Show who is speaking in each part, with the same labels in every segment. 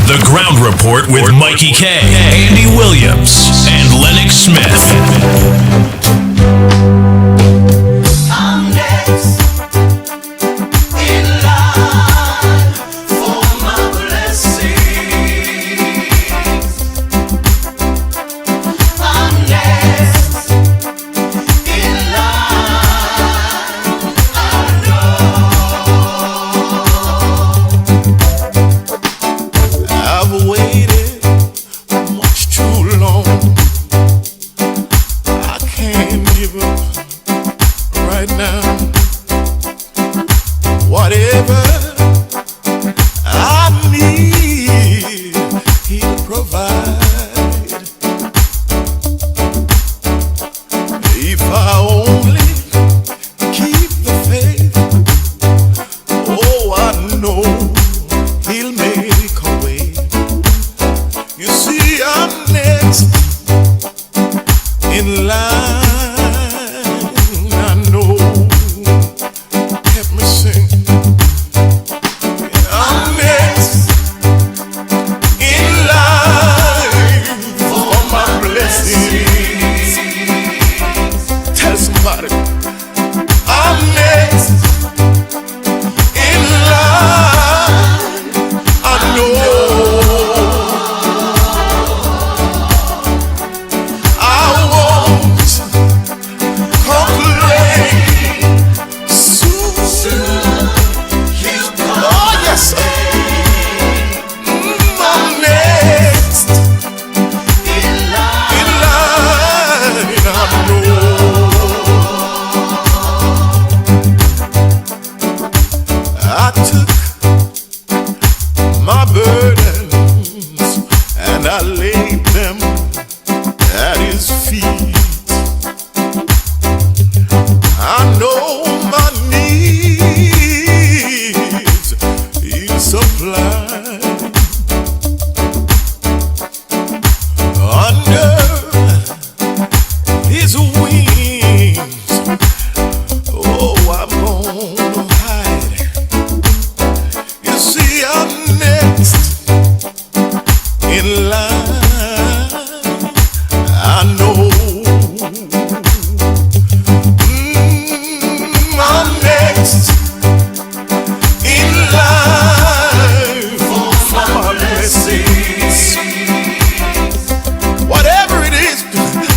Speaker 1: The Ground Report with Mickie K, Andy Williams, and Lennox Smith.
Speaker 2: I'm next in line for my blessings. I'm next in line. I know I've waited much too long. I can't give up right now. Whatever I need, He'll provide. If I only keep the faith, oh, I know He'll make a way. You see, I'm next in line. I know. Help me sing. I'm next in line for my blessings. Tell somebody. I'm next in line. I know. I won't complain. Soon He'll come. Oh yes, sir. I'm next in line. I know. I took my burdens and I laid them at His feet. I know my needs He'll supply. Under His wings, oh, I'm gonna hide. You see, I'm next in line. I know. I'm next in line for my blessings. Whatever it is,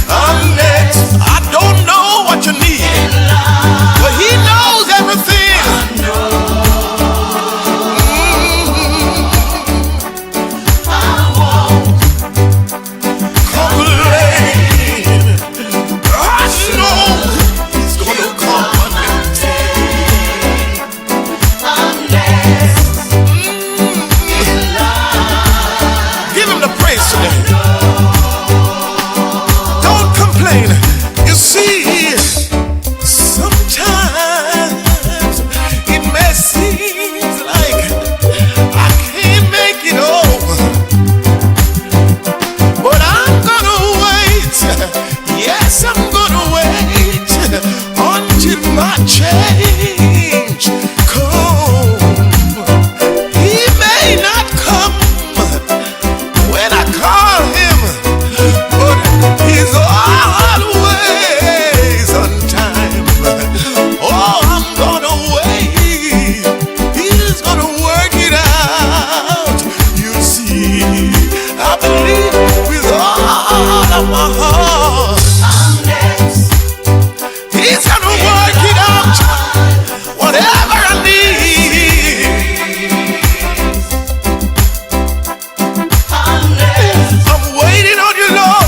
Speaker 2: I'm next. I don't know what you need, but He knows everything. I won't complain. I know He's gonna come. I'm next in line. Give Him the praise today. Don't complain. You see, sometimes it may seem like I can't make it over, but I'm gonna wait. Yes, I'm gonna wait until my change come. He may not come when I call Him, but He's always on time. Oh, I'm gonna wait. He's gonna work it out. You see, I believe with all of my heart. I'm next. He's gonna work it out. Whatever I need. I'm waiting on You, Lord.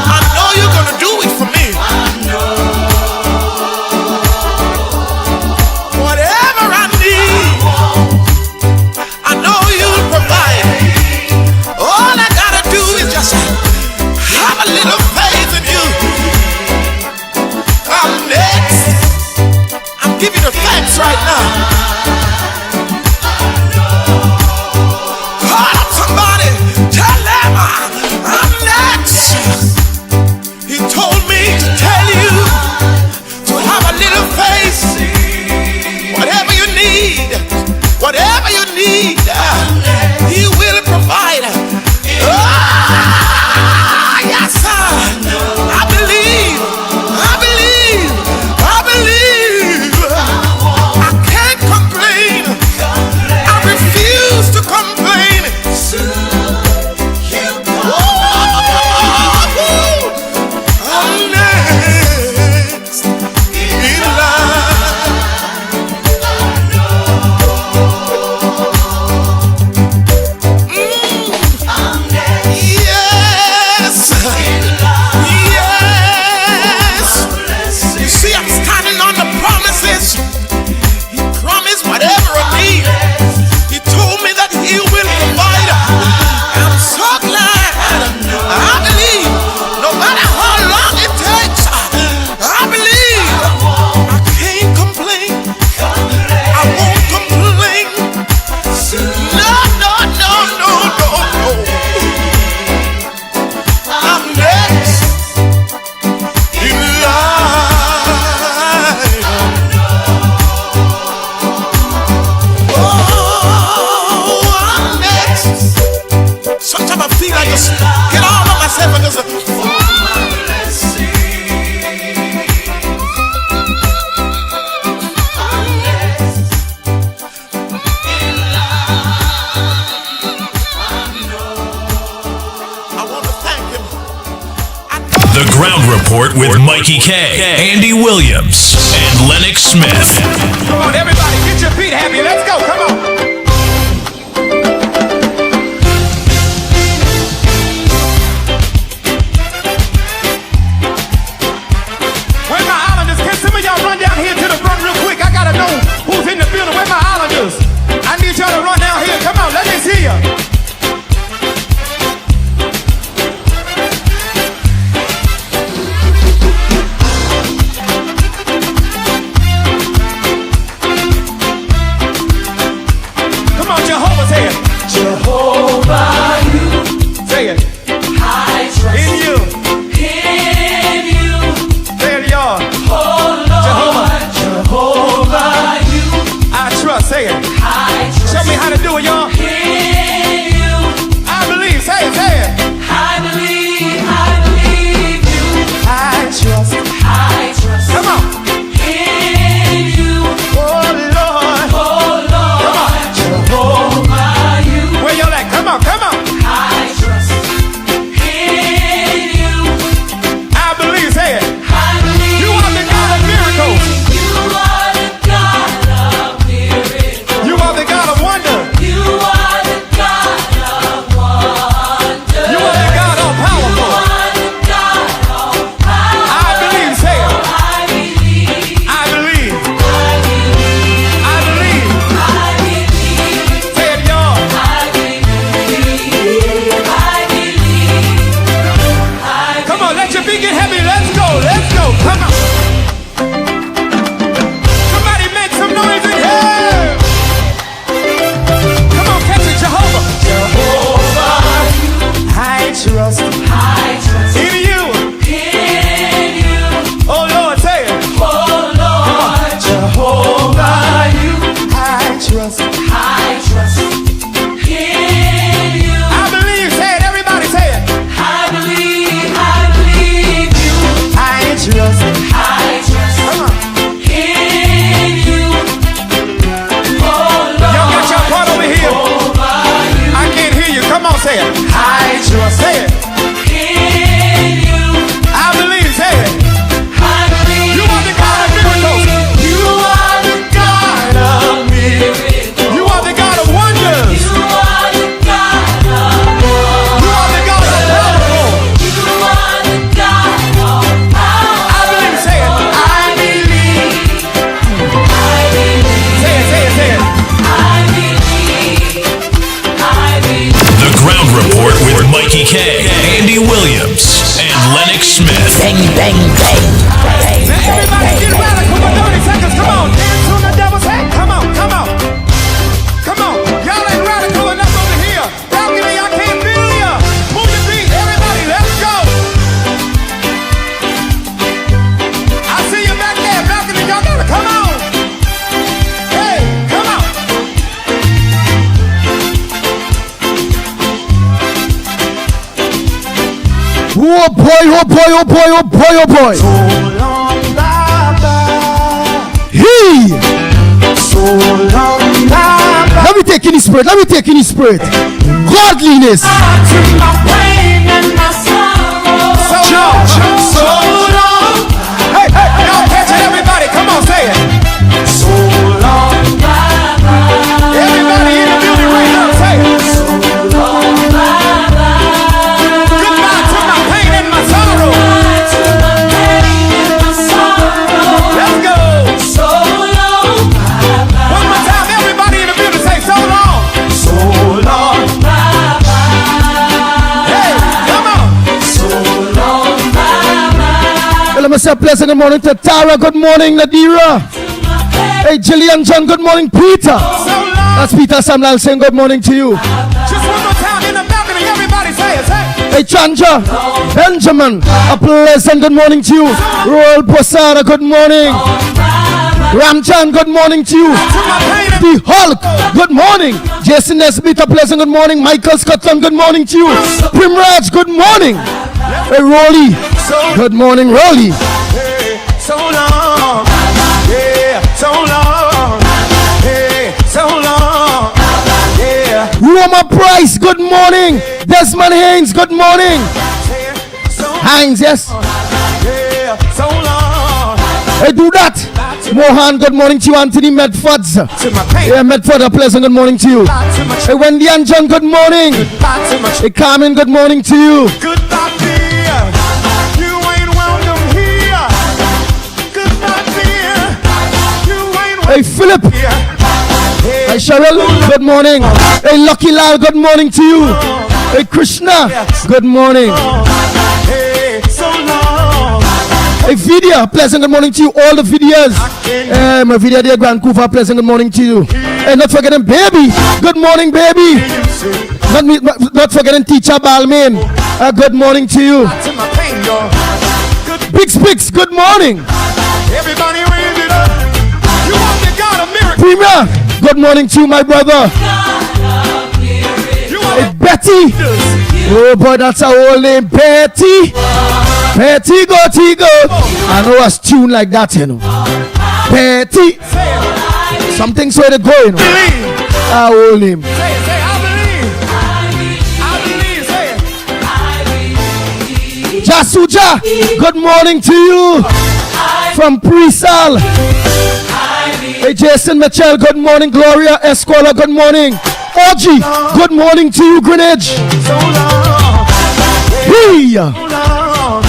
Speaker 2: I know You're gonna do it for me. Whatever I need, I know You'll provide. All I gotta do is just have a little faith in You. I'm next. I'm giving You thanks right now. Call up somebody, tell them I'm next. He told me to tell you to have a little faith. Whatever you need, He will provide.
Speaker 1: with Mickie K, Andy Williams, and Lennox Smith.
Speaker 3: Come on, everybody, get your feet happy. Let's go. Come on. Where my islanders? Can some of y'all run down here to the front real quick? I gotta know who's in the building. Where my islanders? I need y'all to run down here. Come on, let me see ya.
Speaker 1: Mickie K, Andy Williams, and Lennox Smith.
Speaker 4: Bang, bang, bang.
Speaker 3: Now everybody get radical for 30 seconds. Come on, dance on the devil's head. Come on, come on. Come on. Y'all ain't radical enough over here. Balcony, I can't feel ya. Move your feet, everybody, let's go. I see you back there, balcony, y'all gotta come on. Hey, come on.
Speaker 5: Oh boy, oh boy, oh boy, oh boy, oh boy.
Speaker 2: So long, bye-bye.
Speaker 5: He.
Speaker 2: So long, bye-bye.
Speaker 5: Let me take in his spirit. Let me take in his spirit. Godliness.
Speaker 2: To my pain and my sorrow.
Speaker 3: So long, so long. Hey, hey, y'all catch it, everybody. Come on, say it.
Speaker 2: So long, bye-bye.
Speaker 3: Everybody in the building right now, say it.
Speaker 2: So long, bye-bye.
Speaker 3: Goodbye to my pain and my sorrow.
Speaker 2: To my pain and my sorrow.
Speaker 3: Let's go.
Speaker 2: So long, bye-bye.
Speaker 3: One more time, everybody in the building say so long.
Speaker 2: So long, bye-bye.
Speaker 3: Hey, come on.
Speaker 2: So long, bye-bye.
Speaker 5: Well, let me say a pleasant good morning to Tara. Good morning, Nadira. Hey, Jillian John. Good morning, Peter.
Speaker 3: So long.
Speaker 5: That's Peter Samuel saying good morning to you.
Speaker 3: Just one more time in the balcony, everybody say it, say it.
Speaker 5: Hey, Chanja, Benjamin, a pleasant good morning to you. Roel Posada, good morning. Ramchan, good morning to you.
Speaker 3: To my pain and
Speaker 5: The Hulk, good morning. Jason Nesbitt, a pleasant good morning. Michael Scotland, good morning to you. Primraj, good morning. Hey, Rolly, good morning, Rolly.
Speaker 3: hey, so long. Yeah, so long. Hey, so long. Yeah.
Speaker 5: Roma Price, good morning. Desmond Haynes, good morning.
Speaker 3: So
Speaker 5: Haynes, yes.
Speaker 3: yeah.
Speaker 5: Hey, do that. Mohan, good morning to you. Anthony Medfords. Yeah, Medford, a pleasant good morning to you. Hey, Wendy and John, good morning. Hey, Carmen, good morning to you.
Speaker 3: Goodbye, dear. You ain't welcome here. Goodbye, dear. You ain't welcome
Speaker 5: Hey, Philip.
Speaker 3: here.
Speaker 5: Hey, Cheryl, good morning. Hey, Lucky Lal, good morning to you. Hey, Krishna, good morning.
Speaker 3: Hey, so long.
Speaker 5: Hey, Vidya, pleasant good morning to you. All the Vidyas. My Vidya dear Vancouver, pleasant good morning to you. Hey, not forgetting Baby. Good morning, Baby. Not forgetting Teacher Balmain. Good morning to you.
Speaker 3: To my pain, y'all. Good.
Speaker 5: Big Spix, good morning.
Speaker 3: Everybody raise it up. You want the God of miracles.
Speaker 5: Premier, good morning to you, my brother.
Speaker 3: You want
Speaker 5: Hey, Betty. Oh boy, that's our old name, Betty. Betty go, T-go. I know a tune like that, you know. Betty. Something's where to go, you know.
Speaker 3: believe.
Speaker 5: Our old name.
Speaker 3: Say, I believe. I believe. Say it.
Speaker 5: Jasuja, good morning to you. From Presal. Hey, Jason Mitchell, good morning. Gloria Escola, good morning. Audrey, good morning to you, Greenwich.
Speaker 3: So long.
Speaker 5: Hey.
Speaker 3: So long.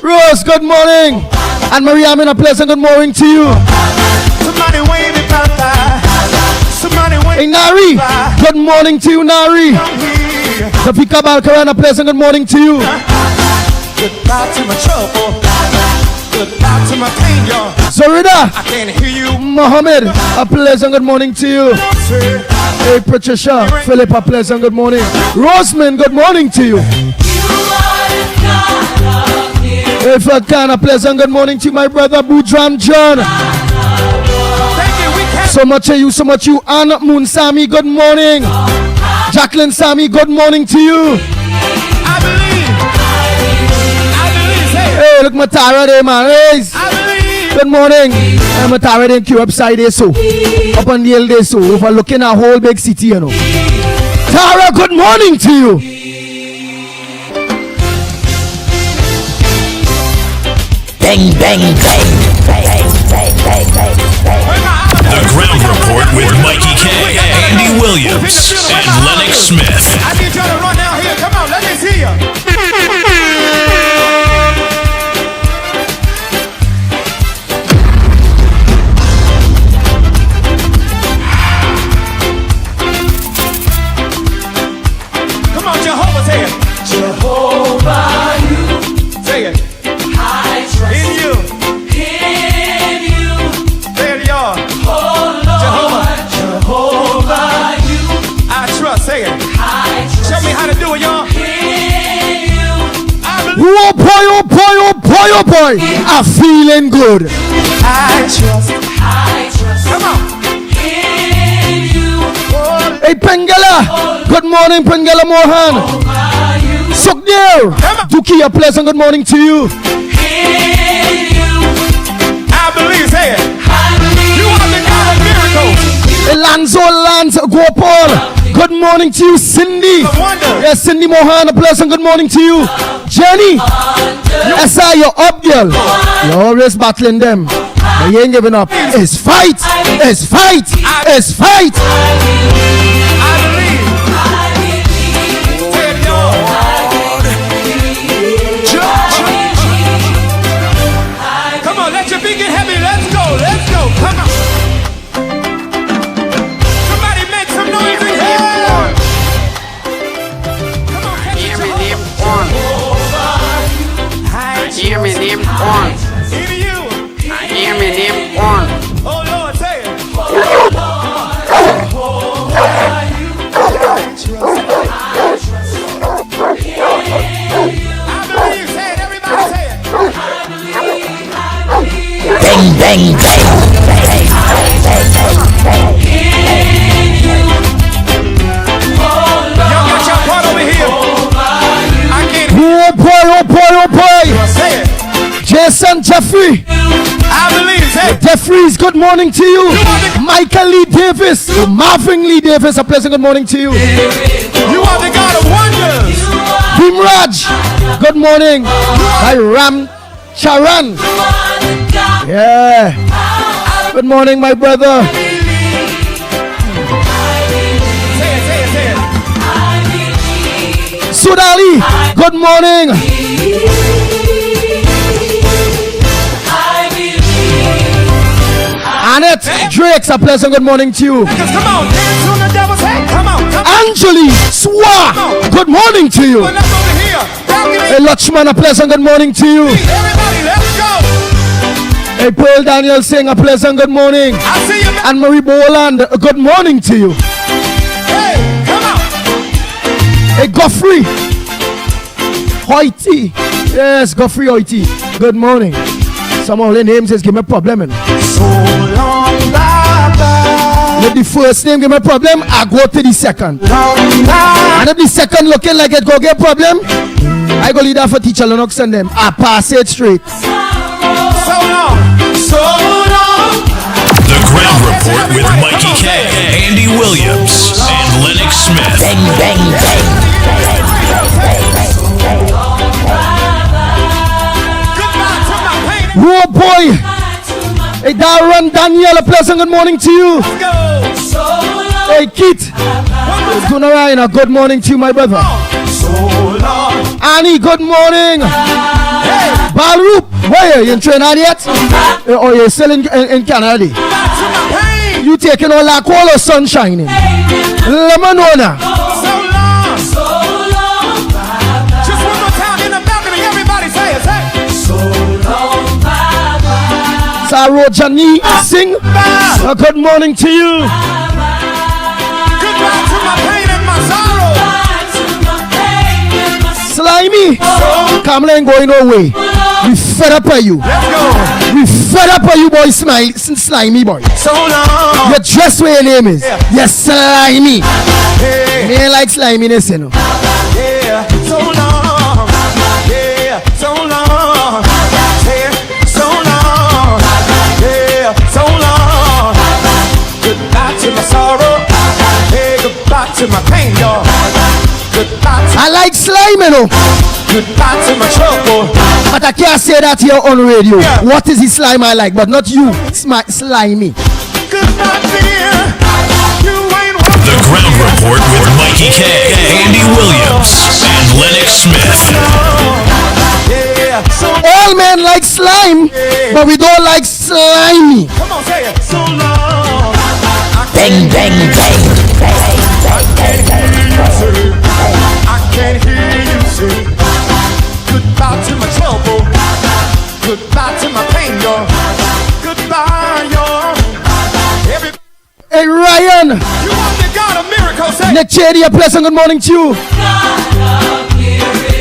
Speaker 5: Rose, good morning. And Maria, a pleasant good morning to you.
Speaker 3: Somebody wave it bye-bye. Somebody
Speaker 5: Hey,
Speaker 3: wave
Speaker 5: Nari, good morning to you, Nari.
Speaker 3: it here.
Speaker 5: Rafika Balkaran, a pleasant good morning to you.
Speaker 3: Goodbye to my trouble. Goodbye to my pain, y'all.
Speaker 5: Zorida,
Speaker 3: I can't hear you
Speaker 5: Mohammed, a pleasant good morning to you.
Speaker 3: say.
Speaker 5: Hey, Patricia, Philip, a pleasant good morning. Roseman, good morning to you. Hey, Fatkan, a pleasant good morning to you, my brother Boudram John.
Speaker 3: Thank you, we can't.
Speaker 5: So much you. Anna Moon Sami, good morning. Jacqueline Sami, good morning to you.
Speaker 3: I believe. I believe, say it.
Speaker 5: Hey, look, Matara there, man. Hey,
Speaker 3: I believe.
Speaker 5: good morning. I'm Matara there, Q upside there, so. Up on the hill there, so. Overlooking a whole big city, you know. Tara, good morning to you.
Speaker 4: Bang, bang, bang, bang, bang, bang, bang, bang.
Speaker 1: The Ground Report with Mikey K, Andy Williams, and Lennox Smith.
Speaker 3: I need y'all to run down here. Come on, let me see ya. Come on, Jehovah, say it.
Speaker 6: Jehovah, you,
Speaker 3: Say it.
Speaker 6: I trust
Speaker 3: In you.
Speaker 6: in you.
Speaker 3: Say it, y'all.
Speaker 6: Oh Lord, Jehovah, you,
Speaker 3: I trust. Say it.
Speaker 6: I trust
Speaker 3: Show me how to do it, y'all.
Speaker 6: in you.
Speaker 3: I believe.
Speaker 5: Oh boy, oh boy, oh boy, oh boy. I'm feeling good.
Speaker 3: I trust. Come on.
Speaker 6: In you.
Speaker 5: Hey, Pengala. Good morning, Pengala Mohan. Sukdeo. Duki, a pleasant good morning to you.
Speaker 6: In you.
Speaker 3: I believe. Say it. You are the God of miracles.
Speaker 5: Lanzo Lance Gopal. Good morning to you, Cindy.
Speaker 3: Wonder.
Speaker 5: Yes, Cindy Mohan, a pleasant good morning to you. Jenny. Yes, sir, you're up, girl. You're always battling them. But you ain't giving up. It's fight. It's fight. It's fight.
Speaker 3: I believe. Say it, y'all. Come on, let your feet get heavy. Let's go. Let's go. Come on. Somebody make some noise in here. Come on, catch it, Jehovah.
Speaker 7: Hear me name on.
Speaker 3: Even you.
Speaker 7: Hear me name on.
Speaker 3: Oh, Lord, say it. I believe. Say it. Everybody say it.
Speaker 4: Bang, bang, bang, bang, bang, bang, bang.
Speaker 3: Y'all got your part over here. I can't hear
Speaker 5: Oh boy, oh boy, oh boy.
Speaker 3: you. Say it.
Speaker 5: Jason Jeffrey.
Speaker 3: I believe. Say it.
Speaker 5: Jeffries, good morning to you. Michael Lee Davis. Marvin Lee Davis, a pleasant good morning to you.
Speaker 3: You are the God of wonders.
Speaker 5: Bimraj, good morning. By Ram Charan. Yeah. Good morning, my brother. Sudali, good morning. Annette, Drake's a pleasant good morning to you.
Speaker 3: Come on, dance on the devil's head. Come on, come on.
Speaker 5: Angeli, Swa, good morning to you.
Speaker 3: Put up over here. Balcony.
Speaker 5: Hey, Lachman, a pleasant good morning to you.
Speaker 3: Everybody, let's go.
Speaker 5: Hey, Pearl Daniel saying a pleasant good morning.
Speaker 3: I see you.
Speaker 5: And Marie Boland, a good morning to you.
Speaker 3: Hey, come on.
Speaker 5: Hey, Godfrey Hoity. Yes, Godfrey Hoity. Good morning. Some of the names is give me a problem.
Speaker 3: So long, bye-bye.
Speaker 5: If the first name give me a problem, I go to the second. And if the second looking like it go get problem, I go lead that for teacher Lennox and them. I pass it straight.
Speaker 3: So long. So long.
Speaker 1: The Ground Report with Mikey K, Andy Williams, and Lennox Smith.
Speaker 4: Bang, bang, bang.
Speaker 3: Goodbye to my pain.
Speaker 5: Oh boy. Hey, Darren Daniel, a pleasant good morning to you.
Speaker 3: Let's go. So long.
Speaker 5: Hey, Keith. Tunarina, good morning to you, my brother.
Speaker 3: So long.
Speaker 5: Annie, good morning.
Speaker 3: Hey.
Speaker 5: Baruch, where you in Trinidad yet? Or you still in Canada?
Speaker 3: Goodbye to my pain.
Speaker 5: You taking all that cold or sun shining? Let me know now.
Speaker 3: So long. So long. Just one more time in the balcony. Everybody say it. Say. So long.
Speaker 5: Sarojani, sing. Good morning to you.
Speaker 3: Goodbye to my pain and my sorrow.
Speaker 5: Slimy, Kamala ain't going away. We fed up of you.
Speaker 3: Let's go.
Speaker 5: We fed up of you, boy. Slimy boy.
Speaker 3: So long.
Speaker 5: You dress where your name is. Yes, slimy.
Speaker 3: Yeah.
Speaker 5: Me ain't like sliminess, you know.
Speaker 3: Yeah. So long. Yeah. So long. Yeah. So long. Yeah. So long. Goodbye to my sorrow. Hey, goodbye to my pain, y'all. Goodbye to,
Speaker 5: I like slime, you know.
Speaker 3: goodbye to my trouble.
Speaker 5: But I can't say that here on radio.
Speaker 3: Yeah.
Speaker 5: What is the slime I like? But not you. Slimy.
Speaker 3: Goodbye, dear. You ain't welcome.
Speaker 1: The Ground Report with Mikey K, Andy Williams, and Lennox Smith.
Speaker 3: Yeah. So
Speaker 5: All men like slime, but we don't like slimy.
Speaker 3: come on, say it. So long.
Speaker 4: Bang, bang, bang.
Speaker 3: I can't hear you say goodbye to my trouble. Goodbye to my pain, y'all. Goodbye, y'all. Every,
Speaker 5: Hey, Ryan.
Speaker 3: you want the God of miracles, say.
Speaker 5: Nick Chady, a pleasant good morning to you.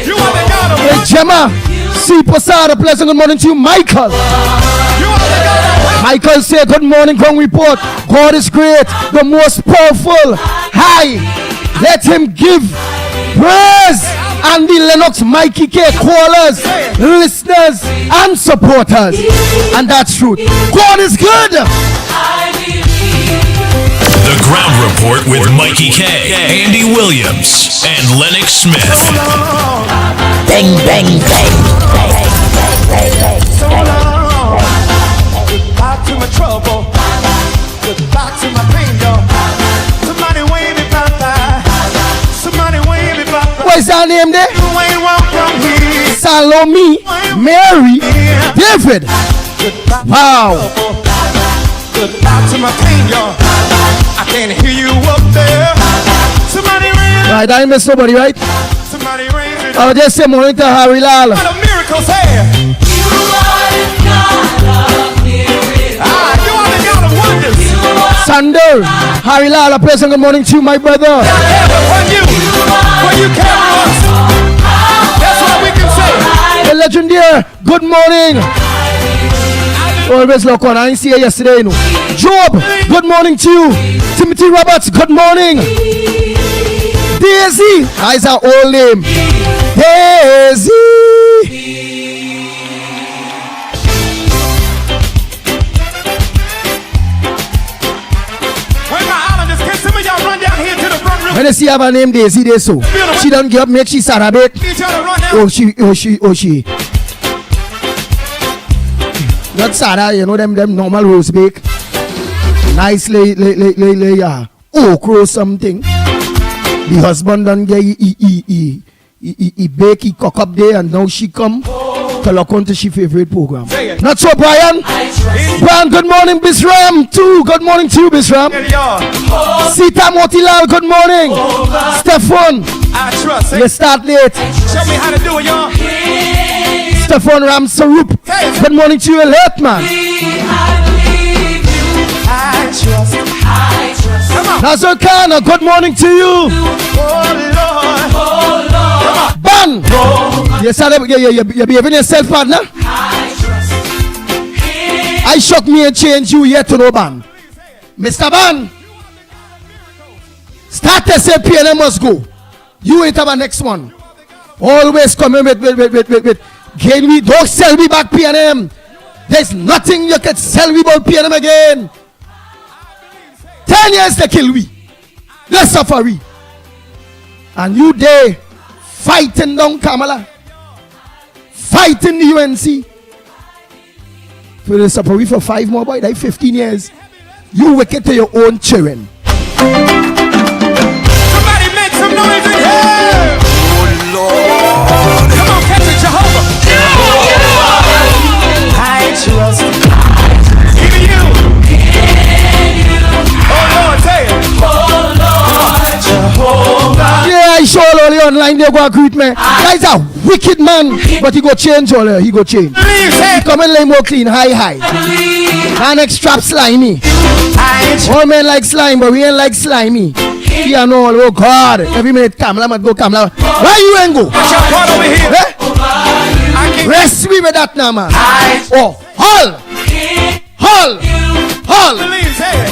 Speaker 3: You want the God of
Speaker 5: Hey,
Speaker 3: what?
Speaker 5: Gemma. C. Posada, a pleasant good morning to you. Michael.
Speaker 3: You want the God of what?
Speaker 5: Michael say good morning, Ground Report. God is great, the most powerful. Hi, let him give praise. Andy Lennox, Mikey K, callers, listeners, and supporters. And that's truth. God is good.
Speaker 1: The Ground Report with Mikey K, Andy Williams, and Lennox Smith.
Speaker 4: Bang, bang, bang.
Speaker 3: So long. Goodbye to my trouble. Goodbye to my pain, y'all. Somebody wave me bye-bye. Somebody wave me bye-bye.
Speaker 5: What is that name there?
Speaker 3: You ain't welcome here.
Speaker 5: Salome, Mary, David.
Speaker 3: Goodbye.
Speaker 5: Wow.
Speaker 3: Goodbye to my pain, y'all. I can't hear you up there. Somebody raise,
Speaker 5: Right, I miss nobody, right?
Speaker 3: somebody raise it.
Speaker 5: I just say morning to Harry Lal.
Speaker 3: What a miracle, say. Ah, you are the God of wonders.
Speaker 5: Sander, Harry Lal, a pleasant good morning to you, my brother.
Speaker 3: When you carry us, that's what we can say.
Speaker 5: The legendary, good morning. Always look on, I didn't see you yesterday, you know. Job, good morning to you. Timothy Roberts, good morning. Daisy, that's our old name. Daisy.
Speaker 3: When my islanders, can some of y'all run down here to the front room?
Speaker 5: When you see have her name Daisy, they so. She don't give up, make she sad a bit.
Speaker 3: Need y'all to run down.
Speaker 5: Oh, she. Not sada, you know them normal roast bake. Nice lay okra something. The husband done get he bake, he cook up there, and now she come to look on to she favorite program. Not so, Brian. Brian, good morning, Bisram. Too. Good morning to you, Bisram. Sita Motilal, good morning. Stefan,
Speaker 3: I trust.
Speaker 5: you start late.
Speaker 3: Show me how to do it, y'all.
Speaker 5: Stefan Ramsarup, good morning to you, late man.
Speaker 3: I trust. Come on.
Speaker 5: Nazar Khan, good morning to you.
Speaker 3: Oh Lord.
Speaker 5: Ban, you started, you behaving yourself, partner. I shock me and change you yet to no ban. Mr. Ban, start to say PNM must go. You ain't have a next one. Always coming with gain we don't sell me back PNM. There's nothing you can sell me about PNM again. 10 years they kill we. Let's suffer we. And you there fighting down Kamala. Fighting the UNC. For the suffer we for 5 more boy, like 15 years. You wicked to your own children.
Speaker 3: Somebody make some noise in here.
Speaker 2: Oh Lord.
Speaker 3: Come on, catch it, Jehovah. I trust. Even you. Oh Lord, say it. Oh Lord, Jehovah.
Speaker 5: Yeah, I saw all the online, they go agree with me. Guy's a wicked man, but he go change all he go change.
Speaker 3: Believe, say it.
Speaker 5: Come and lay more clean, high. Lennox trap slimy. All men like slime, but we ain't like slimy. He and all, oh God, every minute Kamala must go Kamala. Why you ain't go?
Speaker 3: What's your part over here?
Speaker 5: Eh?
Speaker 3: I can't.
Speaker 5: Rest me with that now, man. Oh, Hull.
Speaker 3: Believe, say it.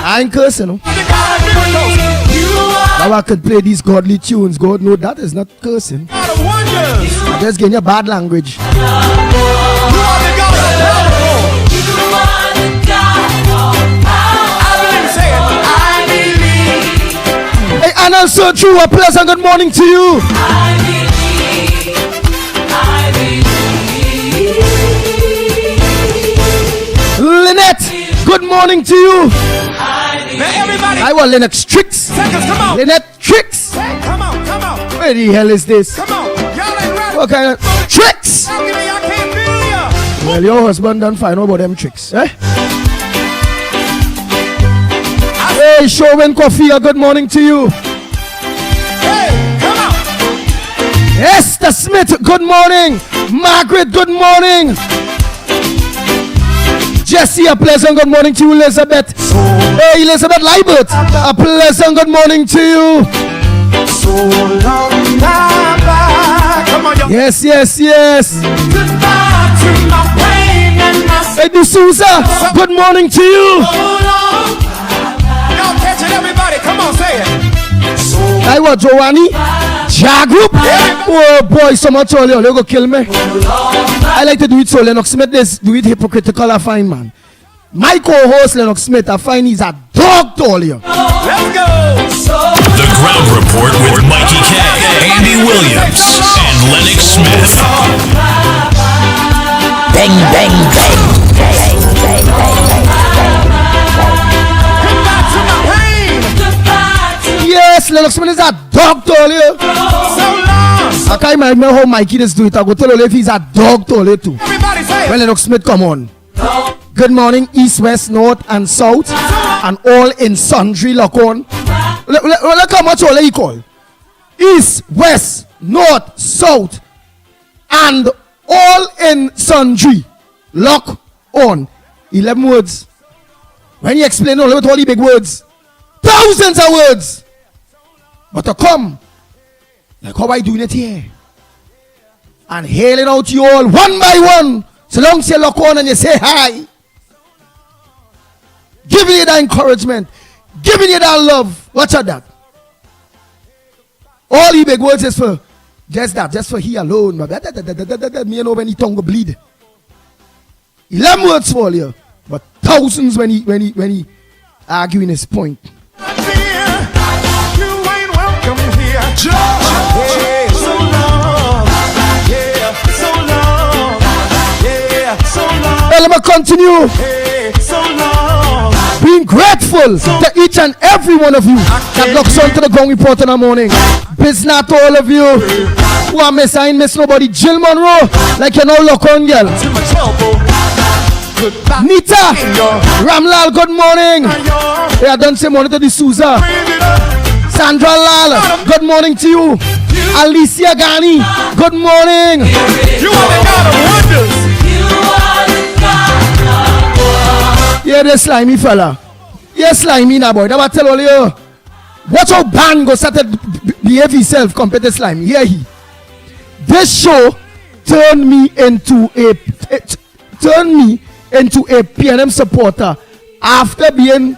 Speaker 5: I ain't cursing, no.
Speaker 3: The God of miracles. You are
Speaker 5: Now I could play these godly tunes. God, no, that is not cursing.
Speaker 3: God of wonders.
Speaker 5: I'm just getting a bad language.
Speaker 3: You are the God of power.
Speaker 6: You are the God of power.
Speaker 3: I believe, say it. I believe.
Speaker 5: Hey, and also true, a pleasant good morning to you.
Speaker 6: I believe. I believe.
Speaker 5: Lynette, good morning to you.
Speaker 3: Now everybody,
Speaker 5: I want Lennox tricks.
Speaker 3: seconds, come on.
Speaker 5: Lynette tricks.
Speaker 3: Hey, come on.
Speaker 5: Where the hell is this?
Speaker 3: Come on. Y'all ain't ready.
Speaker 5: What kind of tricks?
Speaker 3: Y'all give me, I can't feel ya.
Speaker 5: Well, your husband done find out about them tricks, eh? Hey, Showin Coffee, good morning to you.
Speaker 3: Hey, come on.
Speaker 5: Esther Smith, good morning. Margaret, good morning. Jesse, a pleasant good morning to you, Elizabeth. Hey, Elizabeth Liebert, a pleasant good morning to you.
Speaker 3: So long, bye-bye. Come on, y'all.
Speaker 5: Yes.
Speaker 3: Goodbye to my pain and my
Speaker 5: Hey, D'Souza, good morning to you.
Speaker 3: Y'all catch it, everybody. Come on, say it.
Speaker 5: I was Joanny. Ja group. Oh boy, so much all you go kill me. I like to do it so Lennox Smith do it hypocritical, I find, man. My co-host Lennox Smith, I find he's a dog to all you.
Speaker 3: Let's go.
Speaker 1: The Ground Report with Mikey K, Andy Williams, and Lennox Smith.
Speaker 4: Bang, bang, bang.
Speaker 3: Goodbye to my pain.
Speaker 5: Yes, Lennox Smith is a dog to all you.
Speaker 3: So long.
Speaker 5: I can't imagine how Mikey just do it. I go tell you if he's a dog to all you too.
Speaker 3: Everybody say
Speaker 5: When
Speaker 3: it.
Speaker 5: Lennox Smith come on. Good morning, east, west, north, and south, and all in sundry. Look on. Look how much all he call. East, west, north, south, and all in sundry. Lock on. 11 words. When you explain all the big words, thousands of words. But to come, like how I doing it here, and hailing out you all one by one. So long as you lock on and you say hi, giving you that encouragement, giving you that love. Watch out that. All the big words is for just that, just for he alone. Me know when he tongue go bleed. 11 words for you, but thousands when he arguing his point.
Speaker 3: You ain't welcome here. Yeah, so long. Yeah, so long. Yeah, so long.
Speaker 5: Well, gonna continue
Speaker 3: Hey, so long.
Speaker 5: being grateful to each and every one of you that looks on to the Gong Report in the morning. Business to all of you who are miss. I ain't miss nobody. Jill Monroe, like you know, look on, girl.
Speaker 3: To my trouble. Goodbye.
Speaker 5: Nita, Ramlal, good morning.
Speaker 3: You're
Speaker 5: Yeah, done say morning to the Souza.
Speaker 3: bringing it up.
Speaker 5: Sandra Lal, good morning to you. Alicia Ghani, good morning.
Speaker 3: You are the God of wonders.
Speaker 6: You are the God of
Speaker 5: Yeah, this slimy fella. Yeah, slimy now, boy. That what tell all you. Watch how band go start to behave himself compared to slimy. Hear he. This show turned me into a PNM supporter after being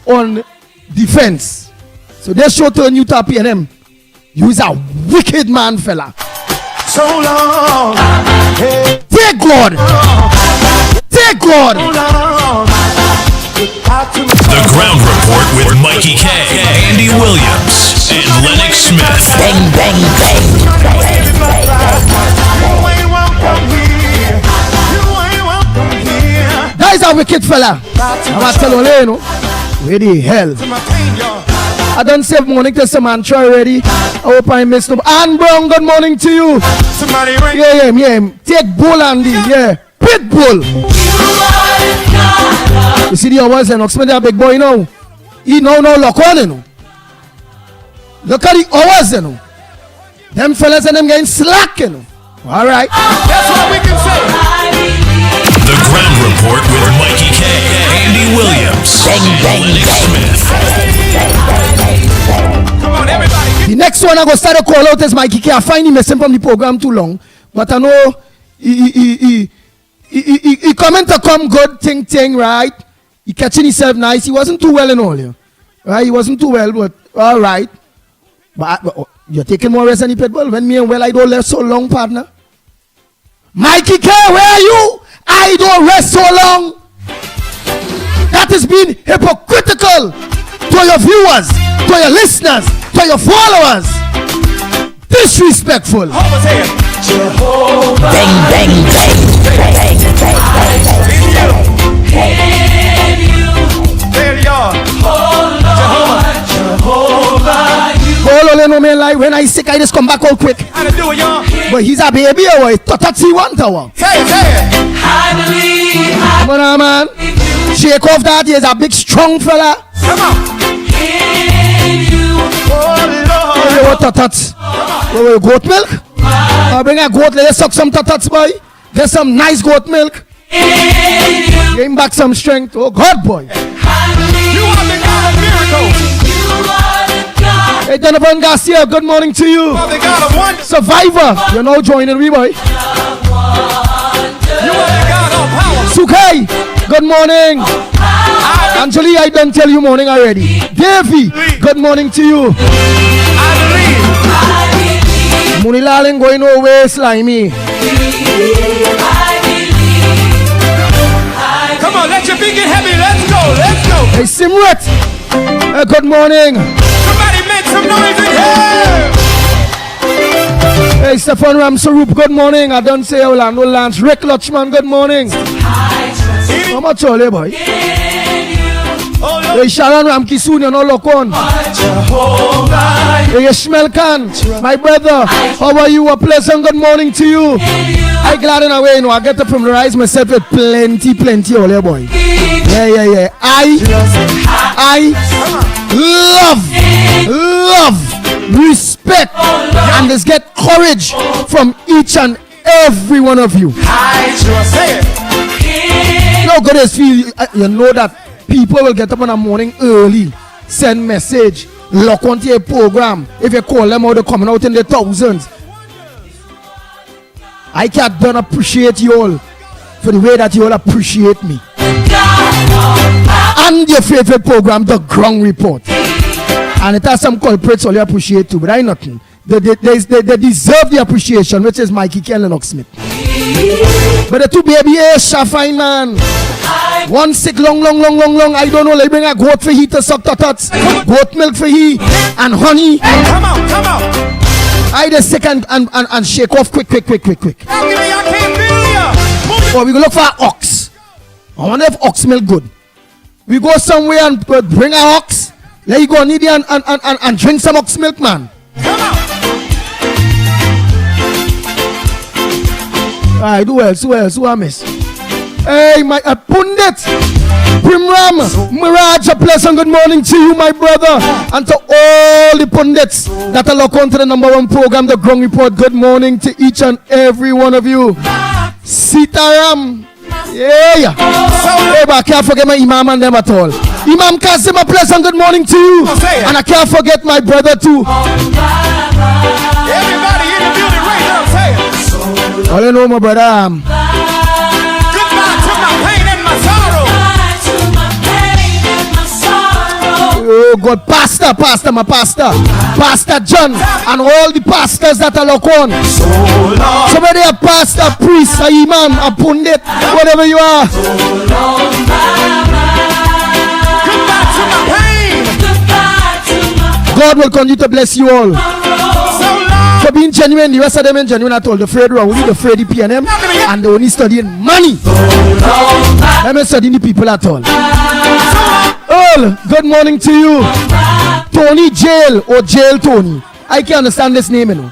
Speaker 5: on defense. So this show turned you to a PNM. You's a wicked man, fella.
Speaker 3: So long. Hey,
Speaker 5: Dear God. Dear God.
Speaker 3: so long. Goodbye to my
Speaker 1: The Ground Report with Mikey K, Andy Williams, and Lennox Smith.
Speaker 4: Bang, bang, bang.
Speaker 3: You ain't welcome here. You ain't welcome here.
Speaker 5: That is a wicked fella. I'm going to tell you, you know. Where the hell?
Speaker 3: To my pain, y'all.
Speaker 5: I done say morning to Samantha already. I hope I missed no. Ann Brown, good morning to you.
Speaker 3: Somebody ring.
Speaker 5: Yeah. Take bull, Andy. Yeah. Pit bull. You see the hours and Oxman, that big boy now. He no look on, you know. Look at the hours, you know. Them fellas and them getting slack, you know. All right.
Speaker 3: That's what we can say.
Speaker 1: The Ground Report with Mikey K, Andy Williams,
Speaker 4: Bang,
Speaker 1: and
Speaker 4: bang,
Speaker 1: Lennox
Speaker 4: bang.
Speaker 1: Smith.
Speaker 3: Come on, everybody.
Speaker 5: The next one I go start to call out is Mikey K. I find him missing from the program too long, but I know he coming to come good thing, right? He catching himself nice. He wasn't too well in all, yeah. Right? He wasn't too well, but all right. But you're taking more rest than the pitbull. When me and Well I don't left so long, partner. Mikey K, where are you? I don't rest so long. That has been hypocritical to your viewers, to your listeners, to your followers. Disrespectful.
Speaker 3: Jehovah's here. Jehovah.
Speaker 4: Bang, bang, bang. Bang, bang, bang.
Speaker 3: There you are. Jehovah.
Speaker 5: All no man like when I sick, I just come back all quick.
Speaker 3: How to do it, y'all?
Speaker 5: But he's a baby or what? Tatsi one tower.
Speaker 3: Say it.
Speaker 6: I believe
Speaker 5: Come on, man. Shake off that. He's a big, strong fella.
Speaker 3: Come on.
Speaker 6: in you.
Speaker 3: Oh,
Speaker 5: Hey, what tatats? What, goat milk? I bring a goat. Let's suck some tatats, boy. Get some nice goat milk. Gain back some strength. Oh, God, boy.
Speaker 3: Lord. You are the God of miracles.
Speaker 6: You are the God.
Speaker 5: Hey, Donovan Garcia, good morning to you.
Speaker 3: You are the God of wonders.
Speaker 5: Survivor, you know, joining me, boy.
Speaker 3: You are the God of power.
Speaker 5: Sukai, good morning. Anjali, I done tell you morning already. Davey, good morning to you.
Speaker 3: I believe.
Speaker 5: Munilal ain't going nowhere, slimy.
Speaker 3: Come on, let your feet get heavy. Let's go. Let's go.
Speaker 5: Hey, Simret, good morning.
Speaker 3: Somebody make some noise in here.
Speaker 5: Hey, Stefan Ramsarup, good morning. I don't say Orlando Lance. Rick Lutchman, good morning. How much all boy?
Speaker 3: Oh, Lord.
Speaker 5: Hey, Sharon Ramki soon, you know, look on.
Speaker 3: Jehovah.
Speaker 5: Hey, Ishmael Khan, my brother, how are you? A pleasant good morning to you. I glad in a way, you know, I get to familiarize myself with plenty all here, boy. Yeah. I love, respect, and just get courage from each and every one of you.
Speaker 3: I trust. Say it.
Speaker 5: No good as feel, you know that people will get up in the morning early, send message, lock onto your program. If you call them out, they're coming out in the thousands. I can't don't appreciate you all for the way that you all appreciate me. And your favorite program, The Ground Report. And it has some culprits all you appreciate too, but I nothing. They deserve the appreciation, which is Mikey K and Lennox Smith. But the two baby is fine, man. One sick long. I don't know. They bring a goat for he to suck tots. Goat milk for he and honey.
Speaker 3: Come on.
Speaker 5: I just sick and shake off quick.
Speaker 3: I can't feel ya. Move it.
Speaker 5: Or we go look for an ox. I wonder if ox milk good. We go somewhere and bring our ox. Let you go need and drink some ox milk, man.
Speaker 3: Come on.
Speaker 5: Alright, who else? Who I miss? Hey, my pundit, Primram, Mirage, a pleasant good morning to you, my brother, and to all the pundits that are locked onto the #1 program, The Grung Report. Good morning to each and every one of you. Sitaram, yeah. Hey, but I can't forget my Imam and them at all. Imam Kasim, a pleasant good morning to you, and I can't forget my brother too.
Speaker 3: Everybody in the building right now, say it.
Speaker 5: All you know, my brother.
Speaker 3: Goodbye to my pain and my sorrow.
Speaker 5: Oh God, Pastor, my pastor, Pastor John, and all the pastors that are locked on. Somebody a pastor, priest, a imam, a pundit, whatever you are.
Speaker 3: Goodbye to my pain.
Speaker 5: God will continue to bless you all.
Speaker 3: So long.
Speaker 5: For being genuine, the rest of them ain't genuine at all. The afraid are only the afraid the PNM, and they only studying money. Them ain't studying the people at all. All, good morning to you. Tony Jail or Jail Tony. I can't understand this name, you know.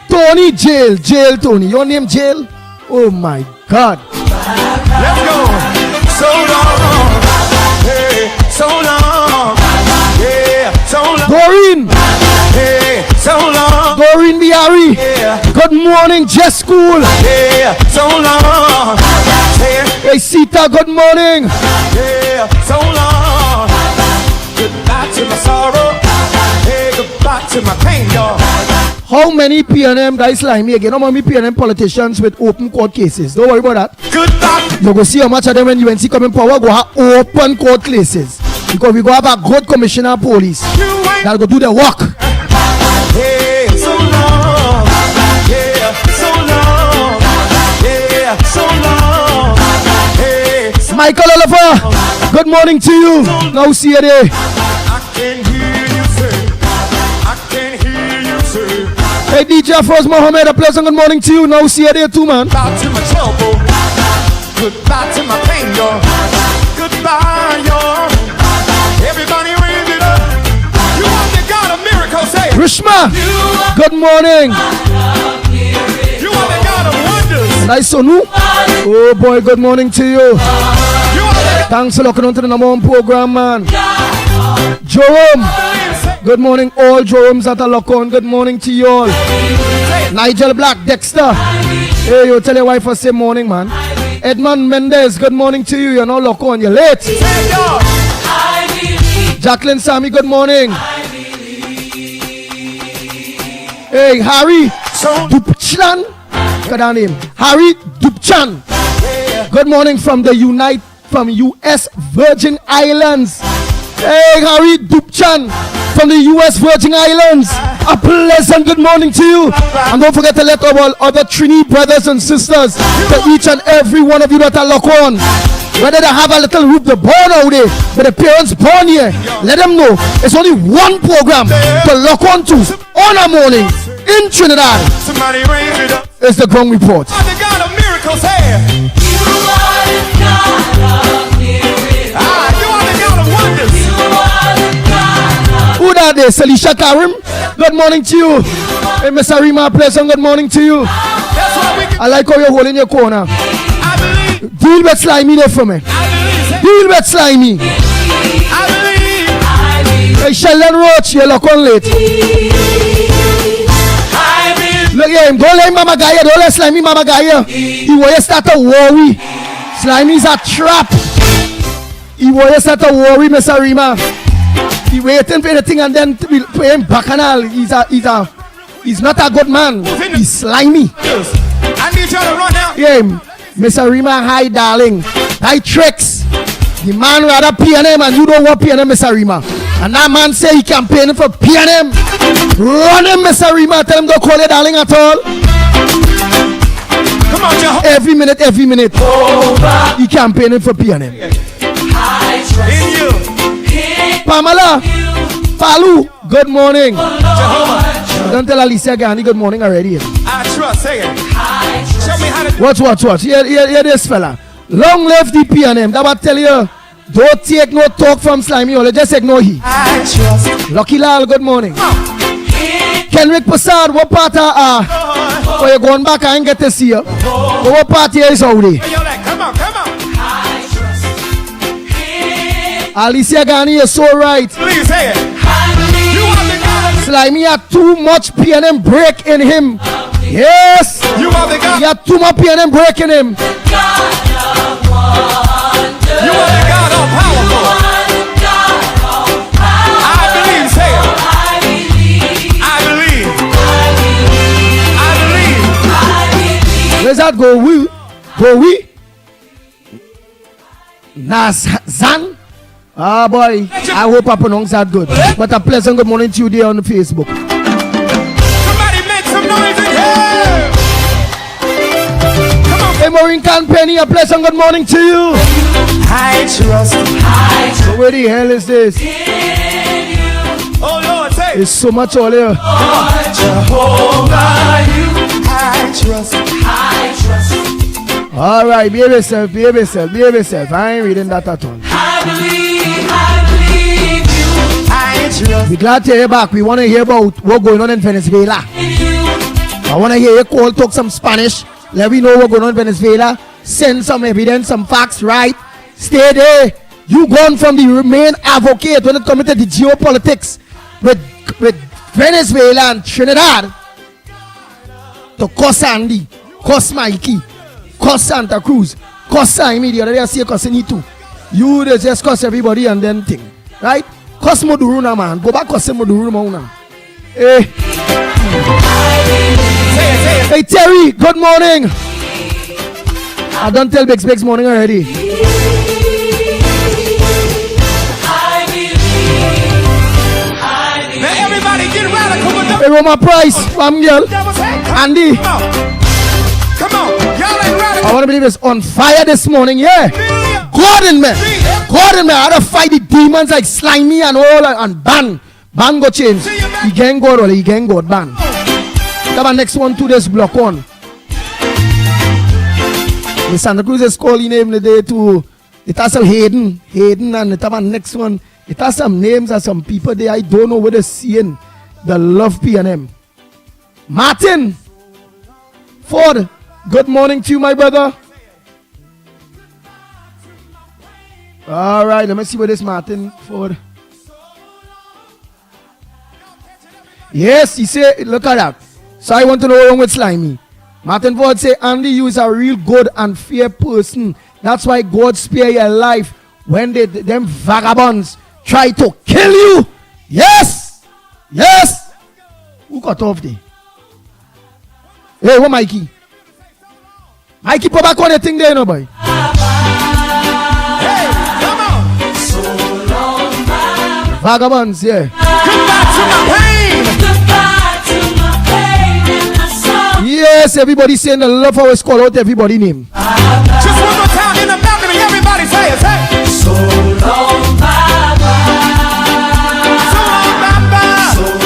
Speaker 5: Tony Jail Tony. Your name Jail? Oh my God.
Speaker 3: Let's go. So long. Hey, so long. Yeah, so long.
Speaker 5: Doreen.
Speaker 3: Hey, so long.
Speaker 5: Doreen Biari.
Speaker 3: Yeah,
Speaker 5: Good morning, Jess School.
Speaker 3: yeah, so long.
Speaker 5: Hey, Sita, good morning.
Speaker 3: Yeah, so long. Goodbye to my sorrow. Hey, goodbye to my pain, y'all.
Speaker 5: How many PNM guys like me again? How many PNM politicians with open court cases? Don't worry about that.
Speaker 3: Goodbye.
Speaker 5: You go see how much of them when UNC come in power go have open court cases. Because we go have a good commissioner of police that'll go do the work.
Speaker 3: Hey, so long. Yeah, so long. Yeah, so long. Hey,
Speaker 5: Michael Oliver, good morning to you. Now see you there.
Speaker 3: I can hear you say. I can hear you say.
Speaker 5: Hey DJ Froz Mohammed, a pleasant good morning to you. Now see you there too, man.
Speaker 3: Goodbye to my trouble. Goodbye to my pain, y'all. Goodbye, y'all. Everybody raise it up. You want the God of miracles, say it.
Speaker 5: Rishma, good morning.
Speaker 3: You want the God of wonders.
Speaker 5: Nice Sonu. Oh boy, good morning to you.
Speaker 3: You want the
Speaker 5: Thanks for looking onto the #1 program, man. Jerome, good morning all Jerome's that are locked on. Good morning to you all. Nigel Black, Dexter. Hey, you tell your wife I say morning, man. Edmund Mendez, good morning to you. You're not locked on, you're late.
Speaker 3: Say, y'all.
Speaker 5: Jacqueline Sammy, good morning. Hey, Harry Dupchan. Got that name. Harry Dupchan. Good morning from the US Virgin Islands. Hey, Harry Dupchan from the US Virgin Islands. A pleasant good morning to you. And don't forget to let our other Trini brothers and sisters, to each and every one of you that are locked on, whether they have a little group, they born out there, but the parents born here, let them know it's only one program to lock on to on a morning in Trinidad.
Speaker 3: Somebody raise it up.
Speaker 5: It's the Grung Report.
Speaker 3: The God of miracles, hey. Ah, you are the God of wonders.
Speaker 5: Who that is? Salisha Karim. Good morning to you. Hey, Miss Arima, pleasant good morning to you.
Speaker 3: That's why we can.
Speaker 5: I like how you're holding your corner.
Speaker 3: I believe.
Speaker 5: Deal with Slimy there for me.
Speaker 3: I believe.
Speaker 5: Deal with Slimy.
Speaker 3: I believe.
Speaker 5: Hey, Sheldon Roach, you're lock on late.
Speaker 3: I believe.
Speaker 5: Look at him. Don't let Mama Gaia. Don't let Slimy Mama Gaia. He will start to worry. Slimy's a trap. He will start to worry, Miss Arima. He waiting for anything and then we pay him bacchanal. He's not a good man. He's slimy.
Speaker 3: I need y'all to run out.
Speaker 5: Yeah, Miss Arima, hi darling. Hi tricks. The man rather PNM and you don't want PNM, Miss Arima. And that man say he campaigning for PNM. Run him, Miss Arima. Tell him don't call you darling at all.
Speaker 3: Come on, y'all.
Speaker 5: Every minute. He campaigning for PNM.
Speaker 3: In you.
Speaker 5: Pamela, Palu, good morning.
Speaker 3: Jehovah.
Speaker 5: Don't tell Alicia Gandhi good morning already.
Speaker 3: I trust. Say it. Show me how to.
Speaker 5: Watch. Hear this fella. Long live the P&M. That what tell you. Don't take no talk from Slimy. Or just ignore he.
Speaker 3: I trust.
Speaker 5: Lucky Lal, good morning. Kenrick Passad, what part are? Oh, you're going back, I ain't get to see you. But what party is already?
Speaker 3: Hey, yo, like, come on, come on.
Speaker 5: Alicia Ghani is so right.
Speaker 3: Please say it. You are the God.
Speaker 5: Slimy had too much P&M break in him. Yes.
Speaker 3: You are the God.
Speaker 5: He had too much P&M break in him.
Speaker 3: You are the God all powerful. I believe, say it. I believe.
Speaker 5: Where's that go? Go we? Nazan? Ah boy, I hope I pronounce that good. But a pleasant good morning to you there on the Facebook.
Speaker 3: Somebody make some noise in here. Come on.
Speaker 5: Hey Maureen Penny, a pleasant good morning to you.
Speaker 3: I trust.
Speaker 5: So where the hell is this?
Speaker 3: Oh Lord, say it.
Speaker 5: There's so much all here.
Speaker 3: Jehovah, you. I trust.
Speaker 5: Alright, behave yourself. I ain't reading that at all.
Speaker 3: I believe you. I trust.
Speaker 5: We're glad to hear back. We want to hear about what's going on in Venezuela. I want to hear you call, talk some Spanish. Let me know what's going on in Venezuela. Send some evidence, some facts, right? Stay there. You gone from the main advocate when it comes to the geopolitics with Venezuela and Trinidad to cuss Andy, cuss Mickie, cuss Santa Cruz, cuss Simon. The other day I see cussing you too. You just cuss everybody and then thing, right? Cuss Moduruna, man. Go back cuss Moduruna now. Hey. Hey Terry, good morning. I don't tell Biggs morning already.
Speaker 3: Now everybody get radical with the
Speaker 5: Hey Roma Price, fam girl. Andy.
Speaker 3: Come on. Y'all ain't radical.
Speaker 5: I want to believe it's on fire this morning, yeah. Gordon, man. I had to fight the demons like Slimy and all and ban go change. He gang God or he gang God ban. Come on, next one to this block on. The Santa Cruz is calling name today too. It has some Hayden and it have next one. It has some names of some people there. I don't know what they're seeing. The love P&M. Martin Ford, good morning to you, my brother. All right, let me see what this Martin Ford. Yes, he said, look at that. So I want to know what's wrong with Slimy. Martin Ford say, Andy, you is a real good and fair person. That's why God spare your life when them vagabonds try to kill you. Yes. Who cut off there? Hey, what Mickie? Mickie, put back on the thing there, no boy.
Speaker 3: Hey, come on.
Speaker 5: Vagabonds, yeah.
Speaker 3: Goodbye to my pain.
Speaker 5: Yes, everybody saying the love always call out everybody name.
Speaker 3: Just one more time in the balcony, everybody say it. Hey. So long, Baba.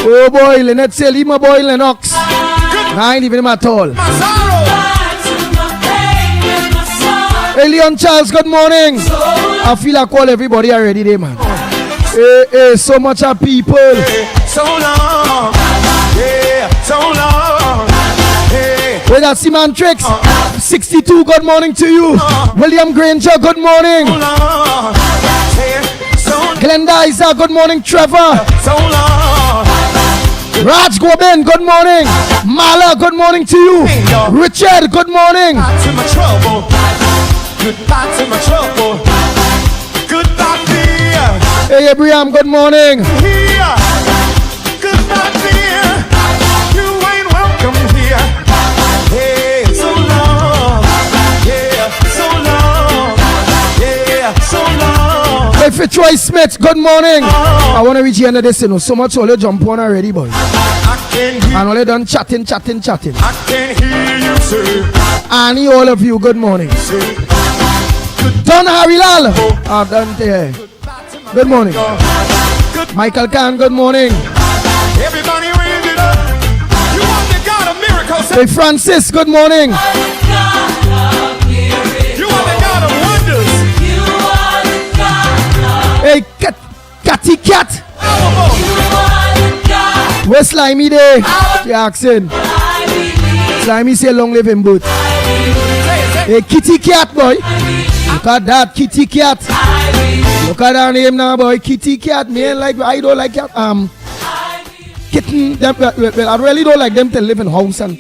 Speaker 5: Oh boy, Lennox say leave my boy Lennox. I ain't even him at all.
Speaker 3: My sorrow.
Speaker 5: Hey Leon Charles, good morning. I feel I call everybody already there, man. Hey, so much of people.
Speaker 3: So long. Yeah, so long.
Speaker 5: Where that Simon Tricks? 62, good morning to you. William Granger, good morning. Glenda Isa, good morning. Trevor.
Speaker 3: So long.
Speaker 5: Raj Goben, good morning. Mala, good morning to you. Richard, good morning.
Speaker 3: Goodbye to my trouble. Goodbye to my trouble. Goodbye, fear.
Speaker 5: Hey Abraham, good morning.
Speaker 3: Here. Goodbye, fear. You ain't welcome here. Hey, so long. Yeah, so long. Yeah, so long.
Speaker 5: Hey Fitzroy Smith, good morning. I want to reach the end of this, you know. So much all you jump on already, boy.
Speaker 3: I can hear.
Speaker 5: And all you done chatting.
Speaker 3: I can hear you say.
Speaker 5: Annie, all of you, good morning. Don Harilal. Dante. Good morning. Michael Khan, good morning.
Speaker 3: Everybody raise it up. You are the God of miracles.
Speaker 5: Hey Francis, good morning.
Speaker 3: You are the God of
Speaker 5: Hey, Catty Cat.
Speaker 6: You are the God
Speaker 5: Where's Slimy there?
Speaker 6: I
Speaker 5: Jackson.
Speaker 6: believe.
Speaker 5: Slimy say long live him both. Hey, Kitty Cat boy. Look at that Kitty Cat. Look at her name now, boy. Kitty Cat. Man, like I don't like cat. Kitten. Them, well, I really don't like them to live in house and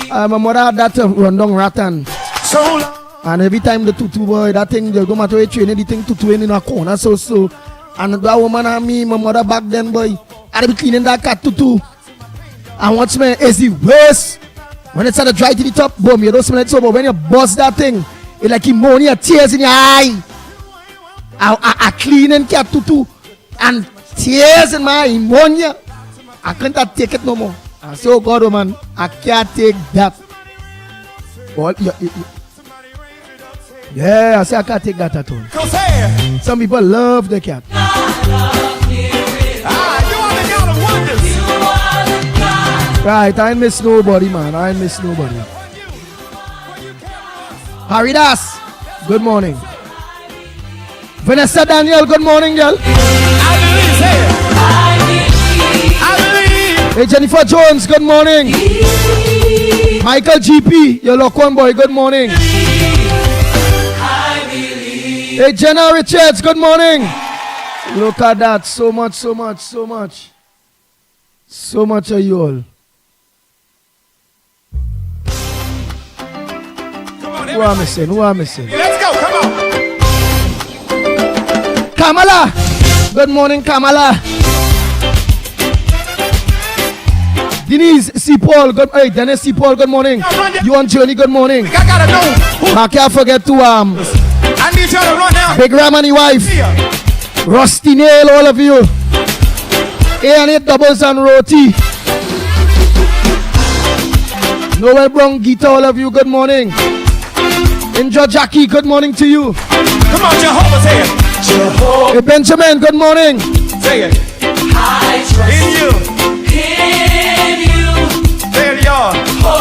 Speaker 5: my mother had that rundown rat and
Speaker 3: So long.
Speaker 5: and every time the tutu boy, that thing they go matter training the thing tutu in a corner so and that woman and me, my mother back then boy, I be cleaning that cat tutu. And what's me is the worst. When it's at the dry to the top, boom, you don't smell it so, but when you bust that thing, it's like ammonia, tears in your eye. I cleaning cat tutu and tears in my ammonia. I can't take it no more. I say, oh God, oh man, I can't take that. Well, yeah, I say I can't take that at all.
Speaker 3: Go say it.
Speaker 5: Some people love the cat.
Speaker 3: You are the God of wonders.
Speaker 5: Right, I ain't miss nobody, man. I ain't miss nobody. Haridas, good morning. Vanessa Daniel, good morning, girl.
Speaker 3: I believe. Say it. I believe.
Speaker 5: Hey, Jennifer Jones, good morning. Michael GP, your lock one boy, good morning. Hey, Jenna Richards, good morning. Look at that, so much. So much of you all. Who am I saying?
Speaker 3: Let's go. Come on.
Speaker 5: Kamala, good morning, Kamala. Denise C. Paul, Dennis C. Paul, good morning. You on journey, good morning.
Speaker 3: I gotta know who.
Speaker 5: I can't forget to
Speaker 3: I need y'all to run down.
Speaker 5: Big Ram and his wife,
Speaker 3: Here.
Speaker 5: Rusty Nail, all of you. A&8 doubles and roti. Noel Brown Gita, all of you, good morning. Enjoy Jackie, good morning to you.
Speaker 3: Come on, Jehovah. Say it. Jehovah.
Speaker 5: Hey, Benjamin, good morning.
Speaker 3: Say it.
Speaker 6: I trust
Speaker 3: In you.
Speaker 6: in you.
Speaker 3: Say it, y'all.
Speaker 6: Oh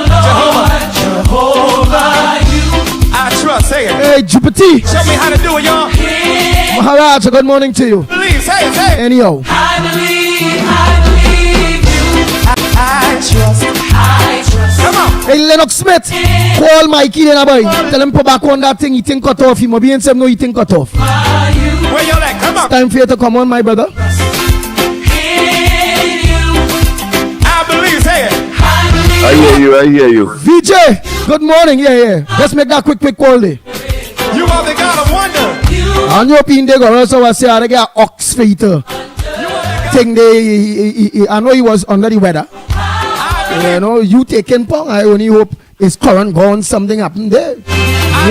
Speaker 6: Lord, Jehovah, you.
Speaker 3: I trust. Say it.
Speaker 5: Hey, Jupiter.
Speaker 3: Show me how to do it, y'all.
Speaker 5: Maharaja, good morning to you.
Speaker 3: Believe. Say it. Say it.
Speaker 5: Anyhow.
Speaker 6: I believe you.
Speaker 3: I trust.
Speaker 6: I trust.
Speaker 3: Come on.
Speaker 5: Hey, Lennox Smith, call Mickie then, boy. Tell him put back on that thing, he think cut off. He must be in some no, he think cut off.
Speaker 3: Where y'all at? Come on.
Speaker 5: Time for you to come on, my brother.
Speaker 6: In you.
Speaker 3: I believe. Say it.
Speaker 6: I
Speaker 8: I hear you.
Speaker 5: VJ, good morning. Yeah. Let's make that quick call there.
Speaker 3: You are the God of wonder.
Speaker 5: And you in there, go also was say I get ox feet. Thing they, I know he was under the weather. You know, you taking pong. I only hope his current gone. Something happened there.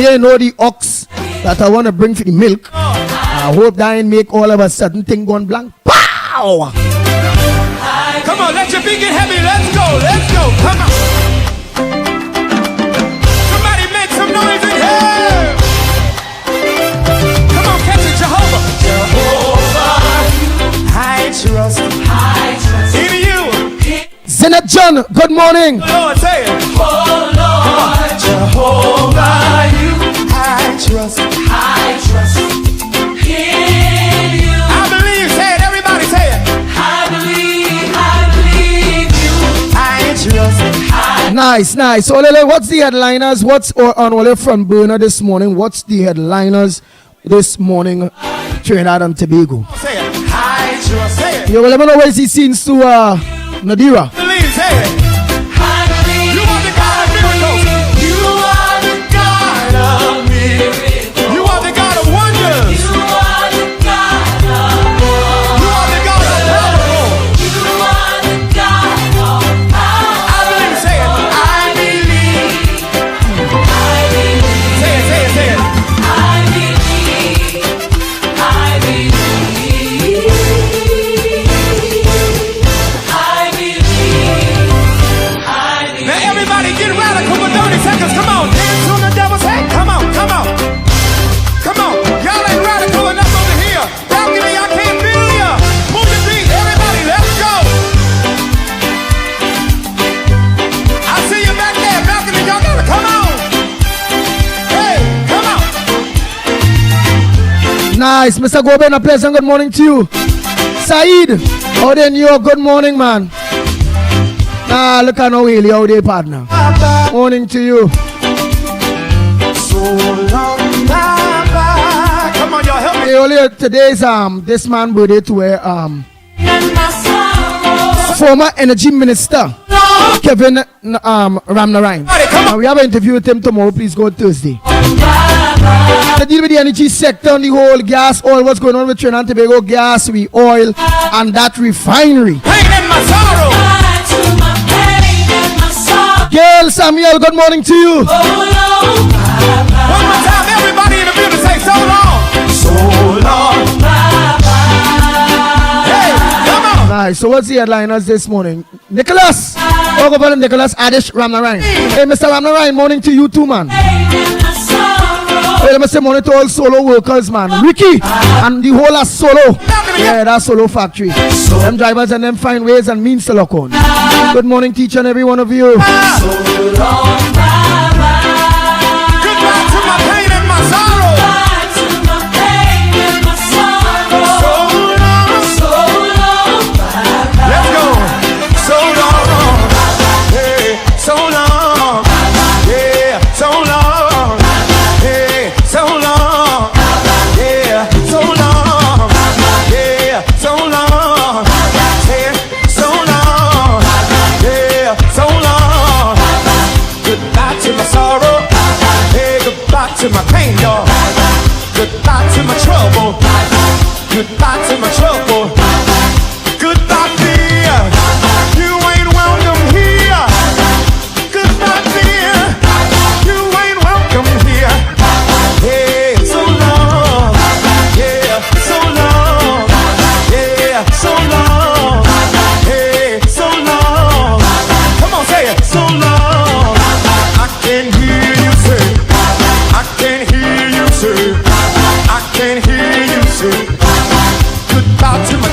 Speaker 5: You know the ox that I want to bring for the milk. I hope that ain't make all of a sudden thing gone blank. Pow!
Speaker 3: Come on, let your feet get heavy. Let's go. Come on. Somebody make some noise in here. Come on, catch it, Jehovah. I trust in you.
Speaker 5: Zenet John, good morning.
Speaker 3: Lord, say it.
Speaker 6: Oh Lord, Jehovah, you.
Speaker 3: I trust.
Speaker 6: I trust in you.
Speaker 3: I believe. Say it. Everybody say it.
Speaker 6: I believe you.
Speaker 3: I trust.
Speaker 5: Nice. So, Lele, what's the headliners? What's on Ole front burner this morning? What's the headliners this morning? Trinidad and Tobago.
Speaker 3: Say it. I trust. Say it.
Speaker 5: You will never know where he scenes to Nadira.
Speaker 3: Believe. Say it.
Speaker 6: I believe
Speaker 3: You are the God of miracles.
Speaker 6: you are the God of miracles.
Speaker 3: You are the God of wonders.
Speaker 6: You are the God of
Speaker 3: You are the God of powerful.
Speaker 6: You are the God of power.
Speaker 3: I believe. Say it. I believe.
Speaker 6: I believe.
Speaker 3: Say it. Say it.
Speaker 6: I believe. I believe. I believe.
Speaker 5: Nice. Mr. Goben, a pleasant good morning to you. Saeed, out in New York, good morning, man. Nah, look at no Willie out there, partner. Morning to you.
Speaker 3: So long, bye-bye. Come on, y'all, help me.
Speaker 5: Hey, earlier today's this man birthday to former energy minister Kevin Ramnarine. We have an interview with him tomorrow. Please go Thursday. To deal with the energy sector and the whole gas, oil, what's going on with Trinidad and Tobago gas, oil, and that refinery.
Speaker 3: Pain in my sorrow.
Speaker 5: Gail Samuel, good morning to you.
Speaker 3: One more time, everybody in the building say so long. So long. Hey, come on.
Speaker 5: Nice. So what's the headliners this morning? Nicholas. Talk about Nicholas Adish Ramnarine. Hey, Mr. Ramnarine, morning to you too, man. Hey, let me say morning to all solo workers, man. Ricky and the whole solo. Yeah, that solo factory. Them drivers and them find ways and means to lock on. Good morning, teacher, and every one of you.
Speaker 3: So long, goodbye to my pain and my sorrow. So long, let's go. So long, hey, so long, yeah, so long, hey, so long, yeah, so long, yeah, so long, hey, so long, yeah, so long. Goodbye to my sorrow, hey, goodbye to my pain, y'all. Goodbye to my trouble, goodbye to my trouble. Goodbye, dear, you ain't welcome here. Goodbye, dear, you ain't welcome here. Hey, so long, yeah, so long, yeah, so long, hey, so long. Come on, say it, so long. I can hear you say, I can hear you say, I can hear you say, goodbye to my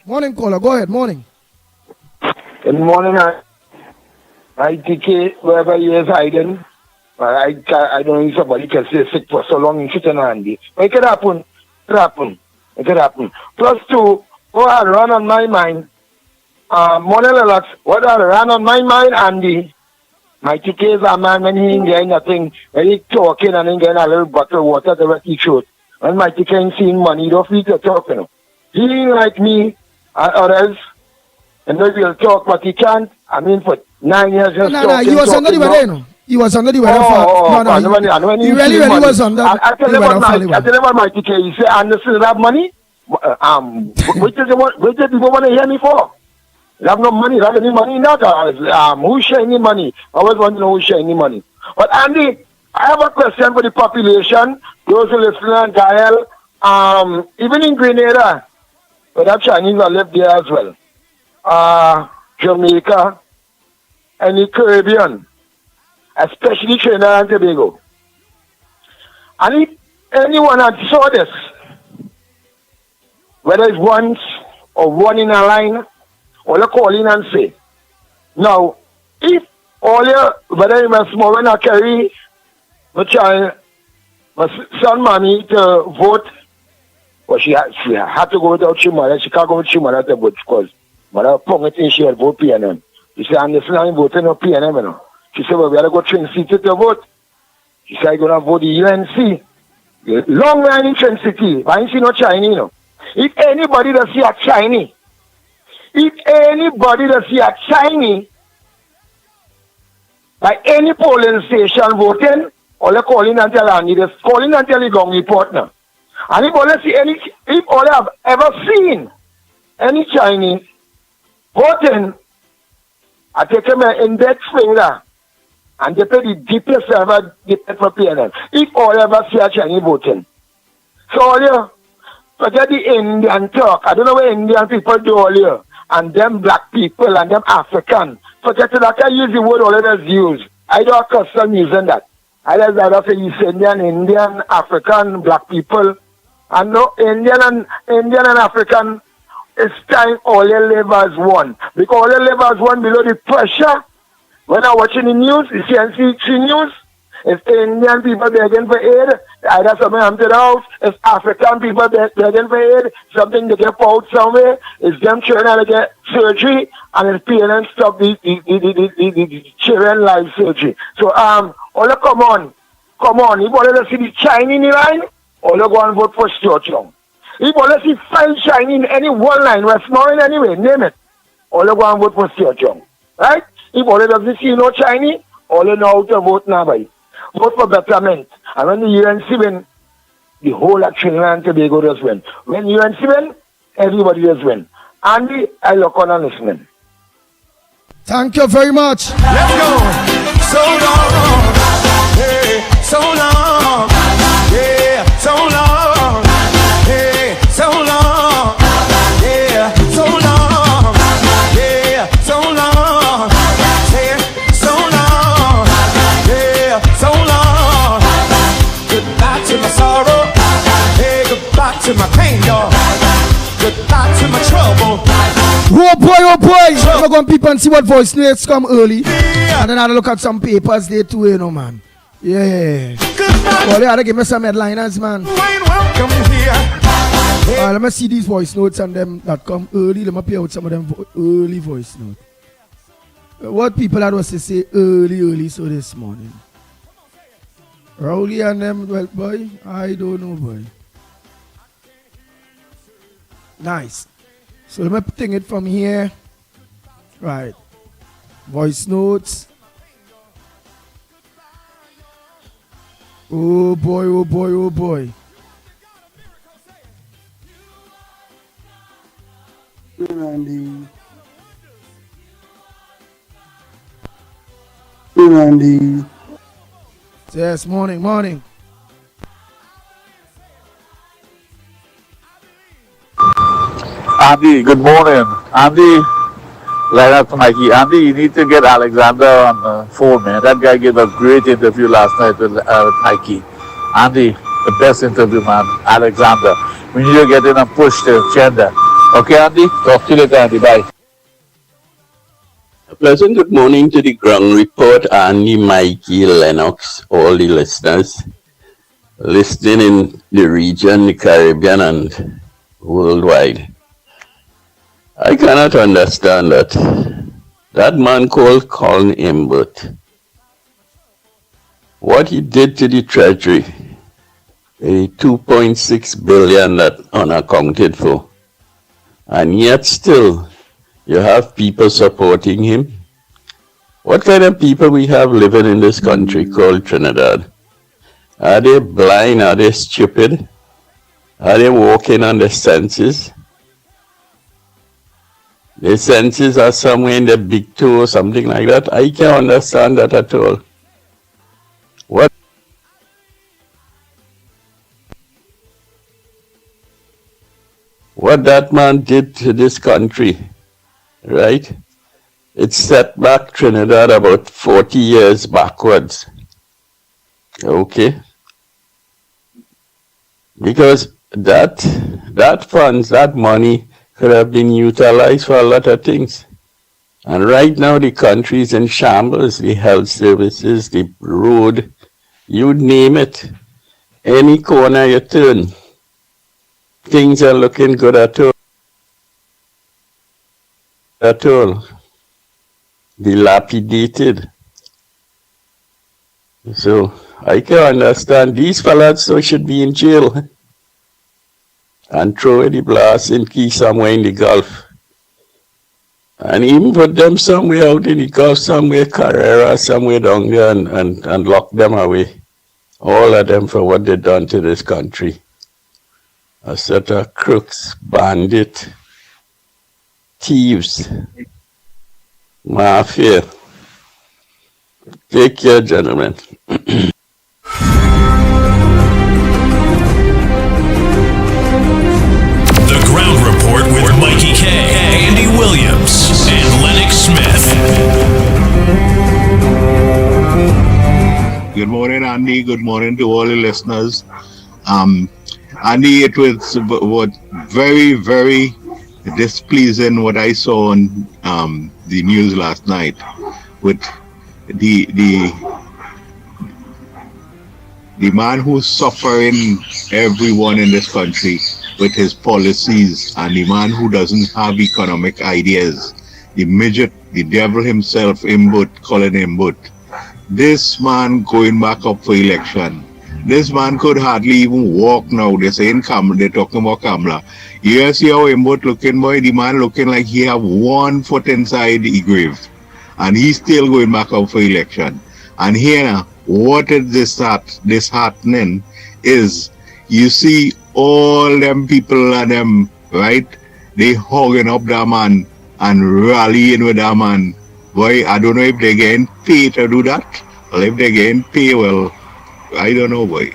Speaker 5: Morning, caller. Go ahead. Morning.
Speaker 8: Good morning, I TK, wherever he is hiding. I don't know if somebody can stay sick for so long in sitting handy. It could happen. It could happen. Plus two, what had run on my mind, morning Lennox, what had run on my mind, Andy. My TK is a man when he ain't getting nothing, when he talking and he getting a little bottle of water to wet his throat. When my TK ain't seeing money, he don't feel to talk, you know. He ain't like me and others. And maybe he'll talk, but he can't. I mean, for 9 years just talking.
Speaker 5: No, you was under the weather, you know. He was under the weather he really was under
Speaker 8: I tell you about my TK, he say, Anderson, have money? What do people want to hear me for? You have no money, you have any money? No, who's sharing any money? I always want to know who's sharing any money. But Andy, I have a question for the population, those who listen on Gael, even in Grenada, but that Chinese are live there as well. Jamaica, and the Caribbean, especially Trinidad and Tobago. And if anyone had saw this, whether it's once or one in a line, or you call in and say, now, if all your, whether you must small and carry my child, my son mommy to vote, well, she had to go without your mother. She can't go with your mother to vote because mother pung it in, she had vote PNM. She said, Anderson, I'm voting no PNM, you know. She said, well, we had to go Trinity to vote. She said, I'm going to vote the UNC. Long line in Trinity. I ain't see no Chinese, you know. If anybody does see a Chinese, by any polling station voting, all they call in and tell Andy, they call in and tell you go report now. And if all they have ever seen any Chinese voting, I take them an index finger and they pay the deepest ever depend for PNL. If all ever see a Chinese voting. So all you forget the Indian talk. I don't know what Indian people do all you. And them black people and them African. Forget it, I can use the word all others use. I don't custom using that. I just say East Indian, African, black people. And no Indian and African, it's time all they live as one. Because all they live as one below the pressure. When I'm watching the news, the CNC news, it's Indian people begging for aid, either something happened to the house, it's African people begging for aid, something they get out somewhere, it's them children to get surgery, and it's PNN stop the children life surgery. So, all come on, if you want to see the Chinese in the line, all you go and vote for Stuart Young. If you want to see 5 Chinese in any one line, Westmoreland anyway, name it, all you go and vote for Stuart Young. Right? If all doesn't see no Chinese, all you know how to vote now by. Vote for betterment. And when the UNC win, the whole of Trinidad and Tobago does win. When UNC win, everybody does win. Andy, I look on and listening.
Speaker 5: Thank you very much.
Speaker 3: Let's go. So long. Hey, so long. Yeah, so long. Hey, so long. Yeah, so long. Yeah, so long. Hey, so long. Yeah, so long. Goodbye to my sorrow. Hey, goodbye to my pain, y'all. Goodbye to my trouble.
Speaker 5: Oh boy. I'm going to peep and see what voice notes come early. And then I'll look at some papers there too, you know, man. Yeah. Well, they ought to give me some headliners, man.
Speaker 3: Welcome here.
Speaker 5: Let me see these voice notes and them that come early. Let me play out some of them early voice notes. What people had was to say early, so this morning. Rowley and them, well, boy, I don't know, boy. Nice. So let me take it from here. Right. Voice notes. Oh boy.
Speaker 9: Randy.
Speaker 5: Yes, morning.
Speaker 10: Andy, good morning. Andy, Lennox, Mickie. Andy, you need to get Alexander on the phone, man. That guy gave a great interview last night with Mickie. Andy, the best interview, man. Alexander. We need to get in and push the agenda. Okay, Andy. Talk to you later, Andy. Bye.
Speaker 11: A pleasant good morning to the ground report, Andy, Mikey, Lennox, all the listeners listening in the region, the Caribbean, and worldwide. I cannot understand that man called Colin Imbert, what he did to the treasury, a 2.6 billion that unaccounted for, and yet still you have people supporting him. What kind of people we have living in this country called Trinidad? Are they blind? Are they stupid? Are they walking on their senses? Their senses are somewhere in the big toe or something like that. I can't understand that at all. What that man did to this country, right? It set back Trinidad about 40 years backwards. Okay? Because that funds, that money could have been utilized for a lot of things. And right now the country is in shambles, the health services, the road, you name it. Any corner you turn, things are looking good at all. Dilapidated. So I can understand these fellas so should be in jail and throw the blasting key somewhere in the Gulf. And even put them somewhere out in the Gulf, somewhere Carrera, somewhere down there and lock them away. All of them for what they done to this country. A set of crooks, bandit, thieves, mafia. Take care, gentlemen.
Speaker 1: The Ground Report with Mikey K, Andy Williams, and Lennox Smith.
Speaker 2: Good morning, Andy. Good morning to all the listeners. Andy, it was very, very displeasing what I saw on the news last night with the man who's suffering everyone in this country with his policies, and the man who doesn't have economic ideas, the midget, the devil himself, Colin Imbert. This man going back up for election. This man could hardly even walk now. They're saying Kamala, they're talking about Kamala. You see how Imbert looking, boy? The man looking like he have 1 foot inside the grave. And he's still going back up for election. And here, what is this happening is, you see all them people and them, right? They hugging up that man and rallying with that man. Boy, I don't know if they're getting paid to do that. Or if they're getting paid, well, I don't know, boy.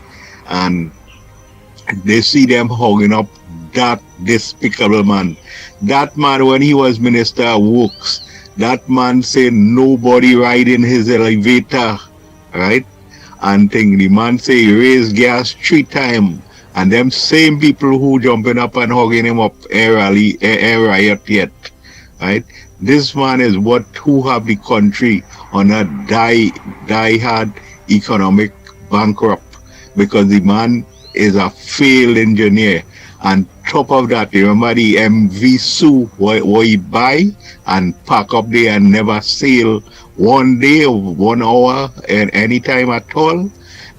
Speaker 2: And they see them hugging up that despicable man. That man, when he was Minister of Works, that man said nobody ride in his elevator, right? And the man say he raised gas 3 times. And them same people who jumping up and hugging him up air riot yet, right? This man is who have the country on a die-hard economic bankrupt, because the man is a failed engineer. And top of that, remember the MV Sue what he buy and pack up there and never sail 1 day or 1 hour at any time at all.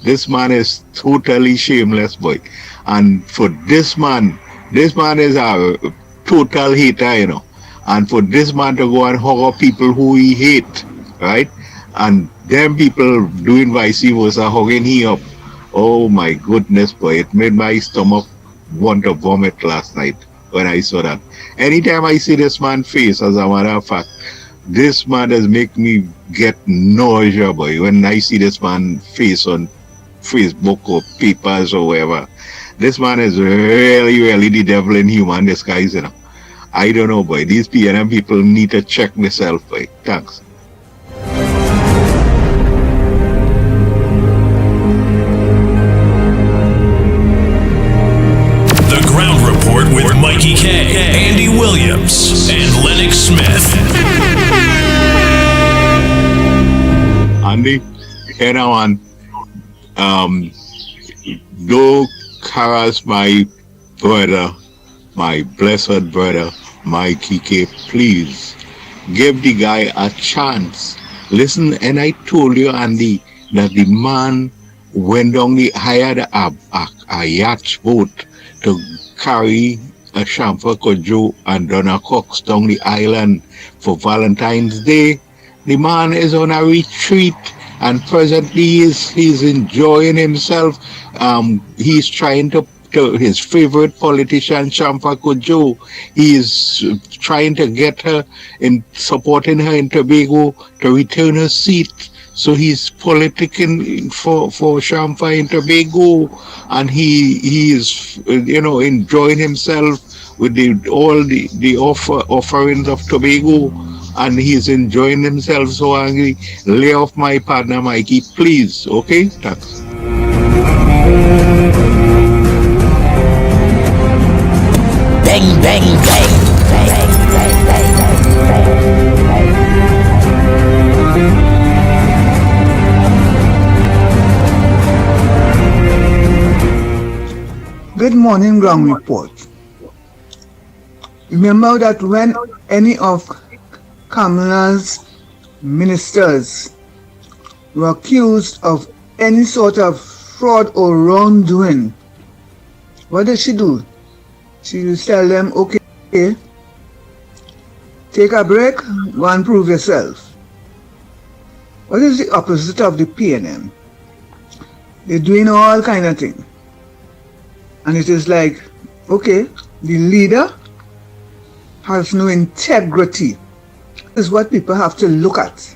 Speaker 2: This man is totally shameless, boy. And for this man is a total hater, you know. And for this man to go and hug up people who he hate, right? And them people doing vice versa, hugging him up. Oh my goodness, boy. It made my stomach want to vomit last night when I saw that. Anytime I see this man's face, as a matter of fact, this man does make me get nausea, boy, when I see this man's face on Facebook or papers or whatever. This man is really, really the devil in human disguise, you know. I don't know, boy. These PNM people need to check themselves, boy. Thanks.
Speaker 1: The Ground Report with Mikey K, Andy Williams and Lennox Smith.
Speaker 12: Andy, here now on, do harass my brother, my blessed brother, Mickie K, please give the guy a chance. Listen, and I told you, Andy, that the man went down, hired a yacht boat to carry a Shamfa Kojo and Donna Cox down the island for Valentine's Day. The man is on a retreat and presently he's enjoying himself. He's trying to his favorite politician, Shamfa Kojo. He is trying to get her in supporting her in Tobago to return her seat. So he's politicking for Shamfa in Tobago, and he is enjoying himself with all the offerings of Tobago, and he's enjoying himself. So angry. Lay off my partner, Mickie, please. Okay, thanks.
Speaker 4: Bang, bang, bang.
Speaker 9: Good morning, ground report. Remember that when any of Kamala's ministers were accused of any sort of fraud or wrongdoing, what did she do? She used to tell them, okay, take a break, go and prove yourself. What is the opposite of the PNM? They're doing all kind of things. And it is like, okay, the leader has no integrity. This is what people have to look at.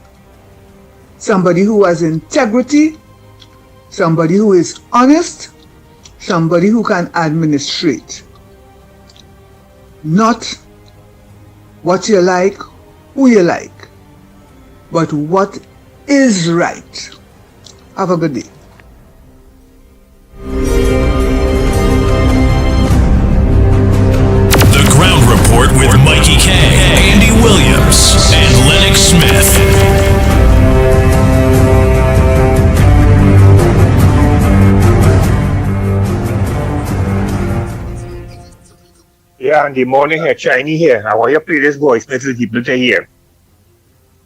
Speaker 9: Somebody who has integrity, somebody who is honest, somebody who can administrate. Not what you like, who you like, but what is right. Have a good day.
Speaker 1: The Ground Report with Mickie K, Andy Williams, and Lennox Smith.
Speaker 13: Yeah, in the morning here, Chinese here. I want you to play this voice message people to hear.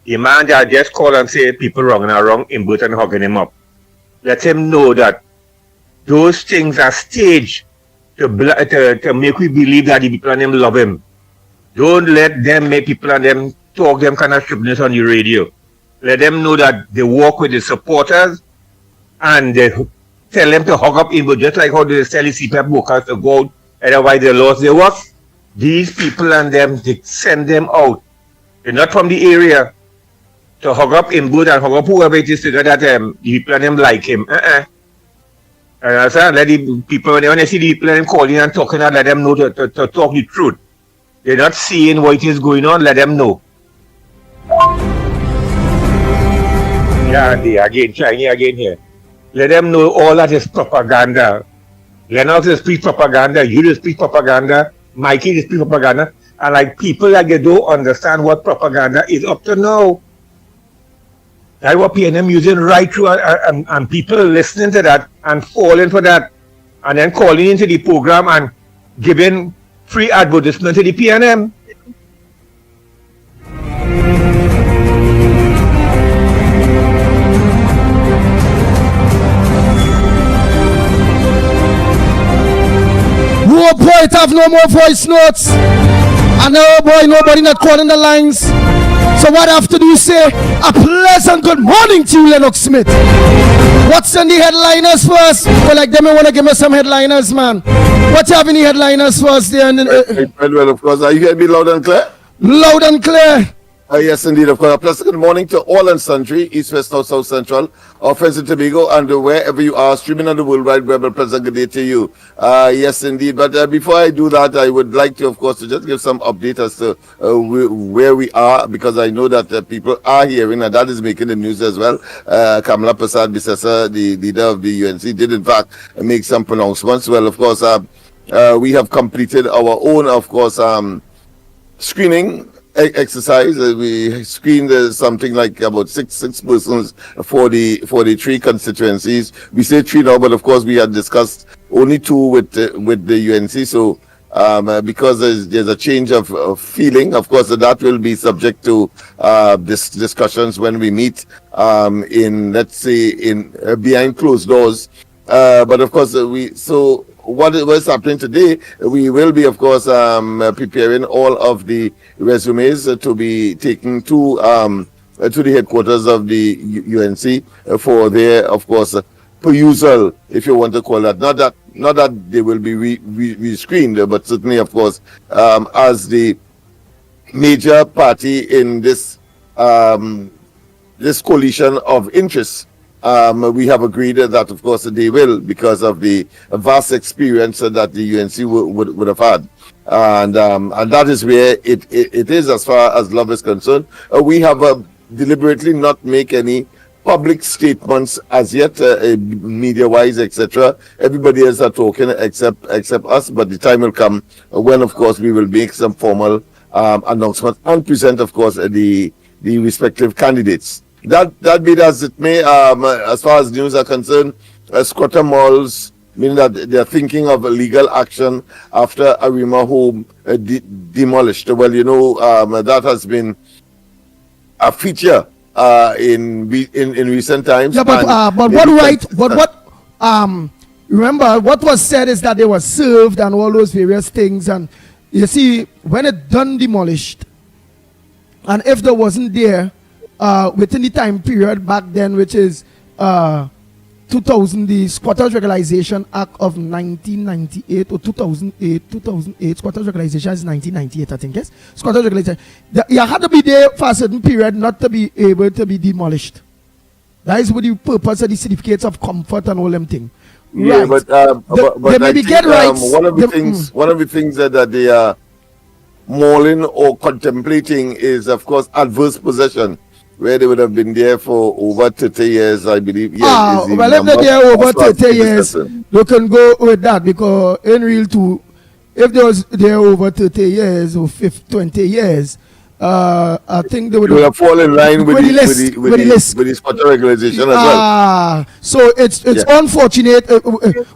Speaker 13: The man that just called and say people wrong and are wrong in both and hugging him up. Let him know that those things are staged to make we believe that the people and them love him. Don't let them make people and them talk them kind of stupidness on the radio. Let them know that they work with the supporters and they tell them to hug up in, but just like how they tell the CPAP workers to go out, otherwise they lost their work. These people and them, they send them out. They're not from the area to hug up in boot and hug up whoever it is to that the people and them like him. And I said, let the people, when they see the people and them calling and talking, let them know to talk the truth. They're not seeing what is going on, let them know. Yeah, they again, Chinese again here. Let them know all that is propaganda. Lennox is speak propaganda, you just speak propaganda, Mickie just speak propaganda, and like people like they don't understand what propaganda is up to now. That's what PNM using right through, and people listening to that and falling for that, and then calling into the program and giving free advertisement to the PNM.
Speaker 5: Oh boy, it have no more voice notes. And oh boy, nobody not calling the lines. So what I have to do is say a pleasant good morning to you, Lennox Smith. What's in the headliners first? Well, like them, I want to give me some headliners, man. What you have in the headliners first there?
Speaker 14: Well, of course, are you hearing me loud and clear?
Speaker 5: Loud and clear.
Speaker 14: Yes, indeed, of course. A pleasant good morning to all and sundry, East, West, North, South, Central, our friends in Tobago, and wherever you are, streaming on the World Wide Web. A pleasant good day to you. Yes, indeed. But before I do that, I would like to, of course, to just give some update as to where we are, because I know that people are hearing, and that is making the news as well. Kamala Prasad Bisesa, the leader of the UNC, did in fact make some pronouncements. Well, of course, we have completed our own, of course, screening exercise. We screened something like about six persons for the 3 constituencies. We say 3 now, but of course we had discussed only 2 with the UNC. So because there's a change of feeling, of course that will be subject to discussions when we meet in, let's say, in behind closed doors. But of course what is happening today, we will be, of course, preparing all of the resumes to be taken to the headquarters of the UNC for their, of course, perusal, if you want to call that. Not that they will be re-screened, but certainly, of course, as the major party in this coalition of interests. We have agreed that, of course, they will, because of the vast experience that the UNC would have had. And that is where it is as far as love is concerned. We have deliberately not make any public statements as yet, media-wise, etc. Everybody else are talking except us, but the time will come when, of course, we will make some formal announcement and present, of course, the respective candidates. That be it as it may, as far as news are concerned, squatter malls, meaning that they are thinking of legal action after Arima home demolished. Well, you know, that has been a feature in recent times.
Speaker 5: Yeah, but what right? But what? Remember, what was said is that they were served and all those various things. And you see, when it done demolished, and if there wasn't there within the time period back then, which is 2000, the Squatters Regularization Act of 1998 or 2008 Squatters Regularization is 1998, I think, yes? Squatters Regularization. You had to be there for a certain period not to be able to be demolished. That is what the purpose of the certificates of comfort and all them things.
Speaker 14: Yeah,
Speaker 5: right.
Speaker 14: but
Speaker 5: they maybe get rights.
Speaker 14: One of the things that they are mulling or contemplating is, of course, adverse possession, where they would have been there for over 30 years, I believe.
Speaker 5: Well, if they're there over 30 years, you can go with that, because in real too, if they was there over 30 years or 20 years, I think they would have fallen in line with
Speaker 14: the squatter regularization as well.
Speaker 5: So it's unfortunate.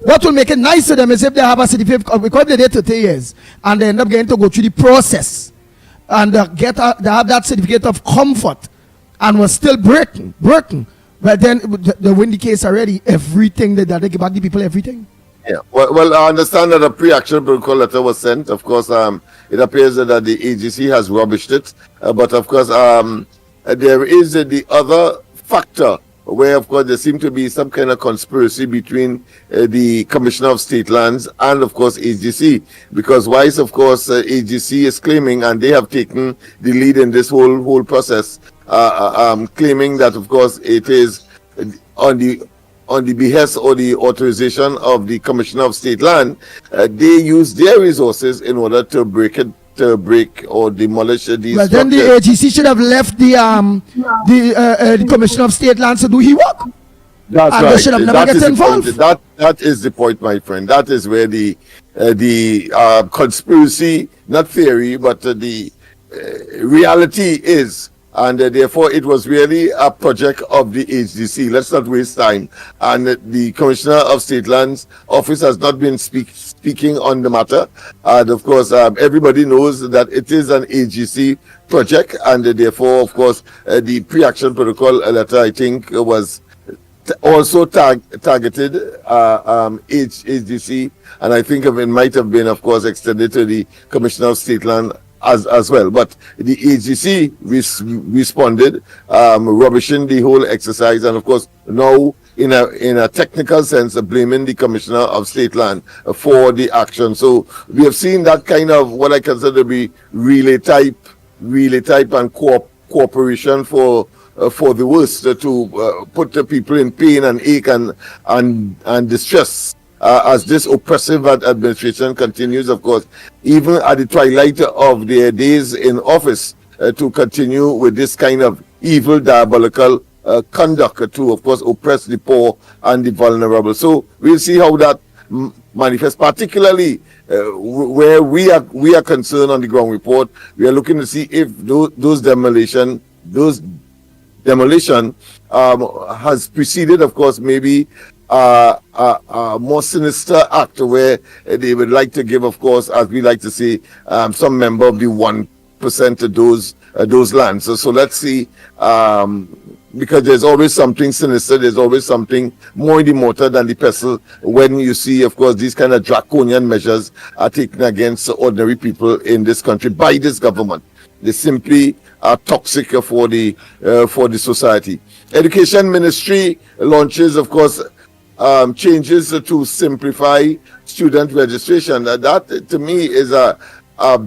Speaker 5: What will make it nice to them is if they have a certificate, because they're there 30 years and they end up getting to go through the process and they have that certificate of comfort and was still breaking. But then they win the case already. Everything that they give back the people, everything.
Speaker 14: Yeah. Well, I understand that a pre-action protocol letter was sent. Of course, it appears that the AGC has rubbished it. But of course, there is the other factor where, of course, there seems to be some kind of conspiracy between the Commissioner of State Lands and, of course, AGC. Because whilst, of course, AGC is claiming, and they have taken the lead in this whole process, claiming that, of course, it is on the behest or the authorization of the Commissioner of State Land, they use their resources in order to break or demolish these
Speaker 5: Well, then the AGC should have left the Commissioner of State Lands to do his work.
Speaker 14: That's
Speaker 5: and
Speaker 14: right.
Speaker 5: They should have never get involved.
Speaker 14: That is the point, my friend. That is where the conspiracy, not theory, but the reality is. And therefore, it was really a project of the HDC. Let's not waste time. And the Commissioner of State Lands office has not been speaking on the matter. And of course, everybody knows that it is an HGC project. And therefore, of course, the pre-action protocol letter, I think, was also targeted HDC. And I think it might have been, of course, extended to the Commissioner of State Land as well. But the AGC responded, rubbishing the whole exercise, and of course now in a technical sense blaming the Commissioner of State Land for the action. So we have seen that kind of what I consider to be relay type and cooperation for the worst, to put the people in pain and ache and distress. As this oppressive administration continues, of course, even at the twilight of their days in office, to continue with this kind of evil, diabolical conduct to, of course, oppress the poor and the vulnerable. So we'll see how that manifest, particularly where we are concerned on the ground report. We are looking to see if those demolition has preceded, of course, maybe a more sinister act where they would like to give, of course, as we like to say, some member of the 1% of those lands. So let's see, because there's always something sinister, there's always something more in the mortar than the pestle when you see, of course, these kind of draconian measures are taken against ordinary people in this country by this government. They simply are toxic for the society. Education Ministry launches, of course, changes to simplify student registration. That to me is a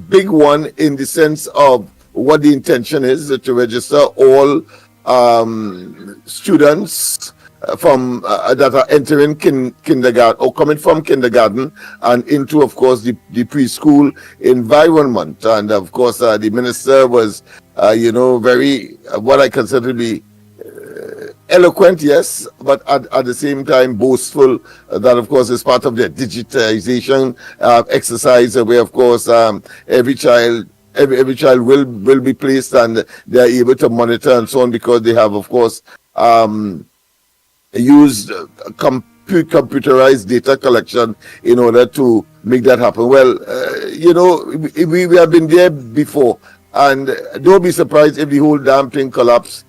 Speaker 14: big one in the sense of what the intention is to register all students from that are entering kindergarten or coming from kindergarten and into, of course, the preschool environment. And of course, the minister was, very what I consider to be eloquent, yes, but at the same time boastful that, of course, is part of their digitization exercise, where, of course, every child will be placed and they are able to monitor and so on, because they have, of course, used computerized data collection in order to make that happen. Well, we have been there before, and don't be surprised if the whole damn thing collapses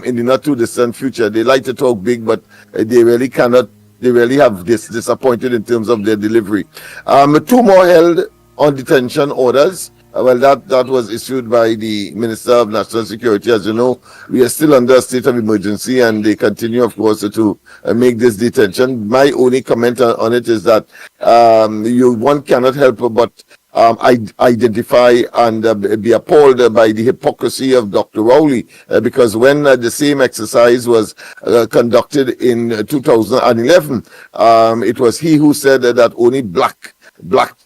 Speaker 14: in the not too distant future. They like to talk big, but they really cannot. They really have disappointed in terms of their delivery. 2 more held on detention orders. Well, that was issued by the Minister of National Security. As you know, we are still under a state of emergency, and they continue, of course, to make this detention. My only comment on it is that one cannot help but identify and be appalled by the hypocrisy of Dr. Rowley, because when the same exercise was conducted in 2011, it was he who said that only black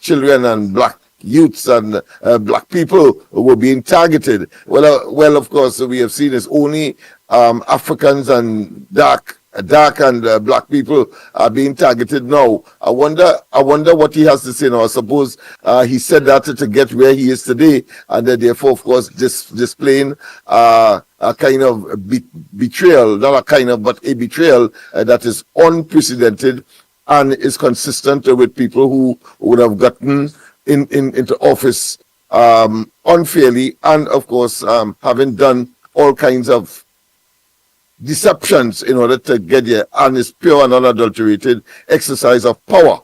Speaker 14: children and black youths and black people were being targeted. Well, of course, we have seen it's only Africans and dark and black people are being targeted now. I wonder what he has to say now. I suppose he said that to get where he is today, and therefore, of course, displaying a kind of betrayal, not a kind of, but a betrayal that is unprecedented and is consistent with people who would have gotten into office unfairly, and of course having done all kinds of deceptions in order to get here, and it's pure and unadulterated exercise of power.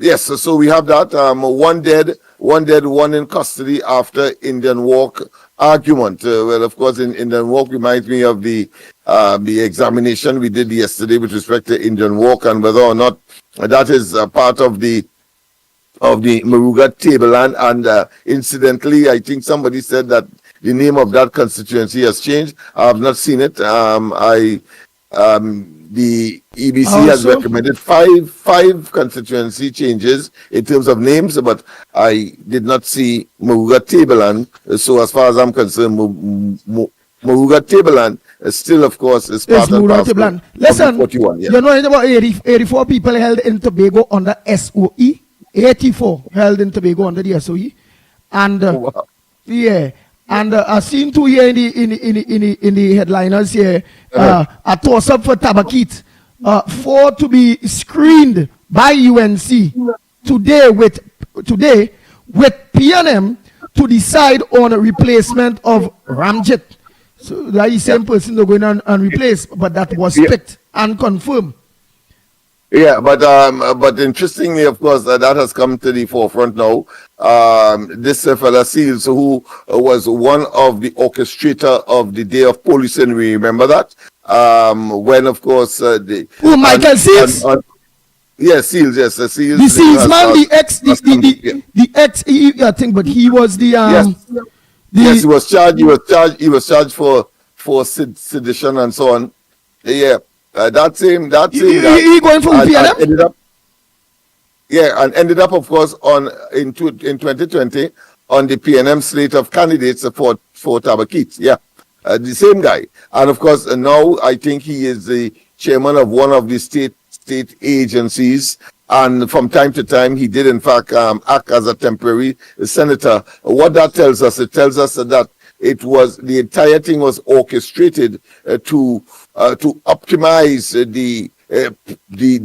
Speaker 14: Yes, so we have that. One dead, one in custody after Indian Walk argument. Well, of course, in Indian Walk reminds me of the examination we did yesterday with respect to Indian Walk and whether or not that is part of the Maruga tableland. And incidentally, I think somebody said that the name of that constituency has changed. I have not seen it. The EBC has recommended five constituency changes in terms of names, but I did not see Maruga tableland. So as far as I'm concerned, Maruga tableland still, of course, is part and parcel.
Speaker 5: Listen,
Speaker 14: 41, yeah.
Speaker 5: You know about 84 people held in Tobago under SOE. 84 held in Tobago under the SOE, and yeah, and I seen 2 here in the headliners here. A toss up for Tabakit, 4 to be screened by UNC today with PNM to decide on a replacement of Ramjet. So that is the same person they're going and replace, but that was picked and confirmed.
Speaker 14: Yeah, but interestingly, of course, that has come to the forefront now. This fella Seals, who was one of the orchestrator of the day of policing, remember that? When, of course,
Speaker 5: Michael Seals?
Speaker 14: Yes, Seals, yes. Seals,
Speaker 5: the Seals man, the ex, I think, but he was the...
Speaker 14: yes, he was charged for sedition and so on. Yeah. That same guy,
Speaker 5: he going for PNM?
Speaker 14: Ended up, of course, in 2020 on the PNM slate of candidates for Tabakit. Yeah, the same guy, and of course now I think he is the chairman of one of the state agencies and from time to time he did in fact act as a temporary senator. What that tells us, it tells us that the entire thing was orchestrated to optimize the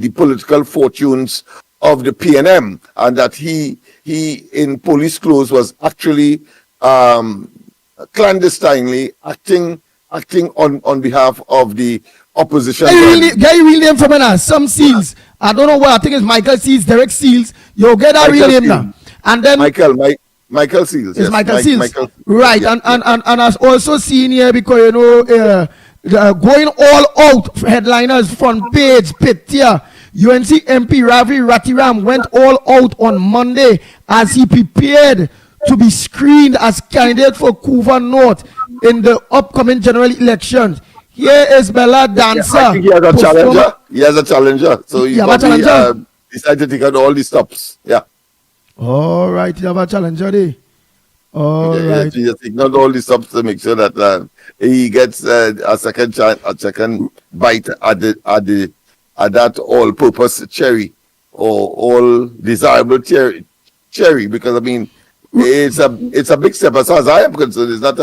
Speaker 14: political fortunes of the PNM, and that he in police clothes was actually clandestinely acting on behalf of the opposition.
Speaker 5: Get your real name from me now. Some Seals. I don't know what. I think it's Michael Seals, Derek Seals. You'll get that real name now. And then
Speaker 14: Michael Seals.
Speaker 5: It's Michael Seals. Right. And I've also seen here, because going all out headliners, front page, Petia. UNC MP Ravi Ratiram went all out on Monday as he prepared to be screened as candidate for Couva North in the upcoming general elections. Here is Bella Dancer.
Speaker 14: I think he has a challenger. He has a challenger. So he probably decided to take out all the stops. Yeah.
Speaker 5: All right. You have a challenger there. All right.
Speaker 14: He just ignored all the stops to make sure that he gets a second chance, a second bite at that all-purpose cherry, or all desirable cherry, because I mean it's a big step as far as I am concerned. It's not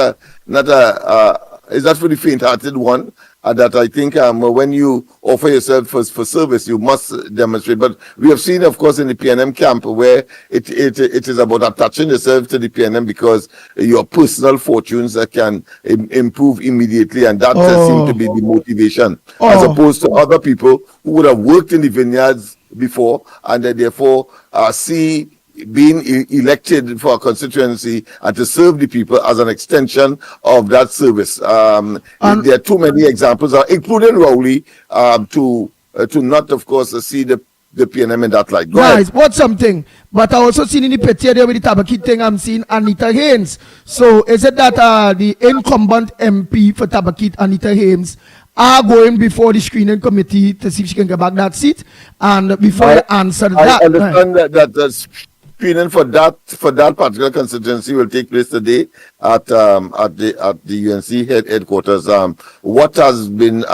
Speaker 14: for the faint-hearted one. That I think when you offer yourself for service, you must demonstrate. But we have seen, of course, in the PNM camp where it is about attaching yourself to the PNM because your personal fortunes can improve immediately, and that seems to be the motivation, as opposed to other people who would have worked in the vineyards before and therefore see being elected for a constituency and to serve the people as an extension of that service. There are too many examples, including Rowley, to not, of course, see the PNM in that light.
Speaker 5: Right, what's something? But I also seen in the picture there with the Tabakit thing, I'm seeing Anita Haynes. So is it that the incumbent MP for Tabakit, Anita Haynes, are going before the screening committee to see if she can get back that seat? And before I answer that,
Speaker 14: I understand that screening for that particular constituency will take place today at the UNC headquarters. What has been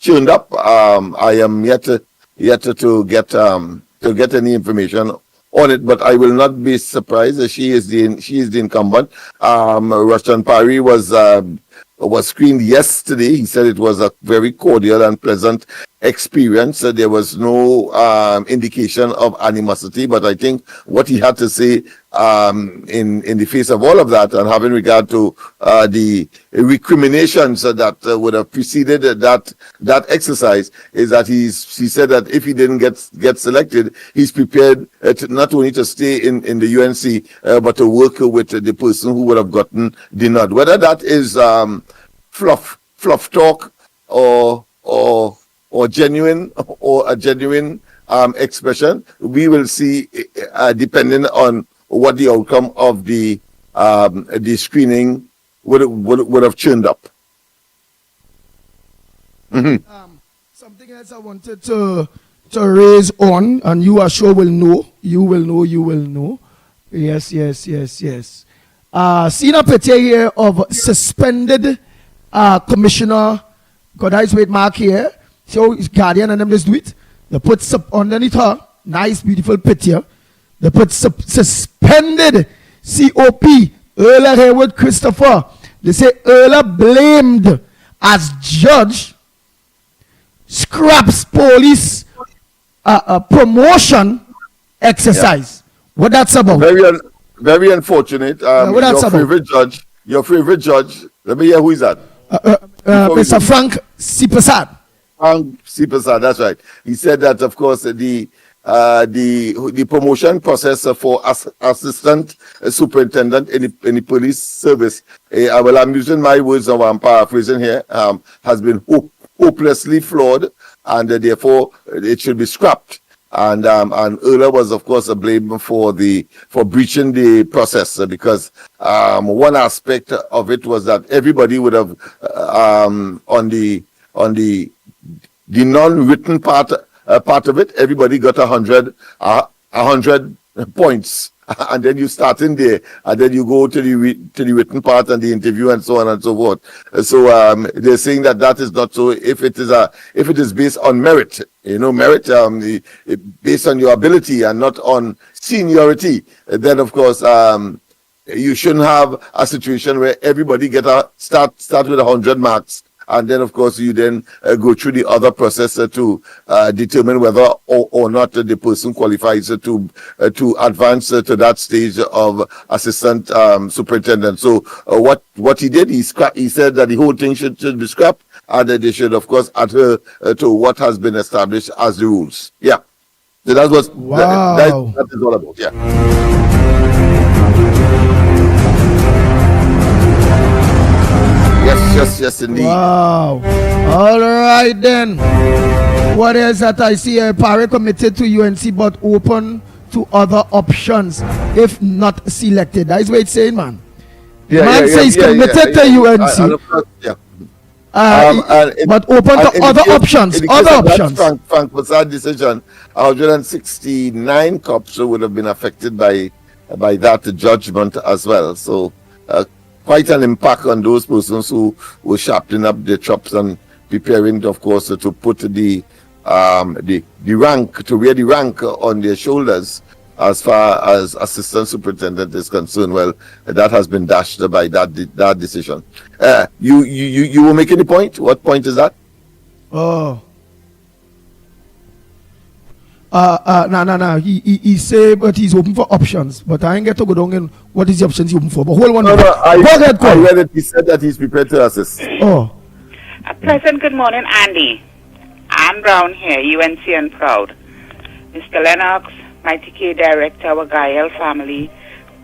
Speaker 14: tuned up, I am yet to get any information on it, but I will not be surprised that she is the incumbent. Russian Pari was screened yesterday. He said it was a very cordial and pleasant experience. There was no indication of animosity, but I think what he had to say in the face of all of that, and having regard to the recriminations that would have preceded that exercise, is that he said that if he didn't get selected, he's prepared not only to stay in the UNC but to work with the person who would have gotten the nod. Whether that is fluff talk or genuine, or a genuine expression, we will see, depending on what the outcome of the screening would have churned up. Mm-hmm.
Speaker 5: Something else I wanted to raise on, and you are sure will know. You will know. Yes. Seen a picture here of suspended commissioner. God, I wait mark here. So his guardian and them just do it. They put underneath her, nice, beautiful picture. They put suspended COP, Earl Hayward Christopher. They say Earl blamed as judge, scraps police promotion exercise. Yeah. What that's about?
Speaker 14: Very unfortunate.
Speaker 5: What that's
Speaker 14: your favorite judge. Let me hear who is that.
Speaker 5: Mr. Frank Sipasad.
Speaker 14: Frank Sipasad, that's right. He said that, of course, the promotion process for assistant superintendent in the police service, I'm using my words now, I'm paraphrasing here, has been hopelessly flawed, and therefore it should be scrapped. And Earl was, of course, blamed for breaching the process, because one aspect of it was that everybody would have on the non-written part of it, everybody got 100 points and then you start in there, and then you go to the written part and the interview and so on and so forth. So they're saying that is not so. If it is based on merit, merit based on your ability and not on seniority, then of course you shouldn't have a situation where everybody start with 100 marks. And then, of course, you then go through the other process to determine whether or not the person qualifies to advance to that stage of assistant superintendent. So what he did, he said that the whole thing should be scrapped, and that they should, of course, adhere to what has been established as the rules. Yeah. So that's what that is all about. Yeah. Yes, indeed.
Speaker 5: Wow. All right, then. What is that I see? Parry committed to UNC but open to other options if not selected. That is what it's saying, man. Man says committed to UNC. But open to other options. Other options.
Speaker 14: Frank Prasad decision, 169 cops would have been affected by that judgment as well. So quite an impact on those persons who were sharpening up their chops and preparing, of course, to put the rank, to wear the rank on their shoulders as far as assistant superintendent is concerned. Well, that has been dashed by that decision. You were making a point? What point is that?
Speaker 5: Oh. No. He say, but he's open for options. But I ain't get to go down and what is the options he open for. But hold on.
Speaker 14: Go ahead, Cole. I read it. He said that he's prepared to assist.
Speaker 5: Oh.
Speaker 7: Pleasant good morning, Andy. Ann Brown here, UNC and proud. Mr. Lennox, Mickie K Director, our Gael family,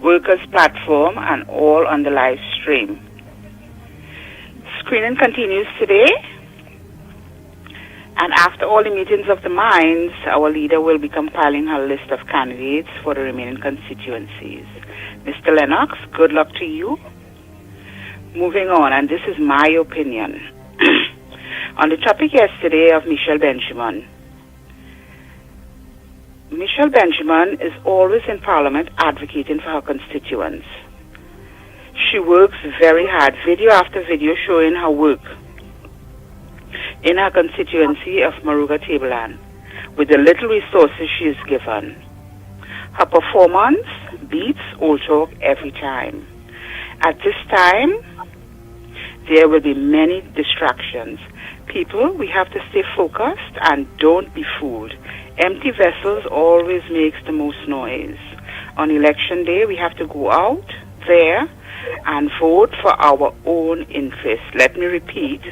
Speaker 7: Workers Platform, and all on the live stream. Screening continues today. And after all the meetings of the minds, our leader will be compiling her list of candidates for the remaining constituencies. Mr. Lennox, good luck to you. Moving on, and this is my opinion. On the topic yesterday of Michelle Benjamin. Michelle Benjamin is always in Parliament advocating for her constituents. She works very hard, video after video showing her work in her constituency of Maruga Tableland with the little resources she is given. Her performance beats Old Talk every time. At this time, there will be many distractions. People, we have to stay focused and don't be fooled. Empty vessels always makes the most noise. On election day, we have to go out there and vote for our own interests. Let me repeat.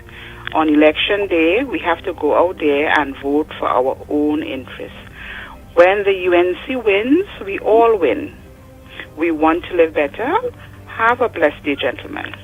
Speaker 7: On election day, we have to go out there and vote for our own interests. When the UNC wins, we all win. We want to live better. Have a blessed day, gentlemen.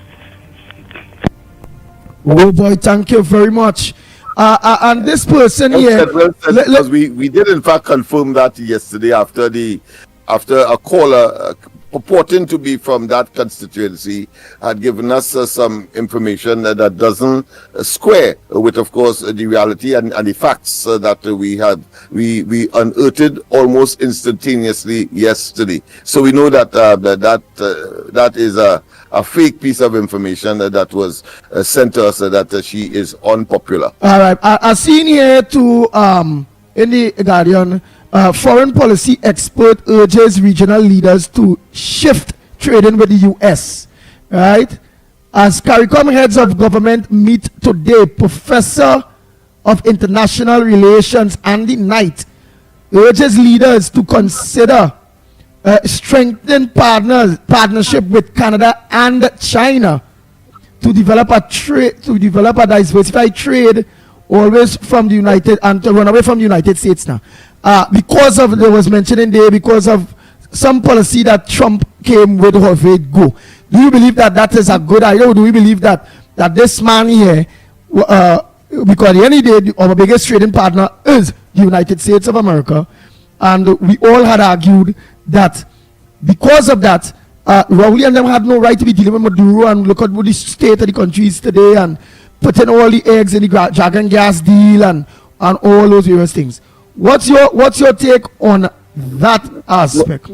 Speaker 5: Oh boy, thank you very much. And this person here,
Speaker 14: because we did in fact confirm that yesterday after a caller purporting to be from that constituency had given us some information that doesn't square with, of course, the reality and the facts that we unearthed almost instantaneously yesterday. So we know that that is a fake piece of information that was sent to us that she is unpopular.
Speaker 5: All right, I seen here too in the Guardian. Foreign policy expert urges regional leaders to shift trading with the U.S. Right? As CARICOM heads of government meet today, Professor of International Relations Andy Knight urges leaders to consider strengthening partnership with Canada and China to develop a diversified trade, always from the United, and to run away from the United States now. Because of, there was mentioning there, because of some policy that Trump came with, how it go. Do you believe that is a good idea, or do we believe that this man here, because at the end of the day, our biggest trading partner is the United States of America, and we all had argued that because of that, Rowley and them had no right to be dealing with Maduro, and look at what the state of the country is today, and putting all the eggs in the dragon gas deal, and all those various things. What's your take on that aspect?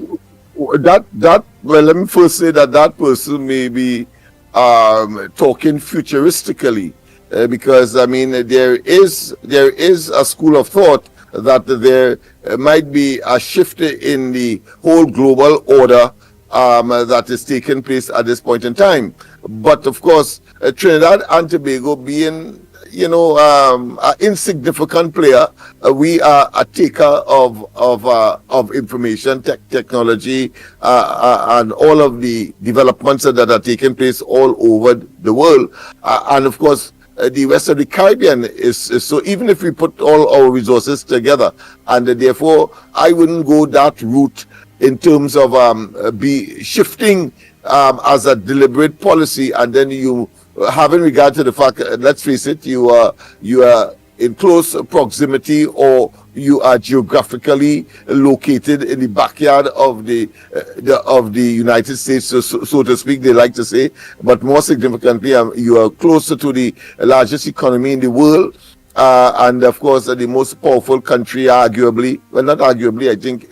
Speaker 14: well, let me first say that person may be talking futuristically, because I mean there is a school of thought that there might be a shift in the whole global order that is taking place at this point in time. But of course, Trinidad and Tobago being an insignificant player, we are a taker of information, technology, and all of the developments that are taking place all over the world. And of course, the rest of the Caribbean is so. Even if we put all our resources together, and therefore I wouldn't go that route in terms of be shifting as a deliberate policy, and then you having regard to the fact, let's face it, you are in close proximity, or you are geographically located in the backyard of the United States, so to speak, they like to say. But more significantly, you are closer to the largest economy in the world, and of course the most powerful country, arguably, well, not arguably, I think,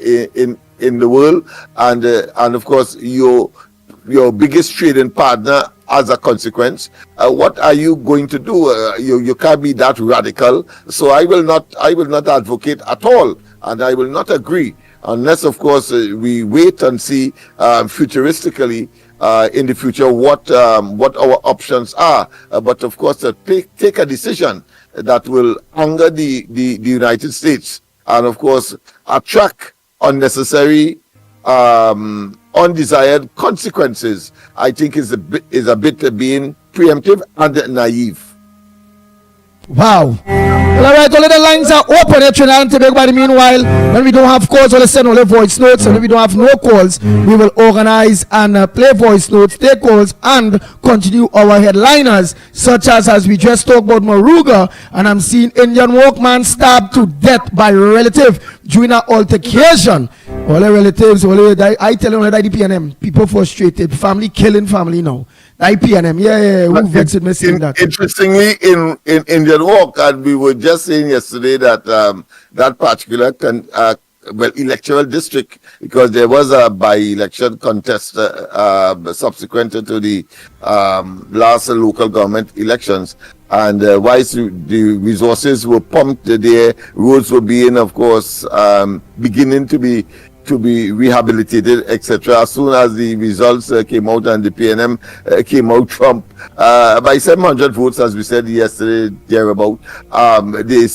Speaker 14: in the world, and of course your biggest trading partner. As a consequence, what are you going to do? You can't be that radical. So I will not advocate at all, and I will not agree unless, of course, we wait and see futuristically in the future what our options are. But of course, take a decision that will anger the United States, and of course attract unnecessary undesired consequences, I think is a bit being preemptive and naive.
Speaker 5: Wow. Well, all right, all of the lines are open at Trinidad and Tobago. But meanwhile, when we don't have calls, we'll send only voice notes. And if we don't have no calls, we will organize and play voice notes, take calls, and continue our headliners, such as we just talked about Moruga, and I'm seeing Indian workman stabbed to death by relative during an altercation. All the relatives, I tell them that the PNM, people frustrated, family killing family now. IPNM, who vexed me saying that?
Speaker 14: Interestingly, in Indian Walk, and we were just saying yesterday that that particular electoral district, because there was a by-election contest subsequent to the last local government elections, and whilst the resources were pumped there, roads were being, of course, beginning to be rehabilitated, etc. As soon as the results came out and the PNM came out Trump by 700 votes, as we said yesterday, thereabout, they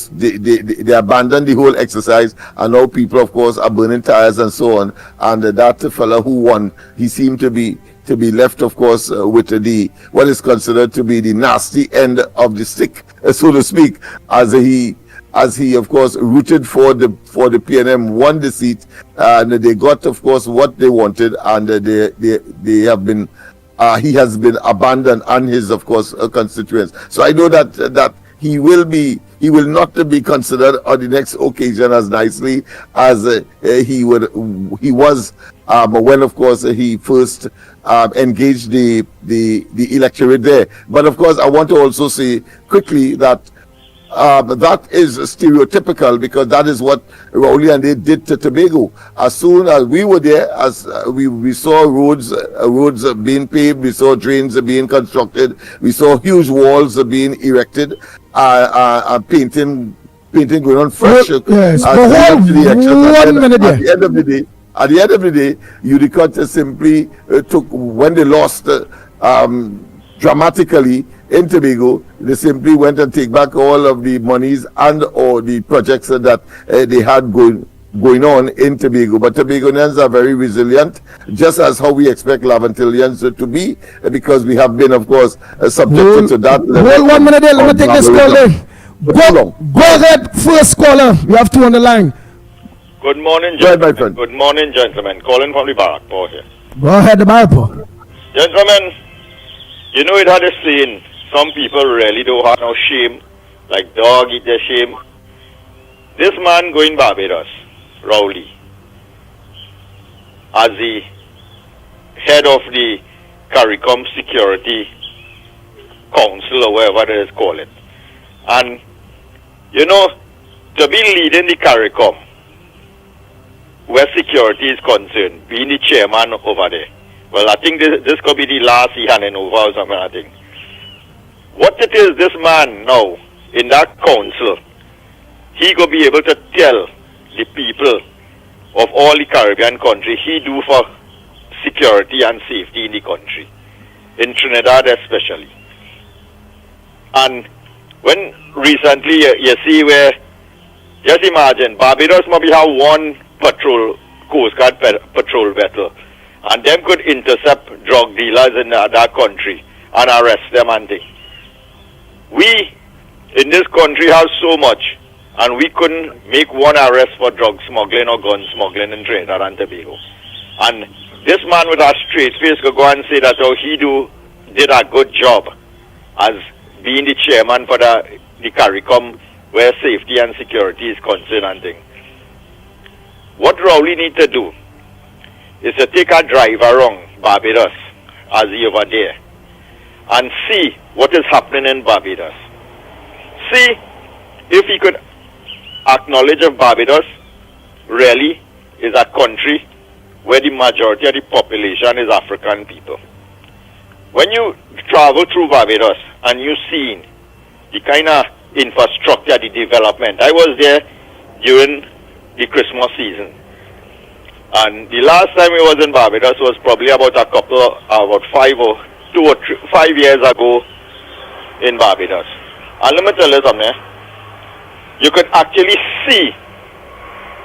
Speaker 14: abandoned the whole exercise, and now people, of course, are burning tires and so on. And that fellow who won, he seemed to be left, of course, with the what is considered to be the nasty end of the stick, so to speak, as he of course rooted for the PNM, won the seat, and they got, of course, what they wanted, and they have been he has been abandoned and his, of course, constituents. So I know that he will not be considered on the next occasion as nicely as he was when, of course, he first engaged the electorate there. But of course, I want to also say quickly that that is stereotypical, because that is what Rowley and they did to Tobago. As soon as we were there, as we saw roads being paved, we saw drains being constructed, we saw huge walls being erected, painting going on fresh.
Speaker 5: Yes,
Speaker 14: at the end of the day, UDCOT simply took, when they lost dramatically in Tobago, they simply went and take back all of the monies and or the projects that they had going on in Tobago. But Tobagonians are very resilient, just as how we expect Lavantillians to be, because we have been, of course, subjected to that.
Speaker 5: Hold 1 minute there, let me take this call there. Go ahead, first caller. We have two on the line.
Speaker 15: Good morning, gentlemen. Good morning, gentlemen. Calling from the Barrackport here.
Speaker 5: Go ahead, the Barrackport.
Speaker 15: Gentlemen, you know it had a saying, some people really don't have no shame, like dog eat their shame. This man going Barbados, Rowley, as the head of the CARICOM Security Council, or whatever it is called it. And, you know, to be leading the CARICOM where security is concerned, being the chairman over there. Well, I think this could be the last he handing over or something, I think. What it is, this man now, in that council, he could be able to tell the people of all the Caribbean countries he do for security and safety in the country, in Trinidad especially. And when recently you see where, just imagine, Barbados maybe have one Coast Guard patrol vessel, and them could intercept drug dealers in that country and arrest them and things. We in this country have so much, and we couldn't make one arrest for drug smuggling or gun smuggling in Trinidad and Tobago. And this man with a straight face could go and say that he did a good job as being the chairman for the CARICOM where safety and security is concerned and things. What Rowley need to do is to take a drive around Barbados as he over there and see what is happening in Barbados. See if he could acknowledge if Barbados really is a country where the majority of the population is African people. When you travel through Barbados and you see the kind of infrastructure, the development. I was there during the Christmas season. And the last time we was in Barbados was probably about 5 years ago in Barbados. And let me tell you something. You could actually see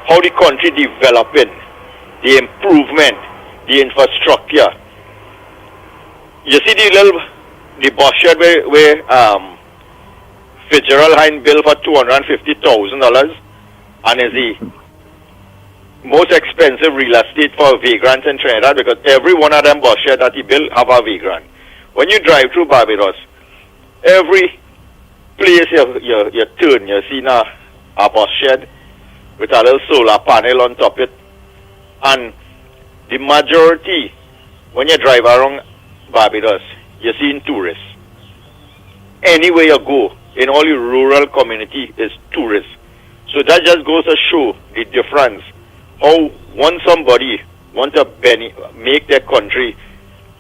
Speaker 15: how the country developing, the improvement, the infrastructure. You see the bus shed where Fitzgerald Hine built for $250,000 and is the most expensive real estate for vagrants in Trinidad, because every one of them bus shed that he built have a vagrant. When you drive through Barbados, every place you turn, you see a bus shed with a little solar panel on top of it. And the majority, when you drive around Barbados, you're seeing tourists. Anywhere you go, in all the rural community is tourists. So that just goes to show the difference. How somebody want to make their country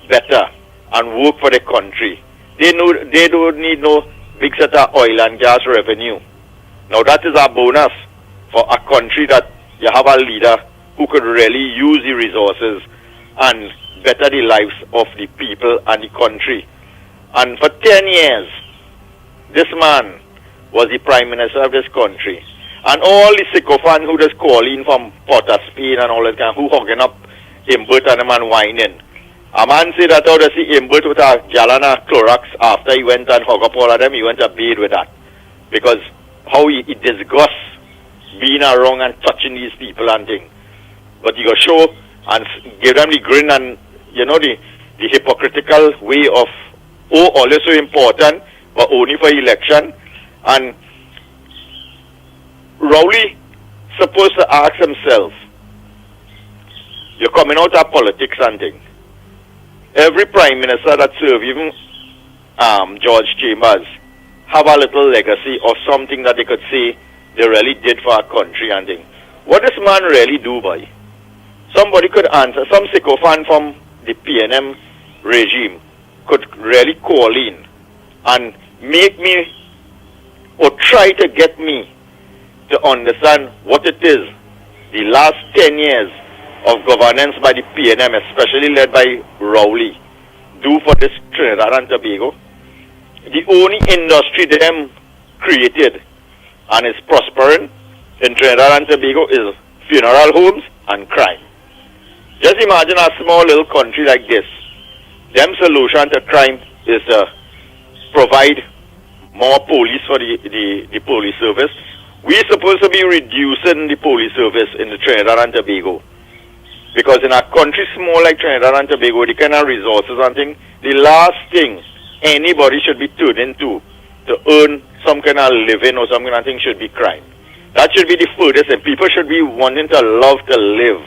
Speaker 15: better and work for the country, they don't need no big set of oil and gas revenue. Now that is a bonus for a country that you have a leader who could really use the resources and better the lives of the people and the country. And for 10 years, this man was the Prime Minister of this country. And all the sycophants who just calling from Port of Spain and all that kind, who hugging up Imbert and the man whining. A man said that how to see Imbert with a gallon of Clorox after he went and hug up all of them, he went to bed with that. Because how he disgusts being around and touching these people and things. But he go show and give them the grin and, the hypocritical way of, all is so important, but only for election. And Rowley supposed to ask himself, you're coming out of politics and things. Every prime minister that served, even George Chambers, have a little legacy or something that they could say they really did for our country and things. What does man really do, boy? Somebody could answer. Some sycophant from the PNM regime could really call in and make me or try to get me to understand what it is the last 10 years of governance by the PNM, especially led by Rowley, do for this Trinidad and Tobago. The only industry them created and is prospering in Trinidad and Tobago is funeral homes and crime. Just imagine a small little country like this. Them solution to crime is to provide more police for the police service. We're supposed to be reducing the police service in the Trinidad and Tobago. Because in a country small like Trinidad and Tobago, the kind of resources and things, the last thing anybody should be turned into to earn some kind of living or some kind of thing should be crime. That should be the furthest thing. People should be wanting to love to live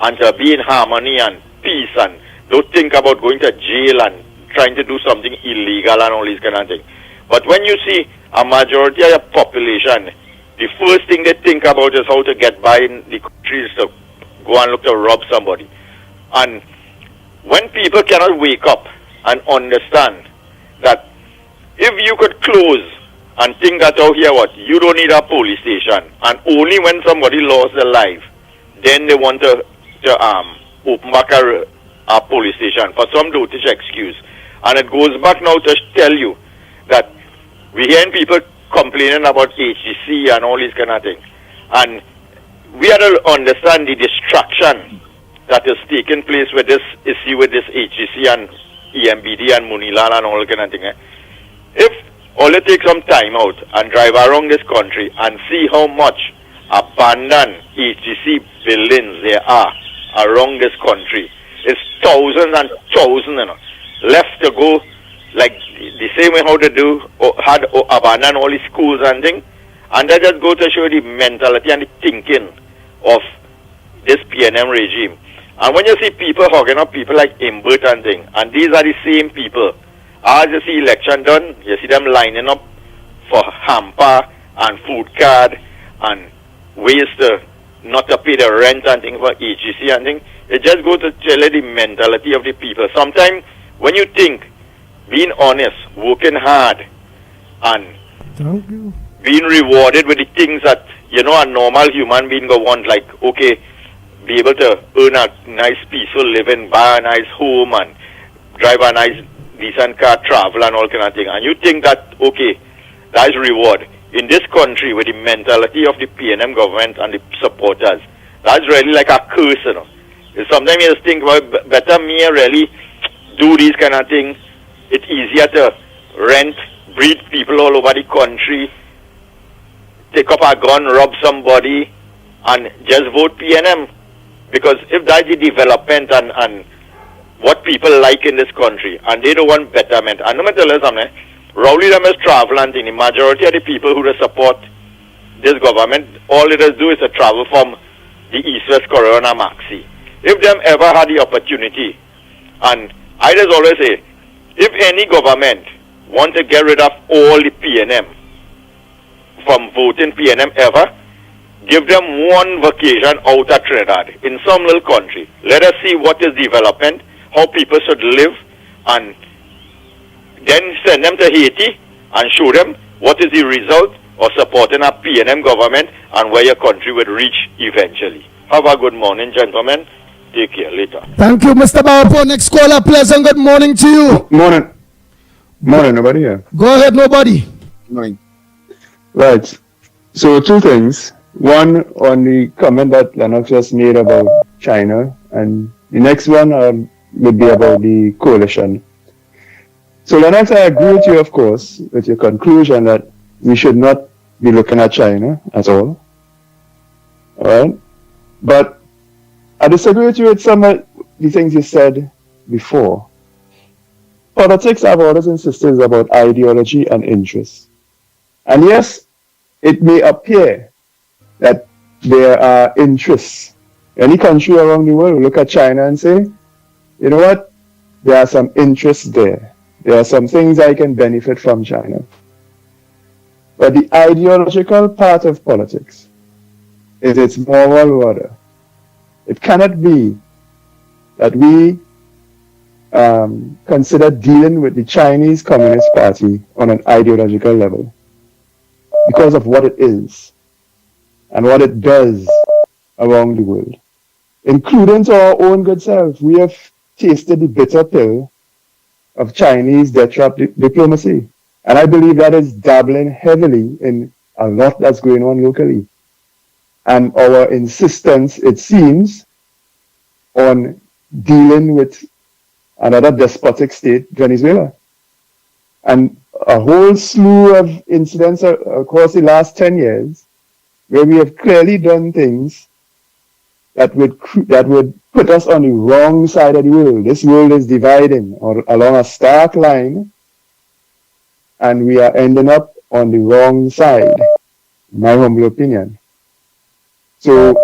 Speaker 15: and to be in harmony and peace and don't think about going to jail and trying to do something illegal and all these kind of things. But when you see a majority of the population, the first thing they think about is how to get by in the country is to go and look to rob somebody. And when people cannot wake up and understand that if you could close and think that out here what, you don't need a police station, and only when somebody lost their life, then they want to open back a police station for some dotish excuse. And it goes back now to tell you that we hearing people complaining about HGC and all these kind of things. And we have to understand the distraction that is taking place with this issue with this HGC and EMBD and Munilal and all kind of thing. If only take some time out and drive around this country and see how much abandoned HGC buildings there are around this country. It's thousands and thousands, left to go, like the same way how they do, had abandoned all the schools and things. And that just go to show the mentality and the thinking of this PNM regime. And when you see people hugging up people like Imbert and things, and these are the same people, as you see election done, you see them lining up for hamper and food card and ways to not to pay the rent and things for HGC and things. It just goes to tell you the mentality of the people. Sometimes when you think, being honest, working hard, and being rewarded with the things that, you know, a normal human being go want, like, okay, be able to earn a nice peaceful living, buy a nice home, and drive a nice decent car, travel and all kind of thing. And you think that, okay, that is reward. In this country, with the mentality of the PNM government and the supporters, that's really like a curse, you know. Sometimes you just think, well, better me really do these kind of things. It's easier to rent, breed people all over the country, take up a gun, rob somebody, and just vote PNM. Because if that's the development and what people like in this country, and they don't want betterment. And let me tell you something, Rowley them is travel and the majority of the people who support this government, all it does do is to travel from the East-West Corridor and Maxi. If them ever had the opportunity, and I just always say, if any government want to get rid of all the PNM from voting PNM ever, give them one vacation out of Trinidad in some little country. Let us see what is development, how people should live, and then send them to Haiti and show them what is the result of supporting a PNM government and where your country would reach eventually. Have a good morning, gentlemen. Take care later.
Speaker 5: Thank you, Mr. Bawapo. Next caller, pleasant good morning to you.
Speaker 16: Morning. Morning, nobody here.
Speaker 5: Go ahead, nobody.
Speaker 16: Morning. Right. So two things. One on the comment that Lennox just made about China, and the next one would be about the coalition. So Lennox, I agree with you, of course, with your conclusion that we should not be looking at China at all. Alright? But I disagree with you with some of the things you said before. Politics, I've always insisted, is about ideology and interest. And yes, it may appear that there are interests. Any country around the world will look at China and say, you know what, there are some interests there. There are some things I can benefit from China. But the ideological part of politics is its moral order. It cannot be that we consider dealing with the Chinese Communist Party on an ideological level because of what it is and what it does around the world, including to our own good self. We have tasted the bitter pill of Chinese death trap diplomacy, and I believe that is dabbling heavily in a lot that's going on locally. And our insistence, it seems, on dealing with another despotic state, Venezuela. And a whole slew of incidents across the last 10 years where we have clearly done things that would put us on the wrong side of the world. This world is dividing along a stark line, and we are ending up on the wrong side, in my humble opinion. So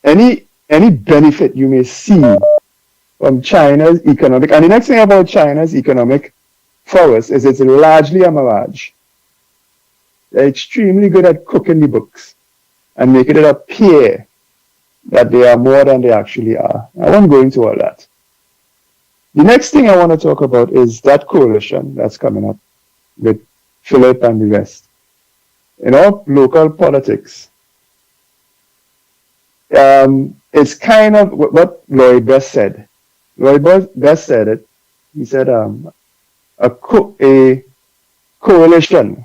Speaker 16: any benefit you may see from China's economic, and the next thing about China's economic for us is it's largely a mirage. They're extremely good at cooking the books and making it appear that they are more than they actually are. I won't go into all that. The next thing I want to talk about is that coalition that's coming up with Philip and the rest. In our local politics, it's kind of what Lloyd Best said. Lloyd Best said it. He said a coalition,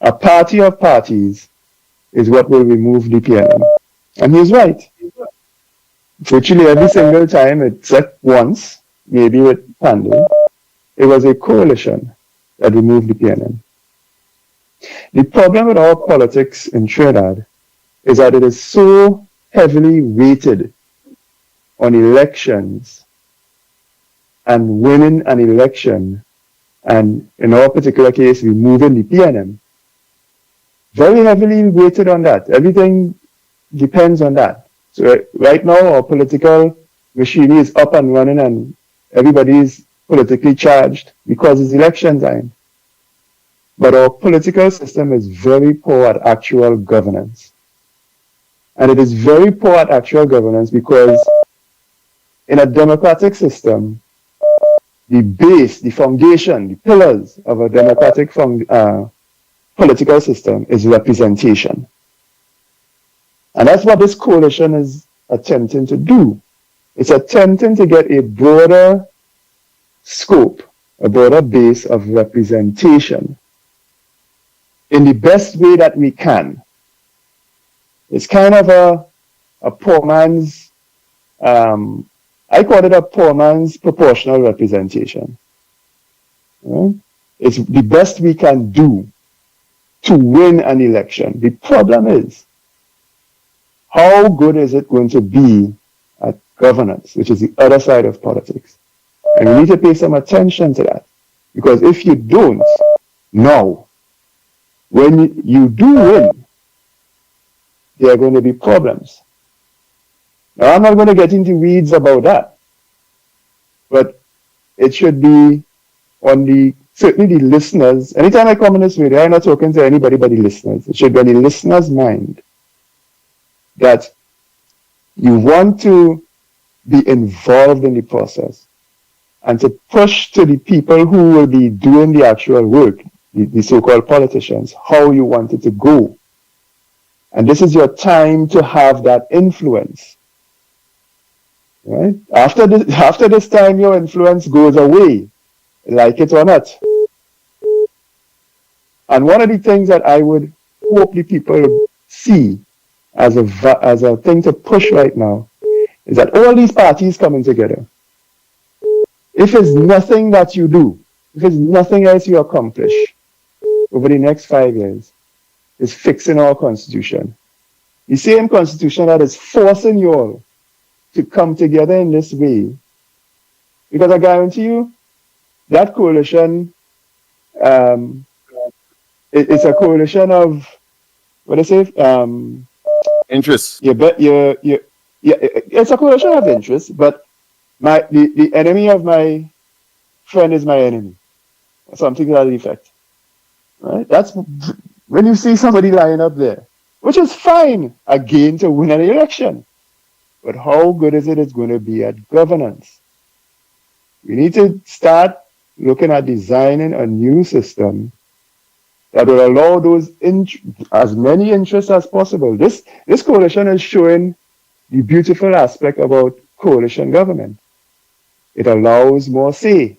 Speaker 16: a party of parties, is what will remove the PNM. And he's right. Virtually every single time, except once, maybe with Pandey, it was a coalition that removed the PNM. The problem with our politics in Trinidad is that it is so heavily weighted on elections and winning an election, and in our particular case, removing the PNM. Very heavily weighted on that. Everything depends on that. So right now, our political machinery is up and running, and everybody is politically charged because it's election time. But our political system is very poor at actual governance. And it is very poor at actual governance because in a democratic system, the base, the foundation, the pillars of a democratic political system is representation. And that's what this coalition is attempting to do. It's attempting to get a broader scope, a broader base of representation in the best way that we can. It's kind of a poor man's, I call it a poor man's proportional representation. Right? It's the best we can do to win an election. The problem is, how good is it going to be at governance, which is the other side of politics? And we need to pay some attention to that. Because if you don't, now, when you do win, there are going to be problems. Now, I'm not going to get into weeds about that. But it should be on certainly the listeners. Anytime I come in this video, I'm not talking to anybody but the listeners. It should be on the listener's mind that you want to be involved in the process and to push to the people who will be doing the actual work, the so-called politicians, how you want it to go. And this is your time to have that influence. Right? After this time, your influence goes away, like it or not. And one of the things that I would hope the people see as a thing to push right now is that all these parties coming together, if it's nothing that you do, if it's nothing else you accomplish over the next 5 years, is fixing our constitution. The same constitution that is forcing you all to come together in this way. Because I guarantee you, that coalition, it's a coalition of, what do I say?
Speaker 14: Interests.
Speaker 16: It's a coalition of interests, but the enemy of my friend is my enemy. Something to that effect. Right? That's when you see somebody lying up there, which is fine, again, to win an election. But how good is it going to be at governance? We need to start looking at designing a new system that will allow those as many interests as possible. This coalition is showing the beautiful aspect about coalition government. It allows more say.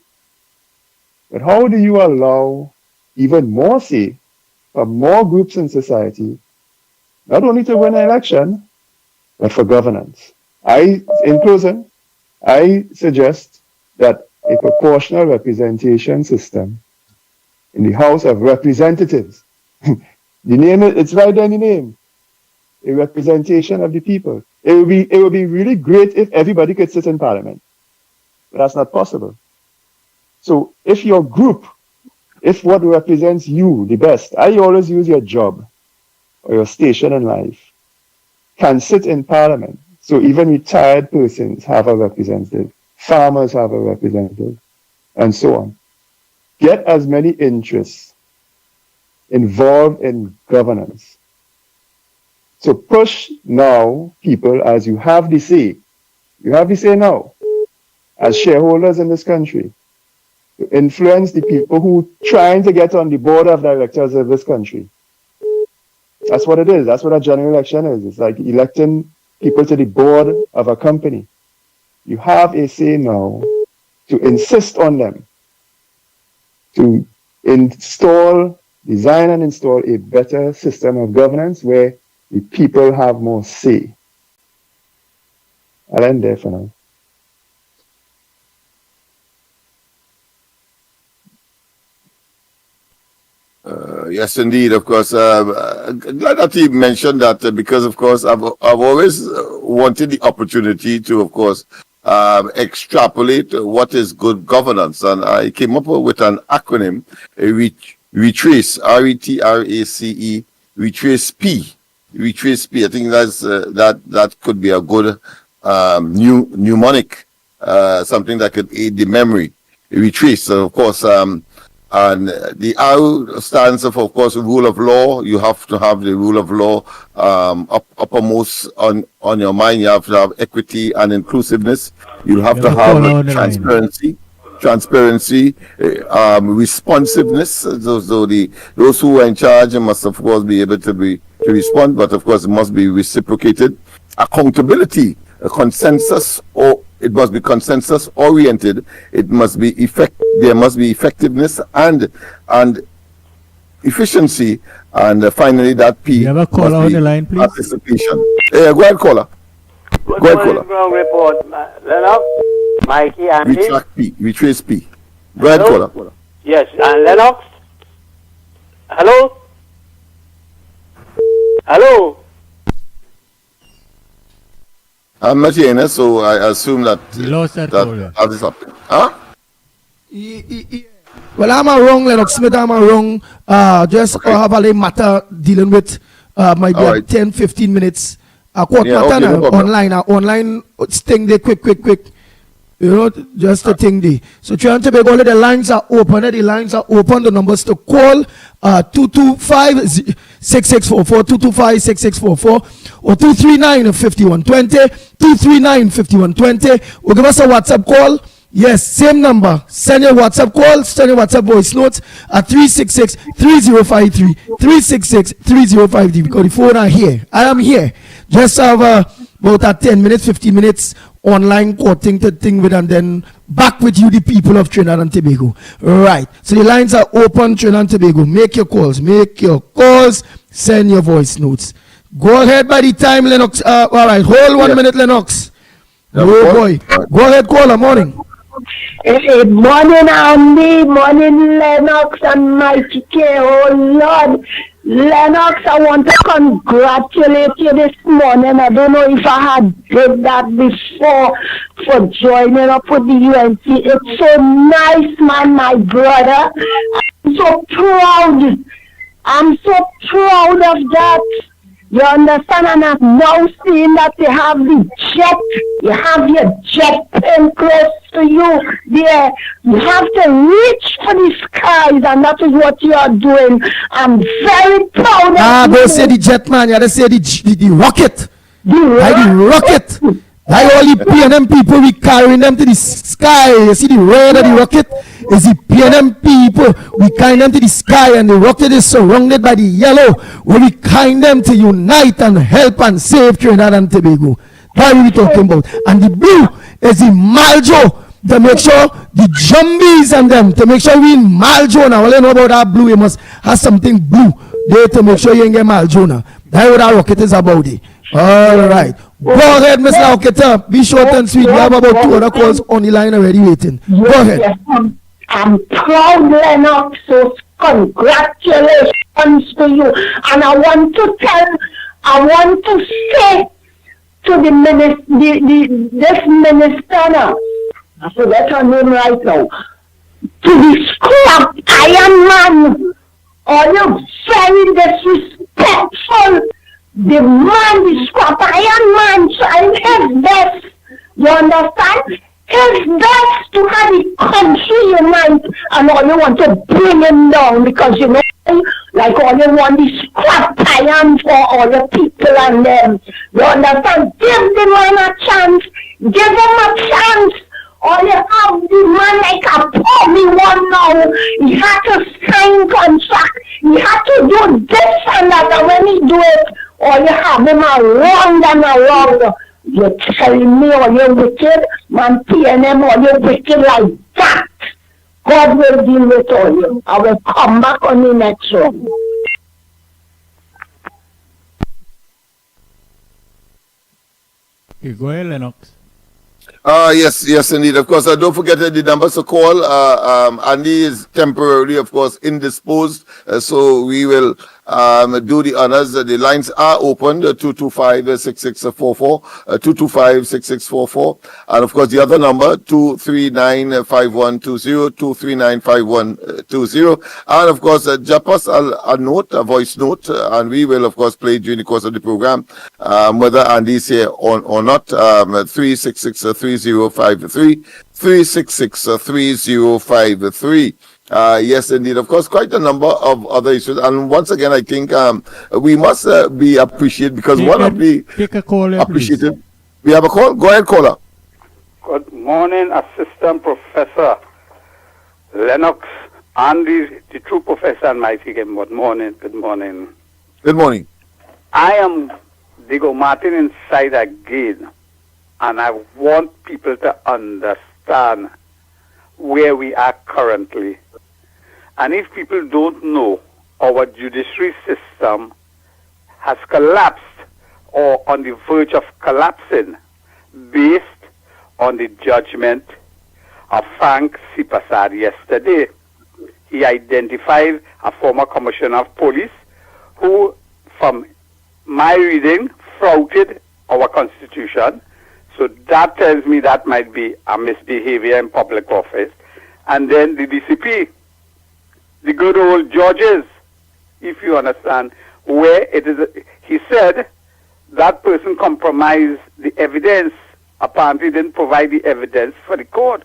Speaker 16: But how do you allow even more say for more groups in society, not only to win an election, but for governance? In closing, I suggest that a proportional representation system in the House of Representatives, the name, it's right there in the name, a representation of the people. It would be really great if everybody could sit in Parliament, but that's not possible. So if your group, if what represents you the best, I always use your job or your station in life, can sit in Parliament. So even retired persons have a representative, farmers have a representative, and so on. Get as many interests involved in governance So push now, people, as you have the say. You have the say now, as shareholders in this country, to influence the people who trying to get on the board of directors of this country. That's what it is. That's what a general election is. It's like electing people to the board of a company. You have a say now to insist on them to design and install a better system of governance where the people have more say. I'll end there for now.
Speaker 14: Yes, indeed. Of course, glad that you mentioned that because, of course, I've always wanted the opportunity to, of course, extrapolate what is good governance, and I came up with an acronym: RETRACE, RETRACE, RETRACE P. RETRACE P. I think that could be a good new mnemonic, something that could aid the memory. RETRACE. So, of course. And the R stands for, of course, rule of law. You have to have the rule of law uppermost on your mind. You have to have equity and inclusiveness. You have to have transparency, responsiveness. So those who are in charge must, of course, be able to respond, but of course, it must be reciprocated. Accountability, a consensus, or it must be consensus oriented. It must be there must be effectiveness and efficiency, and finally that P.
Speaker 17: You have a caller on the line, please.
Speaker 14: Participation. Go ahead, caller.
Speaker 18: Good morning, ground report. Lennox, Mikey, Andy.
Speaker 14: Retrace P. Go ahead, caller.
Speaker 18: Yes, and Lennox. Hello. Hello.
Speaker 14: I'm not hearing, so I assume that
Speaker 17: that
Speaker 14: is happening. Huh?
Speaker 5: Well, I'm a wrong, Lennox Smith. I'm a wrong. Just have a matter dealing with maybe right. 10, 15 minutes. Online thing they quick. You know, just the thing they. So trying to make all of the lines are open. The lines are open. The numbers to call 225-6644, 225-6644, or 239-5120, 239-5120. Or give us a WhatsApp call. Yes, same number. Send your WhatsApp call, send your WhatsApp voice notes at 366-3053, 366-3053, because the phone are here. I am here. Just have about 10 minutes, 15 minutes online quoting to thing with, and then back with you, the people of Trinidad and Tobago. Right. So the lines are open, Trinidad and Tobago. Make your calls, send your voice notes. Go ahead by the time, Lennox. All right, hold 1 minute, Lennox. Oh boy. Go ahead, caller. Morning.
Speaker 19: Morning, Andy. Morning, Lennox and Mickie. Oh Lord. Lennox, I want to congratulate you this morning. I don't know if I had did that before for joining up with the UNC. It's so nice, man, my brother. I'm so proud. I'm so proud of that. You understand? And I'm now seeing that you have the jet. You have your jet plane close to you there. You have to reach for the skies, and that is what you are doing. I'm very proud of you.
Speaker 5: Don't say the jet, man. You have to say the rocket. The rocket. Like all the PNM people, we carrying them to the sky. You see the red of the rocket? Is the PNM people, we carry them to the sky, and the rocket is surrounded by the yellow, where we carry them to unite and help and save Trinidad and Tobago. That's what we're talking about. And the blue is the Maljo, to make sure the zombies and them, to make sure we in Maljo now. All you know about that blue, you must have something blue there to make sure you ain't get Maljo now. That's what that rocket is about it. All right. Go ahead, Mr. Oketa. Be short and sweet. We have about 2 other calls on the line already waiting. Go ahead.
Speaker 19: I'm proud, Lennox. So congratulations to you. And I want to say to the minister, this minister now, I forget her name right now, to the scrap Iron Man. Are you very disrespectful? The man, the scrap Iron Man, trying his best. You understand? His best to have the country unite, and all you want to bring him down, because you know Like all you want is scrap iron for all the people and them. You understand? Give the man a chance. Give him a chance. All you have the man like a poor me one now. He had to sign contract. He had to do this and that. And when he do it, all you have him around and around. You're telling me all you wicked? Man, PNM, all you wicked like that. God will deal with all you. I will come back on the next one.
Speaker 17: Okay, go ahead, Lennox.
Speaker 14: Yes, indeed. Of course, don't forget the numbers to call. Andy is temporarily, of course, indisposed, so we will do the honors. The lines are open, 225-6644, 225-6644. And, of course, the other number, 239-5120, 239-5120. And, of course, drop us a note, a voice note, and we will, of course, play during the course of the program, whether Andy's here or not. 366-3053, 366-3053. Yes, indeed. Of course, quite a number of other issues. And once again, I think we must be appreciated because one of the appreciated. Please. We have a call. Go ahead, caller.
Speaker 20: Good morning, Assistant Professor Lennox, and the true Professor and Mickie. Good morning. Good morning.
Speaker 14: Good morning.
Speaker 20: I am Diego Martin inside again, and I want people to understand where we are currently. And if people don't know, our judiciary system has collapsed or on the verge of collapsing based on the judgment of Frank Sipasad yesterday. He identified a former commissioner of police who, from my reading, flouted our constitution. So that tells me that might be a misbehavior in public office. And then the DCP, the good old judges, if you understand, where it is, he said that person compromised the evidence, apparently didn't provide the evidence for the court.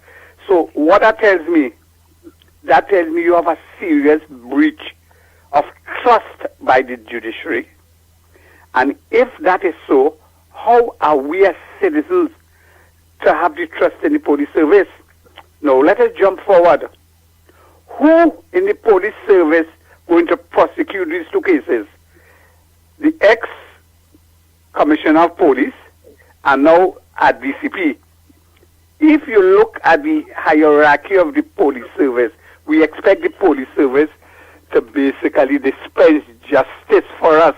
Speaker 20: So what that tells me you have a serious breach of trust by the judiciary. And if that is so, how are we as citizens to have the trust in the police service? Now, let us jump forward. Who in the police service going to prosecute these two cases? The ex-commissioner of police and now at DCP. If you look at the hierarchy of the police service, we expect the police service to basically dispense justice for us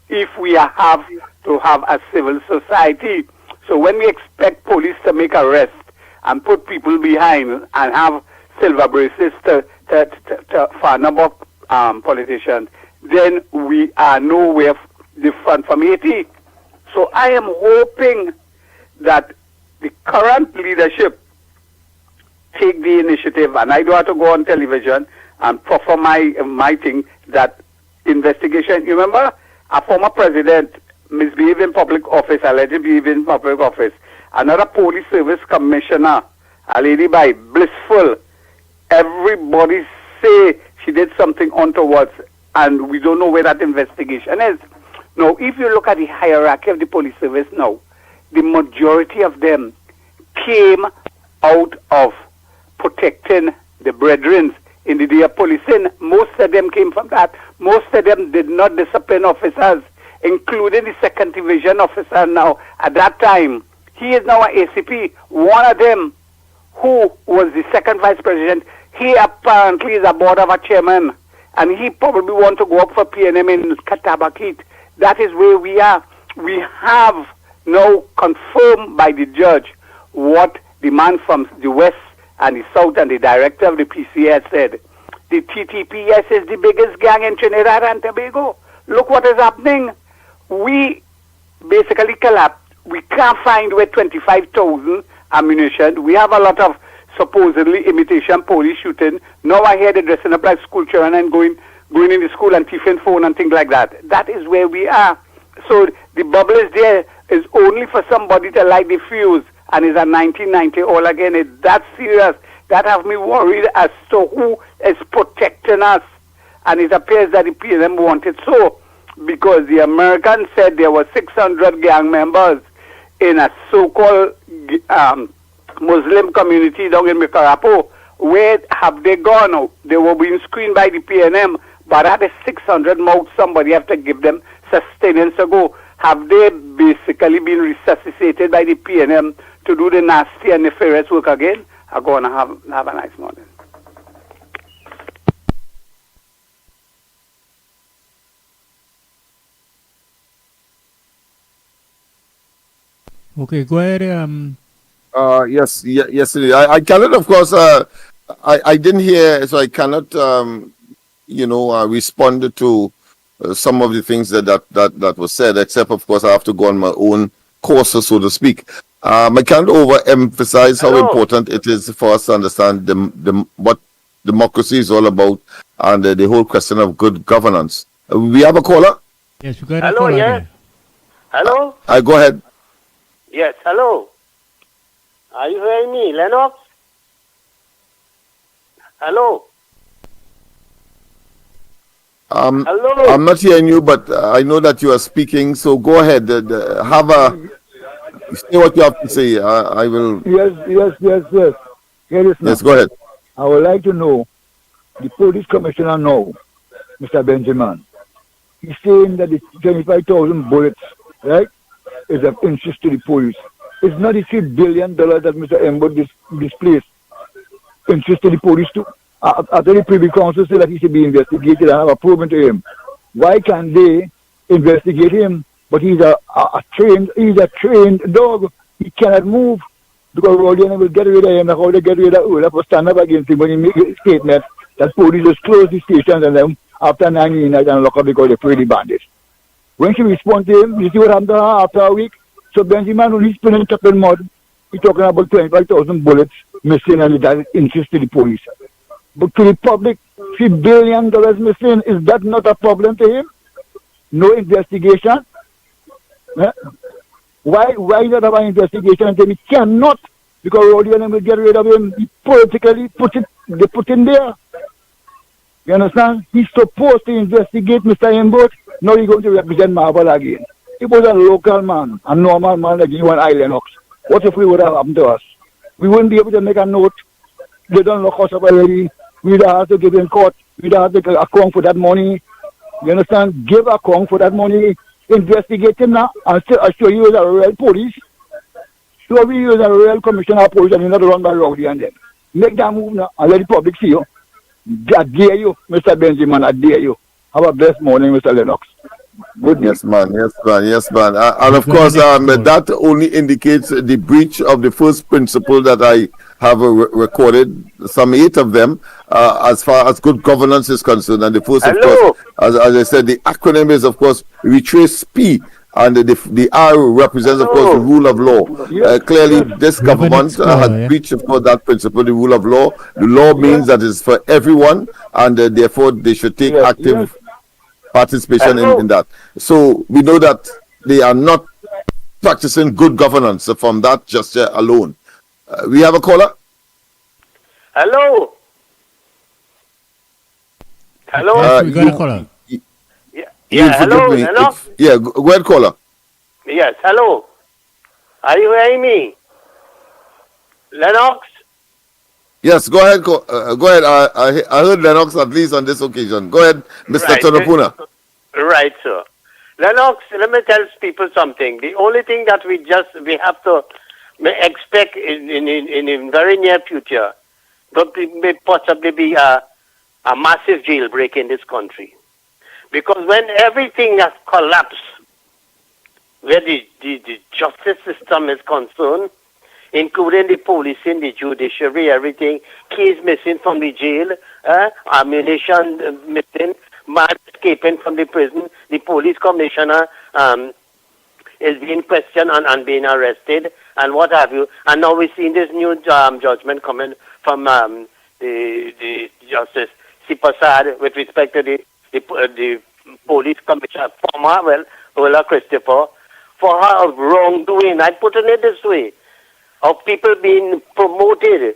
Speaker 20: if we have to have a civil society. So when we expect police to make arrests and put people behind and have silver bracelets for a number of politicians, then we are nowhere different from Haiti. So I am hoping that the current leadership take the initiative, and I don't have to go on television and proffer my thing, that investigation. You remember a former president misbehaved in public office, allegedly behaved in public office. Another police service commissioner, a lady by Blissful, everybody say she did something untoward, and we don't know where that investigation is. Now, if you look at the hierarchy of the police service now, the majority of them came out of protecting the brethren in the day of policing. Most of them came from that. Most of them did not discipline officers, including the second division officer now. At that time, he is now an ACP. One of them, who was the second vice president, he apparently is a board of a chairman, and he probably want to go up for PNM in Katabakit. That is where we are. We have now confirmed by the judge what the man from the west and the south and the director of the PCS said. The TTPS is the biggest gang in Trinidad and Tobago. Look what is happening. We basically collapsed. We can't find where 25,000 ammunition. We have a lot of supposedly imitation police shooting. Now I hear they're dressing up like school children and going in the school and thieving phone and things like that. That is where we are. So the bubble is there. Is only for somebody to light the fuse, and it's a 1990 all again. It's that serious. That have me worried as to who is protecting us. and it appears that the PNM want it so, because the Americans said there were 600 gang members in a so-called Muslim community down in Mikarapo. Where have they gone? They were being screened by the PNM, but at the 600 mouths, somebody have to give them sustenance to go. Have they basically been resuscitated by the PNM to do the nasty and nefarious work again? I'm going to have a nice morning.
Speaker 17: Okay, go ahead.
Speaker 14: Yes, indeed. I cannot, of course, I didn't hear, so I cannot, respond to some of the things that was said, except, of course, I have to go on my own course, so to speak. I can't overemphasize how important it is for us to understand what democracy is all about and the whole question of good governance. We have a caller?
Speaker 17: Yes, we got a caller.
Speaker 18: Yeah. Hello?
Speaker 14: Go ahead.
Speaker 18: Yes, hello. Are you hearing me, Lennox? Hello? Hello?
Speaker 14: I'm not hearing you, but I know that you are speaking, so go ahead. Say what you have to say. I will...
Speaker 21: Yes. Here is
Speaker 14: yes, go ahead.
Speaker 21: I would like to know, the police commissioner now, Mr. Benjamin, he's saying that the 25,000 bullets, right, is of interest to the police. It's not the $3 billion that Mr. Embo displaced interest to the police too. After the Privy Council said that he should be investigated and have a proven to him. Why can't they investigate him? But he's a trained dog. He cannot move because Rodian will get rid of him. How they get rid of Olaf will stand up against him when he make a statement that police just close the stations and then after 9 night and lock up because they free the bandits. When she respond to him, you see what happened to her after a week? So Benjamin, when he's spinning top in mud, he's talking about 25,000 bullets missing and that interest to the police. But to the public, $3 billion missing, is that not a problem to him? No investigation? Why not have an investigation until he cannot? Because Rodian will get rid of him. He politically put him there. You understand? He's supposed to investigate Mr. Embot. Now he's going to represent Marvel again. He was a local man, a normal man like you and I, Lennox. What if we would have happened to us? We wouldn't be able to make a note. They don't lock us up already. We'd have to give in court. We'd have to give account for that money. You understand? Give account for that money. Investigate him now. And show you as a real police. Show you as a real commissioner of police and you're not run by Rowdy and them. Make that move now and let the public see you. I dare you, Mr. Benjamin. I dare you. Have a blessed morning, Mr. Lennox. Good.
Speaker 14: Yes, man. And of course, that only indicates the breach of the first principle that I have recorded, some 8 of them, as far as good governance is concerned. And the first, of course, as I said, the acronym is, of course, retrace P. And the R represents, of course, the rule of law. Clearly, this government has breached, of course, that principle, the rule of law. The law means that it's for everyone, and therefore they should take active participation in that. So we know that they are not practicing good governance from that gesture alone. We have a caller?
Speaker 18: Hello?
Speaker 17: Yes, we got a caller.
Speaker 18: Hello, Lennox?
Speaker 14: Go ahead, caller.
Speaker 18: Yes, hello. Are you hearing me? Lennox?
Speaker 14: Yes, go ahead. Go ahead. I heard Lennox at least on this occasion. Go ahead, Mr. Tonopuna.
Speaker 18: Right, sir. Lennox, let me tell people something. The only thing that we have to expect in very near future may possibly be a massive jailbreak in this country. Because when everything has collapsed, where the justice system is concerned, including the policing, the judiciary, everything, keys missing from the jail, ammunition missing, man escaping from the prison, the police commissioner is being questioned and being arrested, and what have you. And now we're seeing this new judgment coming from the Justice Sipasad with respect to the police commissioner, Ola Christopher, for her wrongdoing. I put it this way, of people being promoted,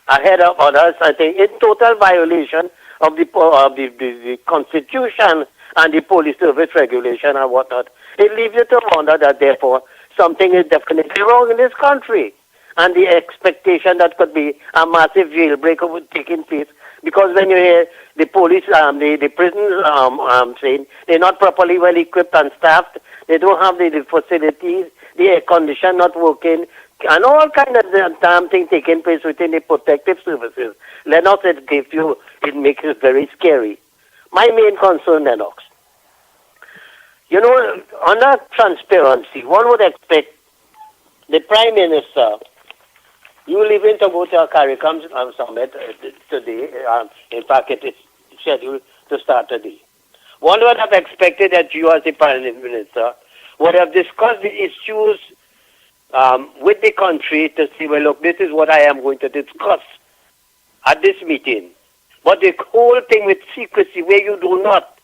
Speaker 18: ahead of others, I think, in total violation of the Constitution and the police service regulation and whatnot, it leaves you to wonder that therefore something is definitely wrong in this country. And the expectation that could be a massive jailbreak taking place, because when you hear the police, the prisons saying they're not properly well equipped and staffed, they don't have the facilities, the air condition not working, and all kind of damn things taking place within the protective services. Lennox, it makes it very scary. My main concern, Lennox, you know, under transparency, one would expect the Prime Minister, you leaving to go to a CARICOM summit today. In fact, it is scheduled to start today. One would have expected that you, as the Prime Minister, would have discussed the issues with the country to say, well, look, this is what I am going to discuss at this meeting. But the whole thing with secrecy, where you do not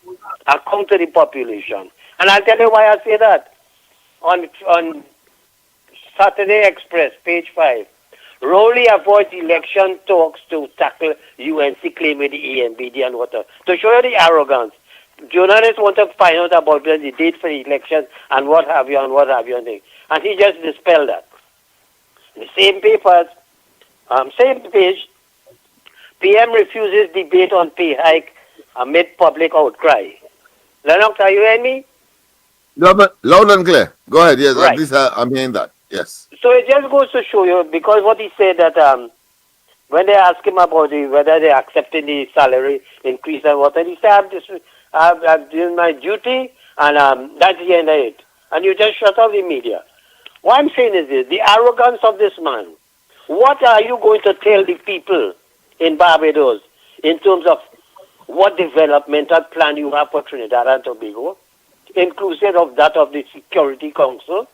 Speaker 18: account to the population. And I'll tell you why I say that. On Saturday Express, page 5, Rowley avoids election talks to tackle UNC claim with the EMBD and whatever. To show you the arrogance, journalists want to find out about the date for the election and what have you and what have you. And he just dispelled that. In the same papers, same page, PM refuses debate on pay hike amid public outcry. Lennox, are you hearing me?
Speaker 14: No, but loud and clear. Go ahead. Yes,
Speaker 18: right.
Speaker 14: At least I'm hearing that. Yes.
Speaker 18: So it just goes to show you, because what he said that when they asked him about whether they accepted the salary increase and what, and he said, I'm doing my duty, and that's the end of it. And you just shut off the media. What I'm saying is this, the arrogance of this man. What are you going to tell the people in Barbados in terms of what developmental plan you have for Trinidad and Tobago, inclusive of that of the Security Council,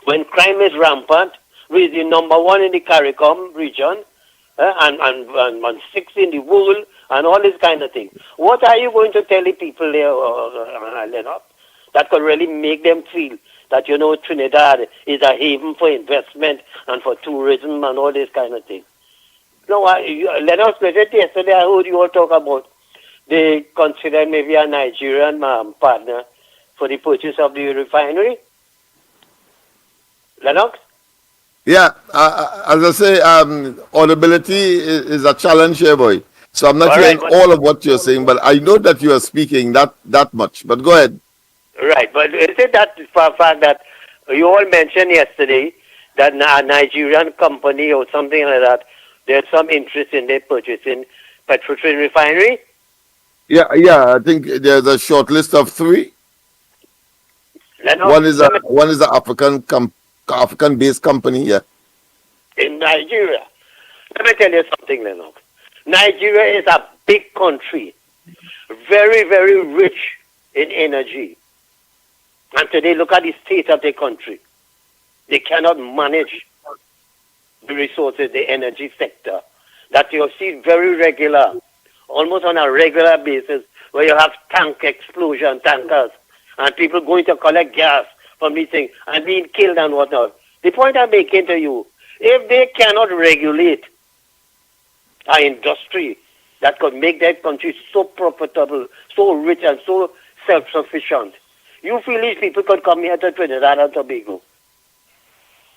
Speaker 18: when crime is rampant, with the number 1 in the CARICOM region, and 6 in the world, and all this kind of thing. What are you going to tell the people there, Lennox, that could really make them feel that, you know, Trinidad is a haven for investment and for tourism and all this kind of thing? No, Lennox, yesterday I heard you all talk about they consider maybe a Nigerian partner for the purchase of the refinery. Lennox?
Speaker 14: Yeah, as I say, audibility is a challenge here, boy. So I'm not hearing all of what you're saying, but I know that you are speaking that much. But go ahead.
Speaker 18: Right, but is it that for a fact that you all mentioned yesterday that a Nigerian company or something like that, there's some interest in their purchasing Petrotrin refinery?
Speaker 14: Yeah, I think there's a short list of 3. One is an African-based company, yeah.
Speaker 18: In Nigeria. Let me tell you something, Lennox. Nigeria is a big country, very, very rich in energy. And today, look at the state of the country. They cannot manage the resources, the energy sector. That you see very regular, almost on a regular basis, where you have tank explosion, tankers, and people going to collect gas from these things and being killed and whatnot. The point I'm making to you, if they cannot regulate our industry that could make that country so profitable, so rich and so self-sufficient, you feel these people could come here to Trinidad and Tobago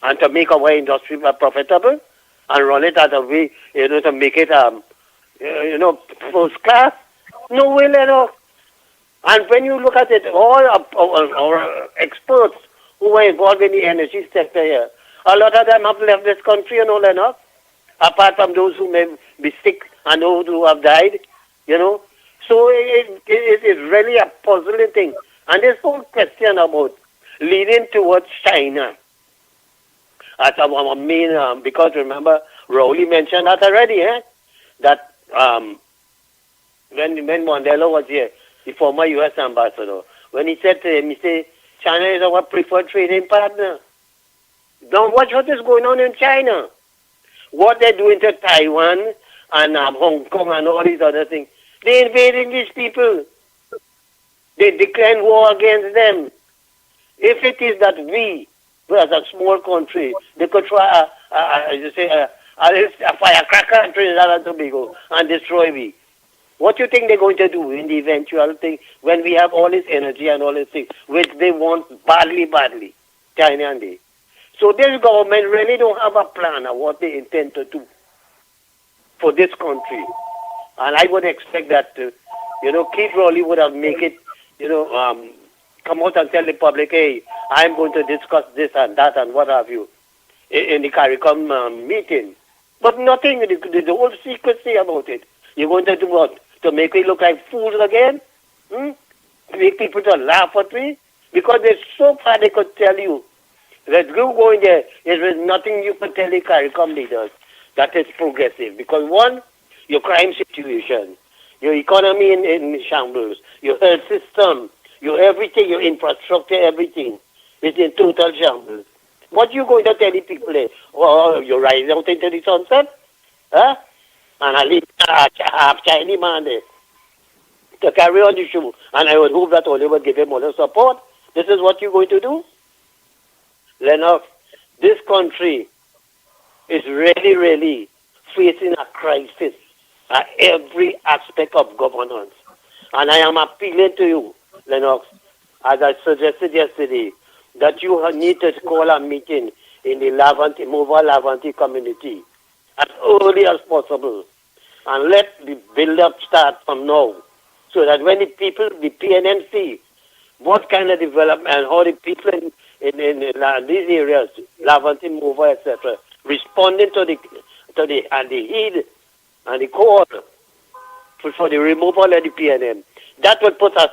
Speaker 18: and to make our industry profitable and run it at a way, you know, to make it, first class? No way, Lennox. And when you look at it, all our experts who were involved in the energy sector here, a lot of them have left this country, you know, Lennox, apart from those who may be sick and those who have died, you know. So it is really a puzzling thing. And this whole question about leading towards China as our main, because remember, Rowley mentioned that already, that when Mandela was here, the former U.S. ambassador, when he said to him, he said, China is our preferred trading partner. Now watch what is going on in China. What they're doing to Taiwan and Hong Kong and all these other things. They're invading these people. They declared war against them. If it is that we, as a small country, they could try a firecracker in Trinidad and Tobago and destroy me. What do you think they're going to do in the eventual thing when we have all this energy and all these things, which they want badly, China and they? So this government really don't have a plan of what they intend to do for this country. And I would expect that, Keith Rowley would have make it, come out and tell the public, hey, I'm going to discuss this and that and what have you in the CARICOM meeting. But nothing, the whole secrecy about it. You're going to do what? To make me look like fools again? Make people to laugh at me? Because they're so far they could tell you that you go in there, there is nothing you can tell the CARICOM leaders that is progressive. Because one, your crime situation, your economy in shambles, your health system, your everything, your infrastructure, everything is in total shambles. What are you going to tell the people there? Oh, you're rising out into the sunset? Huh? And I leave a half Chinese man there to carry on the show. And I would hope that all would give him all the support. This is what you're going to do? Lennox, this country is really, really facing a crisis at every aspect of governance. And I am appealing to you, Lennox, as I suggested yesterday, that you need to call a meeting in the Mova-Lavanti community as early as possible. And let the build-up start from now, so that when the people, the PNM see what kind of development and how the people in these areas, Lavanti, Mova, etc., responding to the heed and the call for the removal of the PNM, that would put a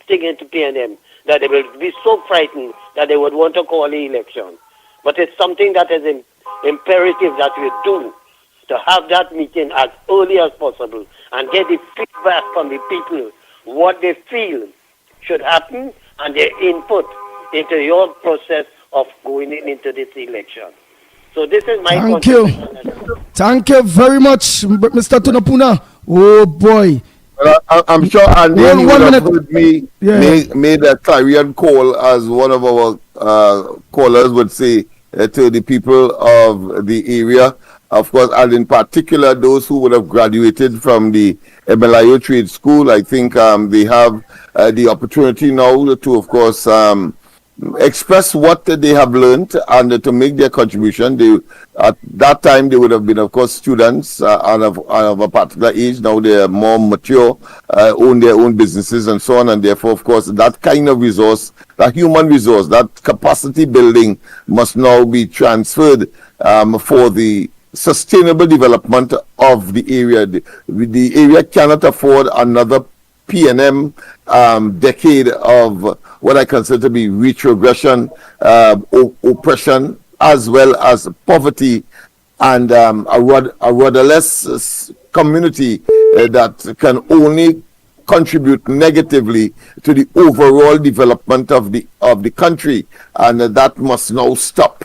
Speaker 18: thing into PNM that they will be so frightened that they would want to call the election. But it's something that is imperative that we do, to have that meeting as early as possible and get the feedback from the people, what they feel should happen and their input into your process of going into this election. So this is my
Speaker 5: Thank you. Thank you very much, Mr. Tunapuna. Oh boy.
Speaker 14: Well, I'm sure Andy would have heard me made a clarion call, as one of our callers would say, to the people of the area, of course, and in particular those who would have graduated from the MLIO Trade School. I think they have the opportunity now to, of course, express what they have learned and to make their contribution. At that time, they would have been, of course, students and of a particular age. Now they are more mature, own their own businesses and so on. And therefore, of course, that kind of resource, that human resource, that capacity building must now be transferred for the sustainable development of the area. The area cannot afford another PNM decade of what I consider to be retrogression, oppression, as well as poverty, and a rudderless community that can only contribute negatively to the overall development of the country, and that must now stop.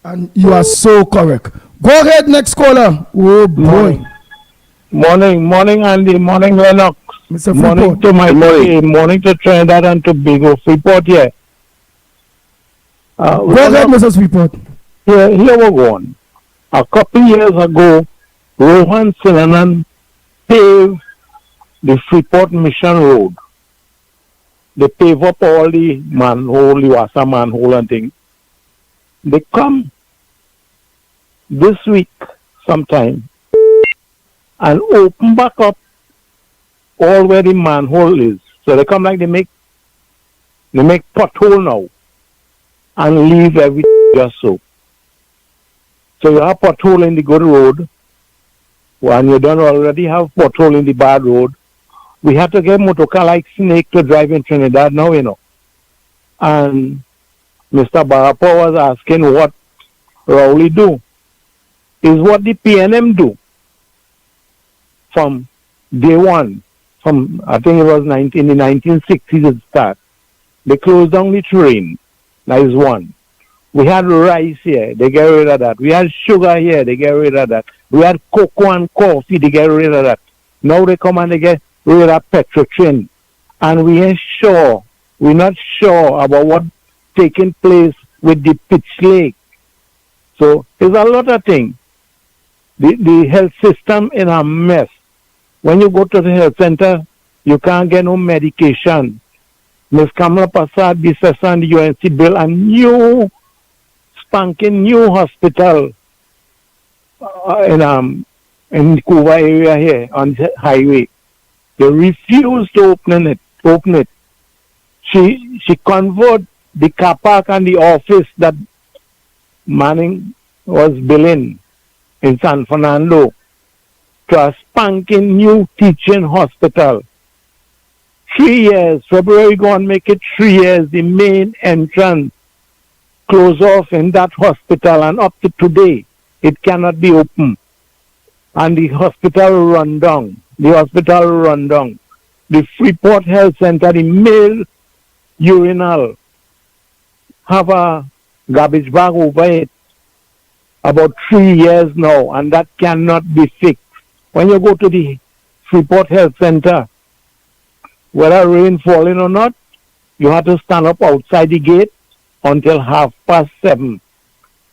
Speaker 5: And you are so correct. Go ahead, next caller. Oh boy.
Speaker 6: Morning, Andy. Morning, Lennox.
Speaker 5: Mr.
Speaker 6: Morning to Mickie. Morning to Trinidad and Tobago. Freeport here.
Speaker 5: Go ahead, Mr. Freeport.
Speaker 6: Here we're going. A couple years ago, Rohan Sinanan paved the Freeport Mission Road. They pave up all the manhole, the Wassa manhole and things. They come this week sometime and open back up all where the manhole is. So they come like they make pothole now and leave everything just so. So you have pothole in the good road, and you don't already have pothole in the bad road. We have to get motorcar like Snake to drive in Trinidad now, And Mr. Barapa was asking what Rowley do. Is what the PNM do from day one. From, I think it was in the 1960s it started. They closed down the train. That is one. We had rice here, they get rid of that. We had sugar here, they get rid of that. We had cocoa and coffee, they get rid of that. Now they come and they get rid of Petrotrin. And we're not sure about what's taking place with the Pitch Lake. So there's a lot of things. The health system in a mess. When you go to the health center, you can't get no medication. Ms. Kamala Prasad, Bisesa, and the UNC built a new, spanking new hospital in Kuva area here on the highway. They refused to open it. She converted the car park and the office that Manning was building in San Fernando to a spanking new teaching hospital. 3 years, February going to make it 3 years, the main entrance close off in that hospital, and up to today, it cannot be open. And the hospital run down. The Freeport Health Center, the male urinal, have a garbage bag over it about 3 years now, and that cannot be fixed. When you go to the Freeport Health Center, whether rain falling or not, you have to stand up outside the gate until 7:30.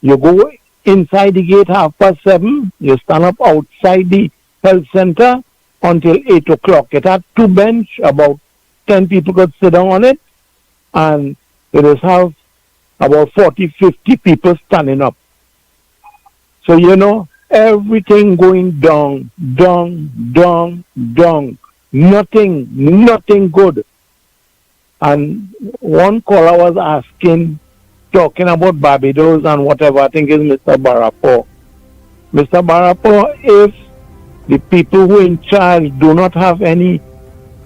Speaker 6: You go inside the gate 7:30, you stand up outside the health center until 8 o'clock. It had 2 benches, about 10 people could sit down on it, and it will have about 40-50 people standing up. So, everything going down. Nothing good. And one caller was talking about Barbados and whatever. I think it's Mr. Barapo. Mr. Barapo, if the people who are in charge do not have any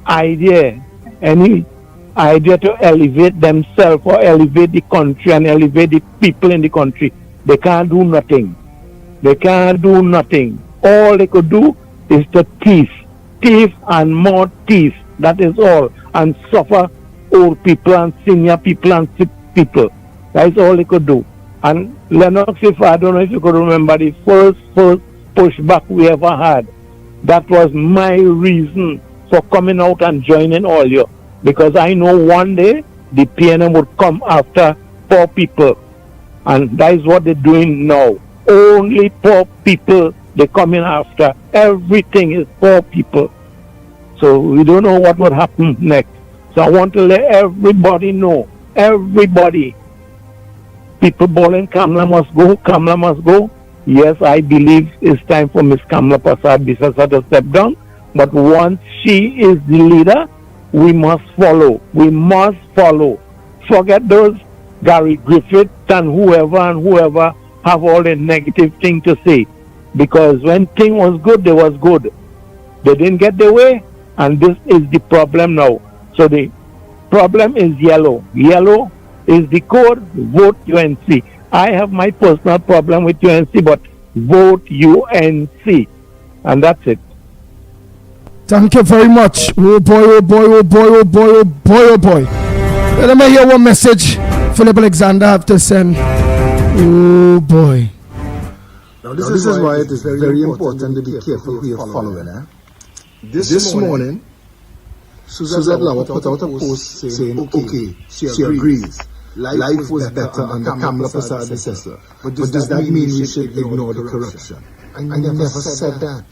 Speaker 6: idea to elevate themselves or elevate the country and elevate the people in the country, they can't do nothing. All they could do is to thief and more thief. That is all. And suffer old people and senior people and sick people. That's all they could do. And Lennox, I don't know if you could remember the first pushback we ever had. That was my reason for coming out and joining all you. Because I know one day the PNM would come after poor people. And that is what they're doing now. Only poor people they're coming after. Everything is poor people. So we don't know what would happen next. So I want to let everybody know. Everybody. People bawling, Kamala must go. Yes, I believe it's time for Miss Kamala Prasad Bisasa to step down. But once she is the leader, we must follow. Forget those Gary Griffith and whoever have all the negative thing to say. Because when thing was good, they was good. They didn't get their way, and this is the problem now. So the problem is yellow. Yellow is the code. Vote UNC. I have my personal problem with UNC, but vote UNC. And that's it.
Speaker 5: Thank you very much. Oh boy. Let me hear one message Philip Alexander have to send. Oh boy.
Speaker 8: Now this is why it is very important to be careful who you're following. This morning, Suzette Lauer put out a post saying, okay, she agrees. Life was better under Kamala Prasad Bisasa. But does that mean we should ignore the corruption? I never said that.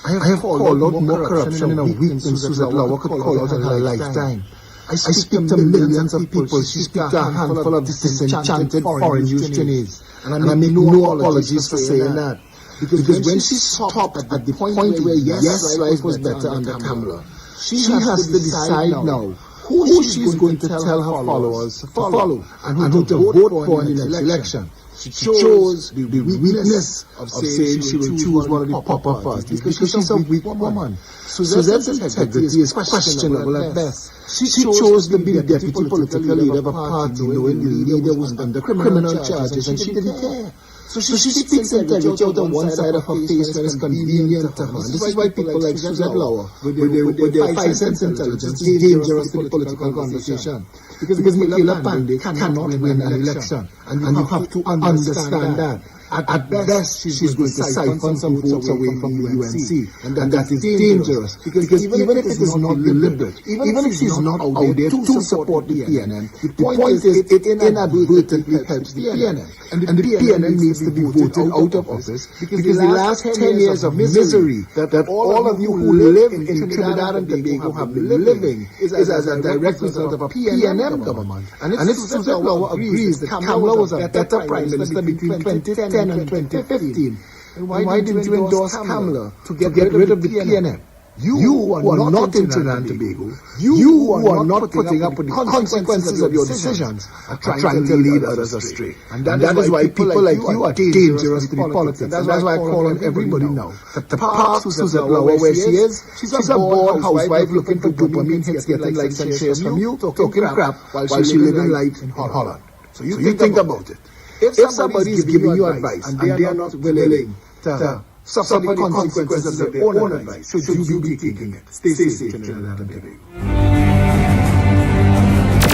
Speaker 8: I have called out more corruption in a week than Suzette Lauer could call out in her lifetime. I speak to millions of people. She speaks to a handful of disenchanted foreign Chinese. And I make no apologies for saying that. Because when she stopped at the point where yes, life was better under Kamala, she has to decide now who she is going to tell her followers to follow and who to vote for in the next election. She chose the weakness of saying she will choose one of the Papa parties because she's a weak woman. Suzette's integrity is questionable at best. She chose to be the deputy political leader of a party knowing the leader was under criminal charges and she didn't care. So she speaks integrity out on one side of her face when it's convenient to her. This is why people like Suzette Lauer, with their 5 cents intelligence, is dangerous to the political conversation. Because Michaela Pandey cannot win an election. And you have to understand that. At best, she's going to siphon some votes away from the UNC, and that is dangerous because even if it is not deliberate, even if she's not out there to support the PNM, the point is it inadvertently helps the PNM, and the PNM needs to be voted out of office because the last 10 years of misery that all of you who live in Trinidad and Tobago have been living is as a direct result of a PNM government. And if Suzette Lower agrees that Kamala was a better prime minister between 2010 and 2015, then why didn't you endorse Kamala to get rid of the PNM? You who are not in Trinidad and Tobago, you who are not putting up with the consequences of your decisions, are trying to lead others astray. And that is why people like you are dangerous to the politics. That's why I call on everybody now to park Suzette Lower where she is. She's a bored housewife looking for dopamine hits, getting likes and shares from you, talking crap while she living life in Holland. So you think about it. If somebody is giving you advice and they are not willing to suffer the consequences of their own advice, should you be taking it? Stay safe in Trinidad and Tobago.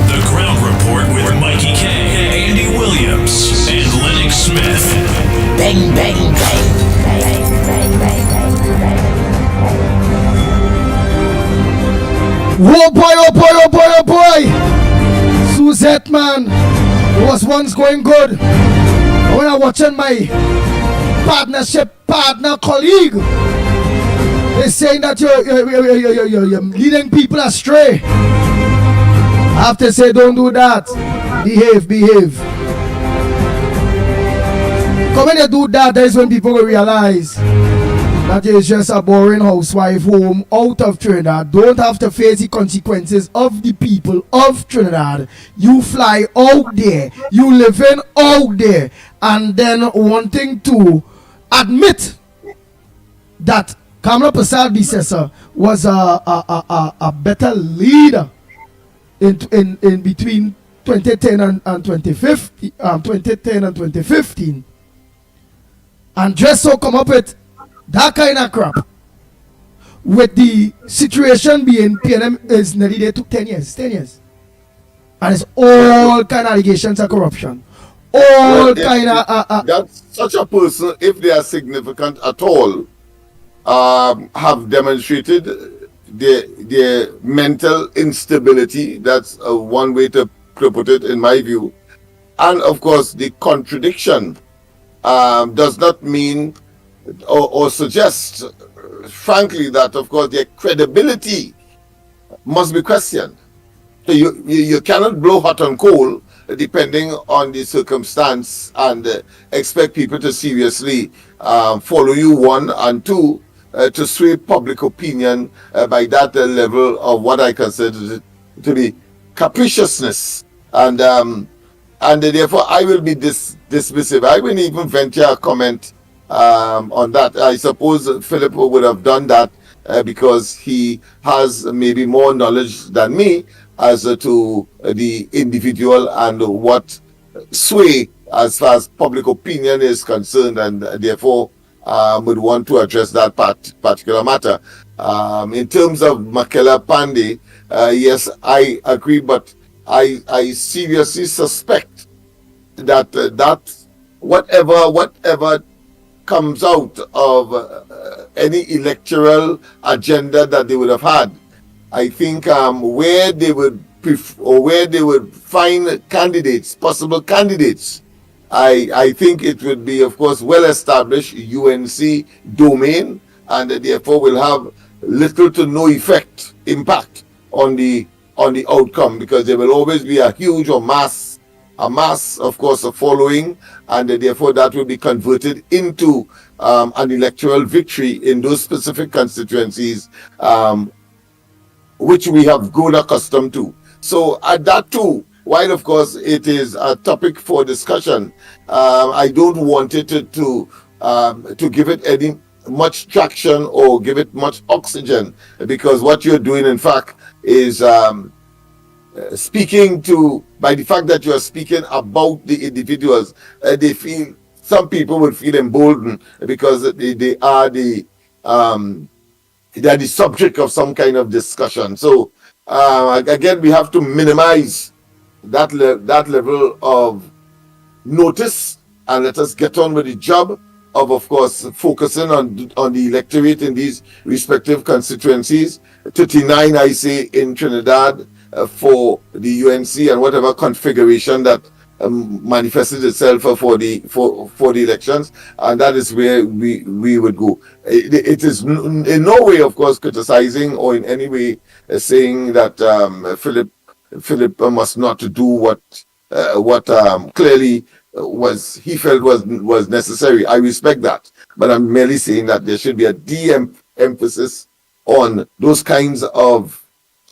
Speaker 1: The Ground Report with Mikey K, Andy Williams, and Lennox Smith.
Speaker 4: Bang, bang, bang, bang, bang, bang, bang.
Speaker 5: Oh boy, oh boy, oh boy, oh boy! Suzette, man, it was once going good. When I'm watching my partner, colleague, they're saying that you're leading people astray. I have to say, don't do that. Behave. Come when you do that, that is when people will realize that you're just a boring housewife home out of Trinidad. Don't have to face the consequences of the people of Trinidad. You fly out there, you live in out there, and then wanting to admit that Kamala Prasad Bisesa was a better leader in between 2010 and 2015, and just so come up with that kind of crap, with the situation being PNM is nearly there to 10 years, and it's all kind of allegations of corruption,
Speaker 14: that such a person, if they are significant at all, have demonstrated their mental instability. That's one way to put it, in my view. And of course, the contradiction does not mean or suggest, frankly, that of course their credibility must be questioned. So you cannot blow hot on coal depending on the circumstance and expect people to seriously follow you, one, and two, to sway public opinion by that level of what I consider to be capriciousness. And therefore I will be dismissive. I wouldn't even venture a comment on that. I suppose Philip would have done that because he has maybe more knowledge than me as to the individual and what sway as far as public opinion is concerned, and therefore would want to address that particular matter. In terms of Makela Pandey, yes, I agree, but I seriously suspect that whatever comes out of any electoral agenda that they would have had, I think where they would find candidates, possible candidates, I think it would be, of course, well-established UNC domain, and therefore will have little to no impact on the outcome, because there will always be a huge or mass, of course, a following, and therefore that will be converted into an electoral victory in those specific constituencies, which we have grown accustomed to. So at that too, while of course it is a topic for discussion, I don't want it to give it any much traction or give it much oxygen, because what you're doing in fact is speaking to, by the fact that you're speaking about the individuals, some people would feel emboldened because they are the subject of some kind of discussion. So again, we have to minimize that level of notice and let us get on with the job of course, focusing on the electorate in these respective constituencies. 39, I say, in Trinidad for the UNC and whatever configuration that manifested itself for the elections, and that is where we would go. It is in no way, of course, criticizing or in any way saying that Philip must not do what clearly he felt was necessary. I respect that, but I'm merely saying that there should be a de-emphasis on those kinds of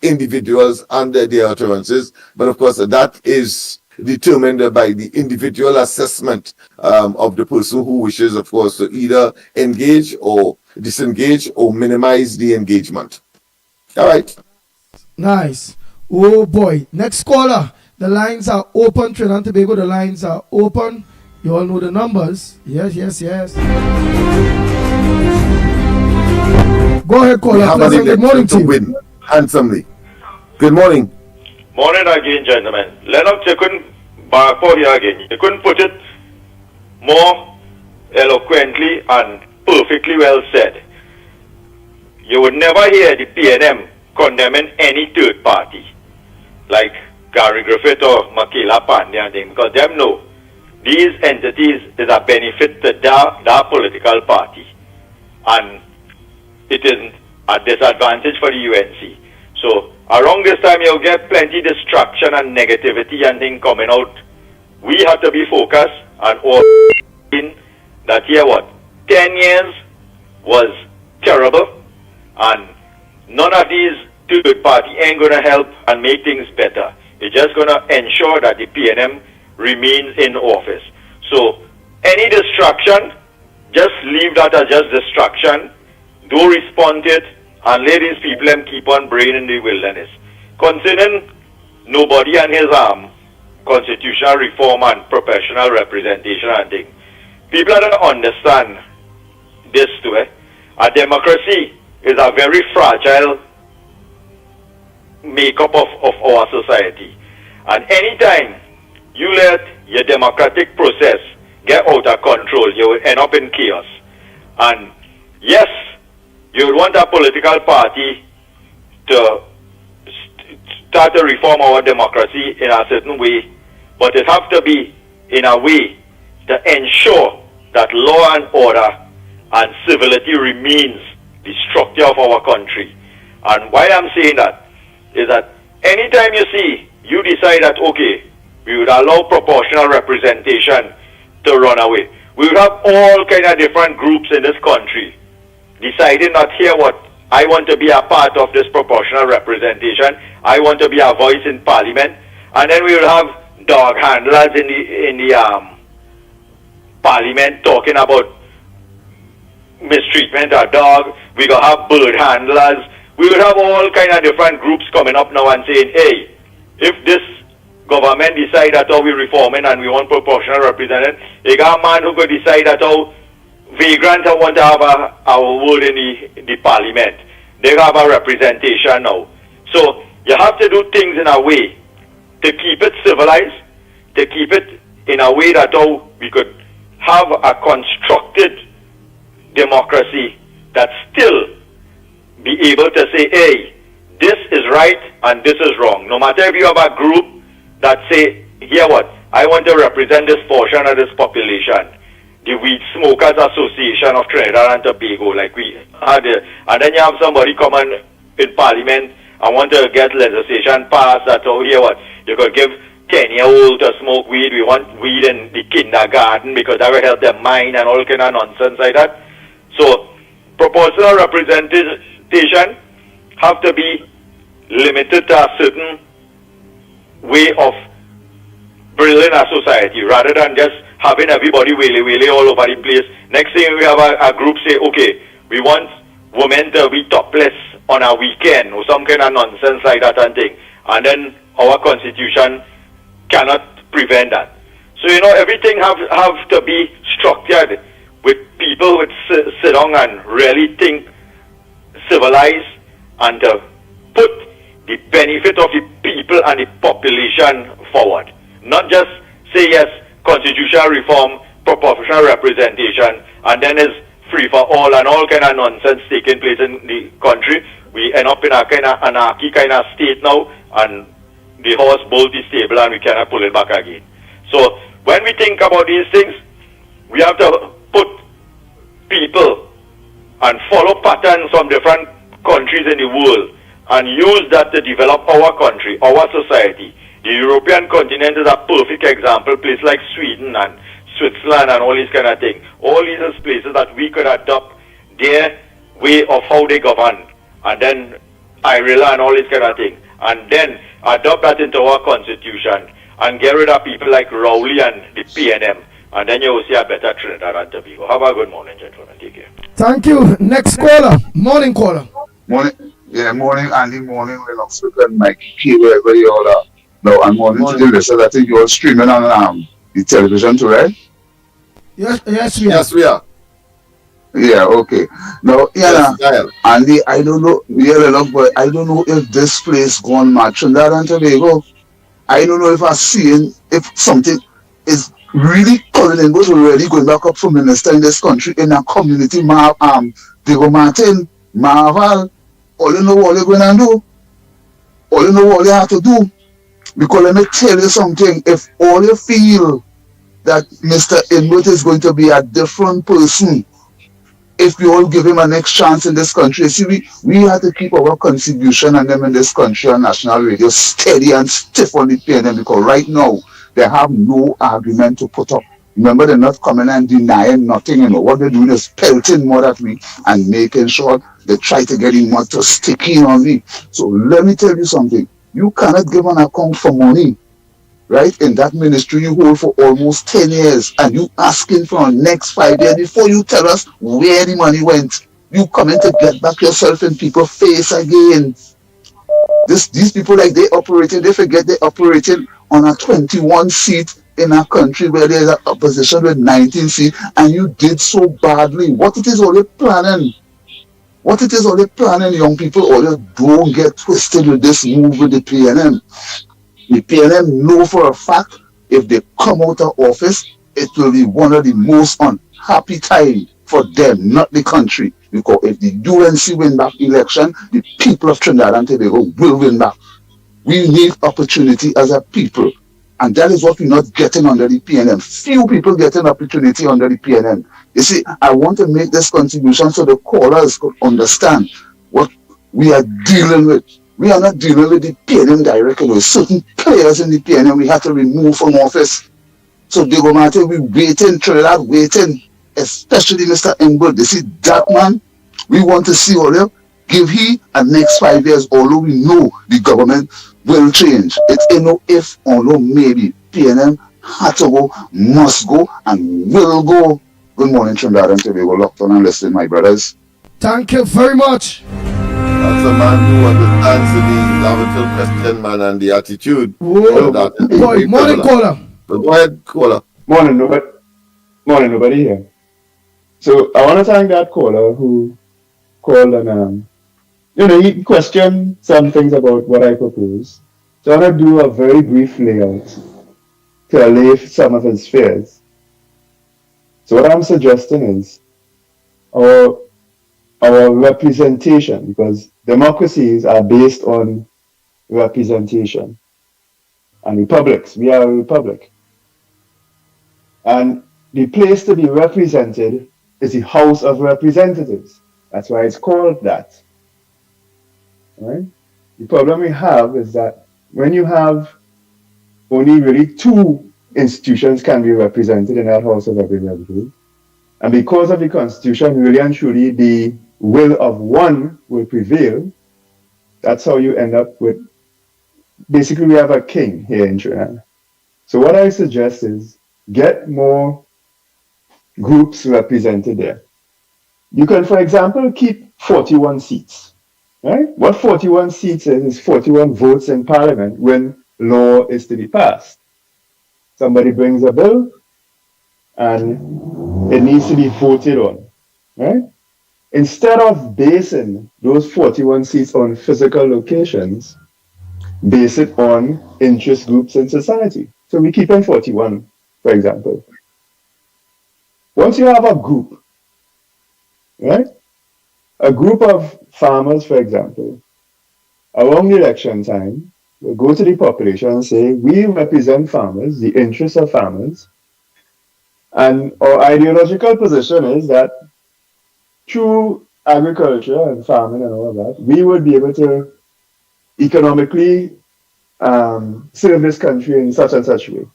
Speaker 14: individuals and their utterances. But of course, that is determined by the individual assessment of the person who wishes, of course, to either engage or disengage or minimize the engagement. All right.
Speaker 5: Nice. Oh boy. Next caller. The lines are open. Trinidad and Tobago, the lines are open. You all know the numbers. Yes. Go ahead, caller. Pleasant good morning to you.
Speaker 14: Win handsomely. Good morning.
Speaker 15: Morning again, gentlemen. Lennox, you couldn't back for here again. You couldn't put it more eloquently and perfectly well said. You would never hear the PNM condemning any third party, like Gary Griffith or Makela Pandya, because them know these entities is a benefit to that political party, and it is a disadvantage for the UNC. So around this time you'll get plenty distraction and negativity and things coming out. We have to be focused and all in that here 10 years was terrible, and none of these third party ain't gonna help and make things better. It's just gonna ensure that the PNM remains in office. So any distraction, just leave that as just distraction. Don't respond to it, and let these people them keep on braying in the wilderness. Concerning nobody and his constitutional reform and professional representation and things, people don't understand this too. A democracy is a very fragile makeup of our society. And anytime you let your democratic process get out of control, you will end up in chaos. And yes, you would want a political party to start to reform our democracy in a certain way, but it has to be in a way to ensure that law and order and civility remains the structure of our country. And why I'm saying that is that anytime you decide that, okay, we would allow proportional representation to run away, we would have all kind of different groups in this country deciding that here I want to be a part of this proportional representation, I want to be a voice in parliament, and then we will have dog handlers in the parliament talking about mistreatment of dog. We will have bird handlers. We will have all kind of different groups coming up now and saying, hey, if this government decide that how we reforming and we want proportional representation, you got a man who could decide that how vagrant want to have our word in the parliament. They have a representation now. So you have to do things in a way to keep it civilized, to keep it in a way that how we could have a constructed democracy that still be able to say, hey, this is right and this is wrong. No matter if you have a group that say, here I want to represent this portion of this population, the Weed Smokers Association of Trinidad and Tobago, like we had, and then you have somebody come in parliament and want to get legislation passed that, oh, here you could give 10-year-old to smoke weed. We want weed in the kindergarten because that will help their mind and all kind of nonsense like that. So proportional representation have to be limited to a certain way of building a society rather than just having everybody willy-willy all over the place. Next thing we have a group say, okay, we want women to be topless on a weekend or some kind of nonsense like that and thing. And then our constitution cannot prevent that. So, everything have to be structured with people who sit down and really think civilized and to put the benefit of the people and the population forward. Not just say yes, constitutional reform, proportional representation, and then it's free for all and all kind of nonsense taking place in the country, we end up in a kind of anarchy kind of state now, and the horse bolt is stable and we cannot pull it back again. So when we think about these things, we have to put people and follow patterns from different countries in the world and use that to develop our country, our society. The European continent is a perfect example, places like Sweden and Switzerland and all these kind of things. All these are places that we could adopt their way of how they govern, and then Ireland and all these kind of things, and then adopt that into our constitution and get rid of people like Rowley and the PNM, and then you will see a better Trinidad and Tobago. Have a good morning, gentlemen. Take care.
Speaker 5: Thank you. Next caller. Morning caller.
Speaker 3: Morning. Yeah, morning, Andy. Morning, Lennox and Mickie, wherever you all are. No, and morning to the listeners. I think you're streaming on the television too, right?
Speaker 5: Yes, we are.
Speaker 14: Yes, we are.
Speaker 3: Yeah, okay. Now, Andy, I don't know, but I don't know if this place gone mad. Trinidad and Tobago, I don't know if I'm seeing if something is really coming in, but already going back up for minister in this country in a community. Diego Martin, Marval, all you know what they're going to do. All you know what they have to do. Because let me tell you something, if all you feel that Mr. Inwood is going to be a different person, if we all give him a next chance in this country, see, we have to keep our contribution and them in this country on national radio steady and stiff on the PNM, because right now they have no argument to put up. Remember, they're not coming and denying nothing. You know what they're doing is pelting more at me and making sure they try to get him more to stick in on me. So let me tell you something. You cannot give an account for money, right? In that ministry you hold for almost 10 years, and you asking for the next 5 years before you tell us where the money went. You coming to get back yourself in people's face again. These people, like they forget they operating on a 21 seat in a country where there's an opposition with 19 seats, and you did so badly. What it is only planning. What it is only planning, young people, or you don't get twisted with this move with the PNM. The PNM know for a fact if they come out of office, it will be one of the most unhappy time for them, not the country. Because if the UNC win back election, the people of Trinidad and Tobago will win back. We need opportunity as a people. And that is what we're not getting under the PNM. Few people getting opportunity under the PNM. You see, I want to make this contribution so the callers could understand what we are dealing with. We are not dealing with the PNM directly. With certain players in the PNM we have to remove from office. So Diego Marte, we waiting, Trinidad waiting, especially Mr. Engberg. You see that man, we want to see all of give he a next 5 years, although we know the government will change. It's no if or no maybe. PNM had to go, must go, and will go. Good morning, Trinidad and Tobago. Locked on and listening, my brothers.
Speaker 5: Thank you very much.
Speaker 14: That's a man who understands the Lavatil question, man, and the attitude.
Speaker 5: Morning, caller.
Speaker 14: But go ahead, caller.
Speaker 16: Morning, nobody here. So I want to thank that caller who called and he questioned some things about what I propose. So I want to do a very brief layout to allay some of his fears. So what I'm suggesting is our representation, because democracies are based on representation. And republics, we are a republic. And the place to be represented is the House of Representatives. That's why it's called that. Right? The problem we have is that when you have only really two institutions can be represented in that House of Representatives, and because of the Constitution, really and truly the will of one will prevail, that's how you end up with, basically we have a king here in Trinidad. So what I suggest is get more groups represented there. You can, for example, keep 41 seats. Right? What 41 seats is 41 votes in Parliament when law is to be passed. Somebody brings a bill and it needs to be voted on. Right? Instead of basing those 41 seats on physical locations, base it on interest groups in society. So we keep on 41, for example. once you have a group, right? A group of farmers, for example, around election time, will go to the population and say, we represent farmers, the interests of farmers, and our ideological position is that through agriculture and farming and all of that, we would be able to economically serve this country in such and such way.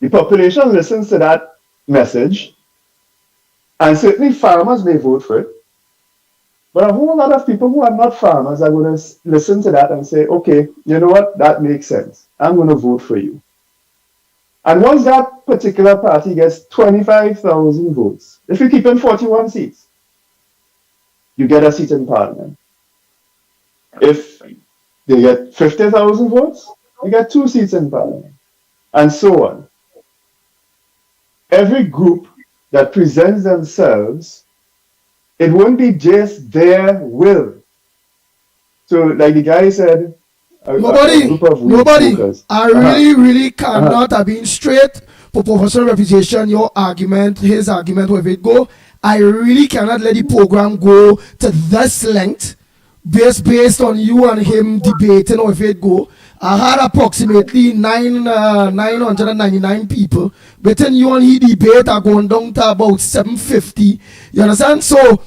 Speaker 16: The population listens to that message, and certainly farmers may vote for it. But a whole lot of people who are not farmers are going to listen to that and say, okay, you know what, that makes sense. I'm going to vote for you. And once that particular party gets 25,000 votes, if you keep in 41 seats, you get a seat in parliament. If they get 50,000 votes, you get 2 seats in parliament, and so on. Every group that presents themselves, it won't be just their will. So, like the guy said,
Speaker 5: nobody. I really cannot have been straight for professional representation. Your argument, his argument, wherever it go, I really cannot let the program go to this length based on you and him debating or if it go. I had approximately 999 people. Between you and he debate are going down to about 750. You understand? So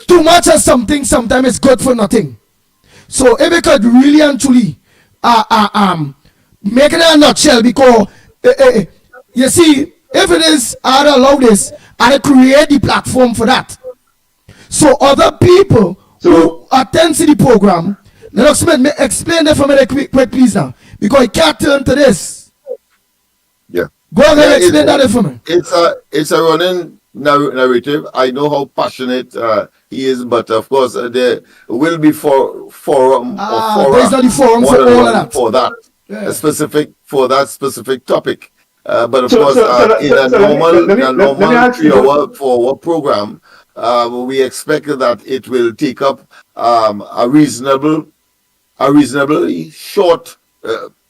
Speaker 5: too much of something sometimes is good for nothing. So if we could really and truly make it in a nutshell, because you see, if it is, I'd allow this, I'd create the platform for that. So other people who attend to the program, Lennox, explain that for me quick, please now, because I can't turn to this.
Speaker 14: Yeah.
Speaker 5: Go ahead and explain that for me.
Speaker 14: It's a running narrative. I know how passionate he is, but of course there will be forum
Speaker 5: there's not the forum for all of that.
Speaker 14: For that specific topic. But of course, in a normal 3-hour program, we expect that it will take up a reasonably short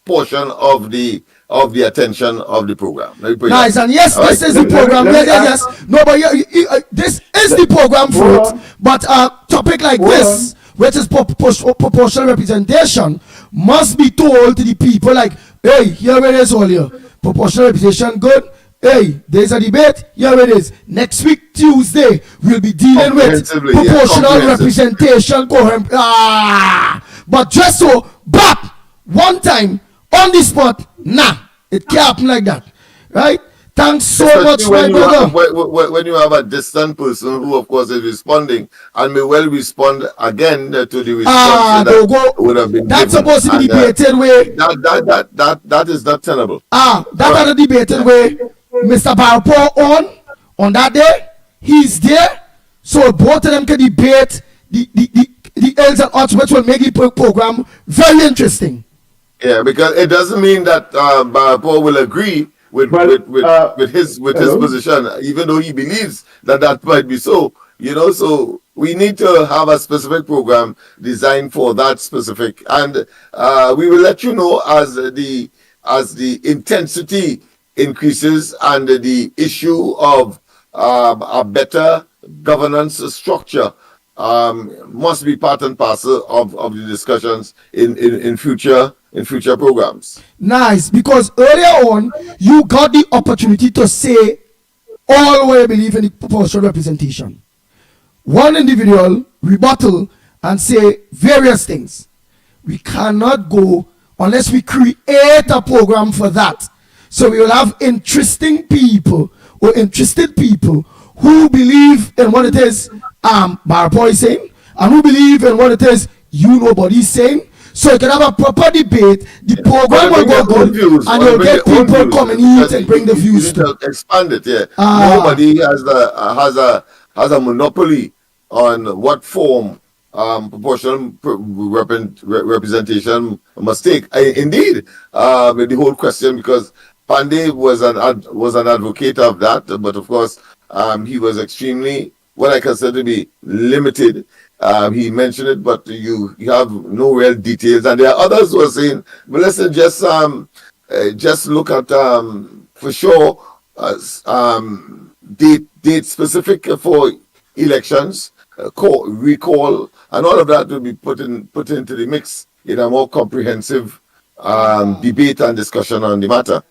Speaker 14: portion of the attention of the program.
Speaker 5: Nice, and yes, this is the program. Yes. No, but this is the program for it. But a topic like this, which is proportional representation, must be told to the people like, hey, here it is all here. Proportional representation, good. Hey, there's a debate. Here it is. Next week, Tuesday, we'll be dealing with proportional representation. But just so, one time, on the spot, nah, it can't happen like that. Right? Thanks so much, my brother.
Speaker 14: When you have a distant person who, of course, is responding and may well respond again to the response that would have been
Speaker 5: that's
Speaker 14: given.
Speaker 5: Supposed to be debated way.
Speaker 14: That is not tenable.
Speaker 5: That's a debated way. Mr. Barpo on that day, he's there, so both of them can debate the else and odds, which will make the program very interesting.
Speaker 14: Yeah, because it doesn't mean that Barpo will agree with his position, even though he believes that might be so. So we need to have a specific program designed for that specific, and we will let you know as the intensity increases and the issue of a better governance structure must be part and parcel of the discussions in future programs.
Speaker 5: Nice, because earlier on you got the opportunity to say all what you believe in the proportional representation. One individual rebuttal and say various things. We cannot go unless we create a program for that. So we will have interesting people or interested people who believe in what it is Barpo is saying, and who believe in what it is nobody's saying. So you can have a proper debate. The program will go good, and you'll get people coming in and bring the views to
Speaker 14: expand it. Yeah, nobody has a monopoly on what form proportional representation must take. Indeed, the whole question, because Pandey was an advocate of that, but of course he was extremely, what I consider to be, limited. He mentioned it, but you have no real details. And there are others who are saying, well, listen, just look at for sure date specific for elections, recall, and all of that will be put into the mix in a more comprehensive debate and discussion on the matter.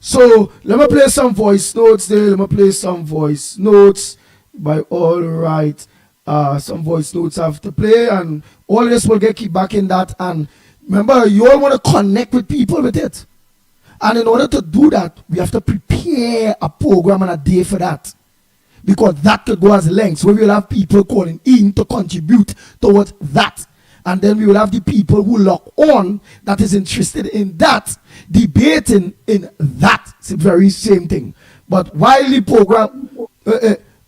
Speaker 5: So let me play some voice notes there. Let me play some voice notes by all right. Some voice notes have to play, and all this will get keep back in that. And remember, you all want to connect with people with it. And in order to do that, we have to prepare a program and a day for that. Because that could go as lengths where we will have people calling in to contribute towards that. And then we will have the people who log on that is interested in that, debating in that. It's the very same thing. But while the program,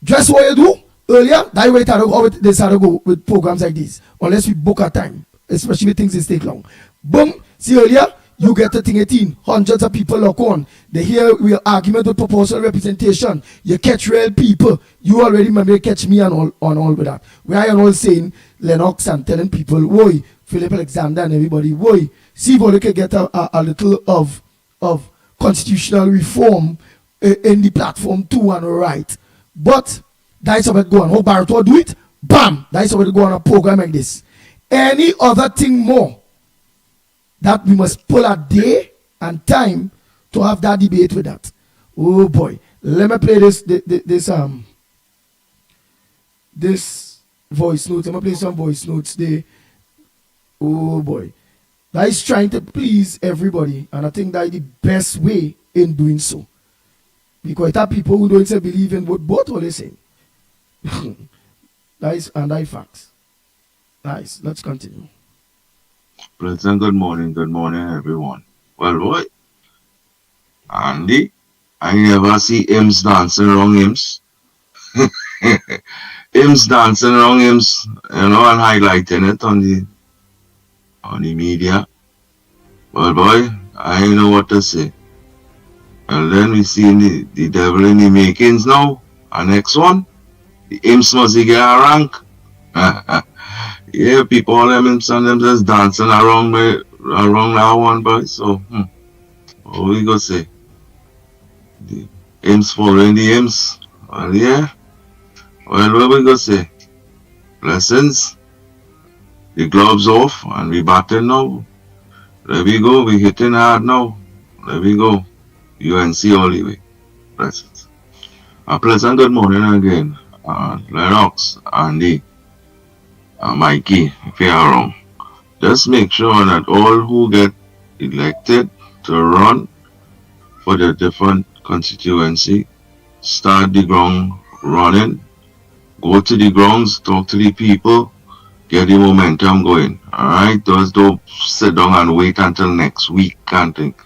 Speaker 5: just what you do earlier, that way they start to go with programs like this. Unless we book our time, especially with things that take long. Boom, see earlier, you get to thing 18, hundreds of people log on. They hear your argument with proportional representation. You catch real people. You already remember catch me and all with that. Where I am all saying Lennox and telling people, woi, Philip Alexander and everybody, woi, see if we can get a little of constitutional reform in the platform too and right. But that's how it go on. How Barrett will do it? Bam! That's how it go on a program like this. Any other thing more that we must pull a day and time to have that debate with that. Oh boy. Let me play this voice notes. I'm gonna play some voice notes there. Oh boy. That is trying to please everybody, and I think that is the best way in doing so. Because there are people who don't say believe in what both are saying. That is facts. Nice. Let's continue.
Speaker 10: Pleasant good morning, everyone. Well, boy, Andy, I never see hymns dancing around hymns. Hymns dancing around hymns, and highlighting it on the media. Well, boy, I know what to say. And then we see the devil in the makings now. And next one, the hymns must get a rank. Yeah, people, all them and them just dancing around that one, boy. So, what we gonna say? The hymns following the hymns. Well, yeah. Well, what we gonna say? Blessings. The gloves off, and we batting now. There we go. We hitting hard now. There we go. UNC all the way. Blessings. A pleasant good morning again. Lennox, Andy. Mickie, if you are wrong, just make sure that all who get elected to run for the different constituency start the ground running, go to the grounds, talk to the people, get the momentum going. Alright, just don't sit down and wait until next week, can't think.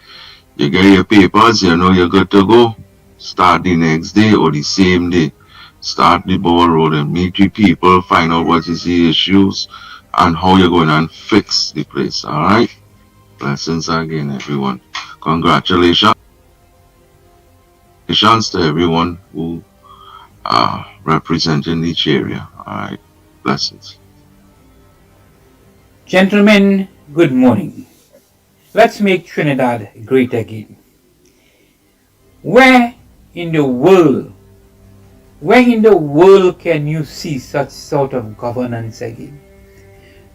Speaker 10: You get your papers, you know you're good to go, start the next day or the same day. Start the ball rolling, meet the people, find out what is the issues and how you're going to fix the place. Alright? Blessings again, everyone. Congratulations to everyone who are representing each area. Alright? Blessings.
Speaker 22: Gentlemen, good morning. Let's make Trinidad great again. Where in the world can you see such sort of governance again?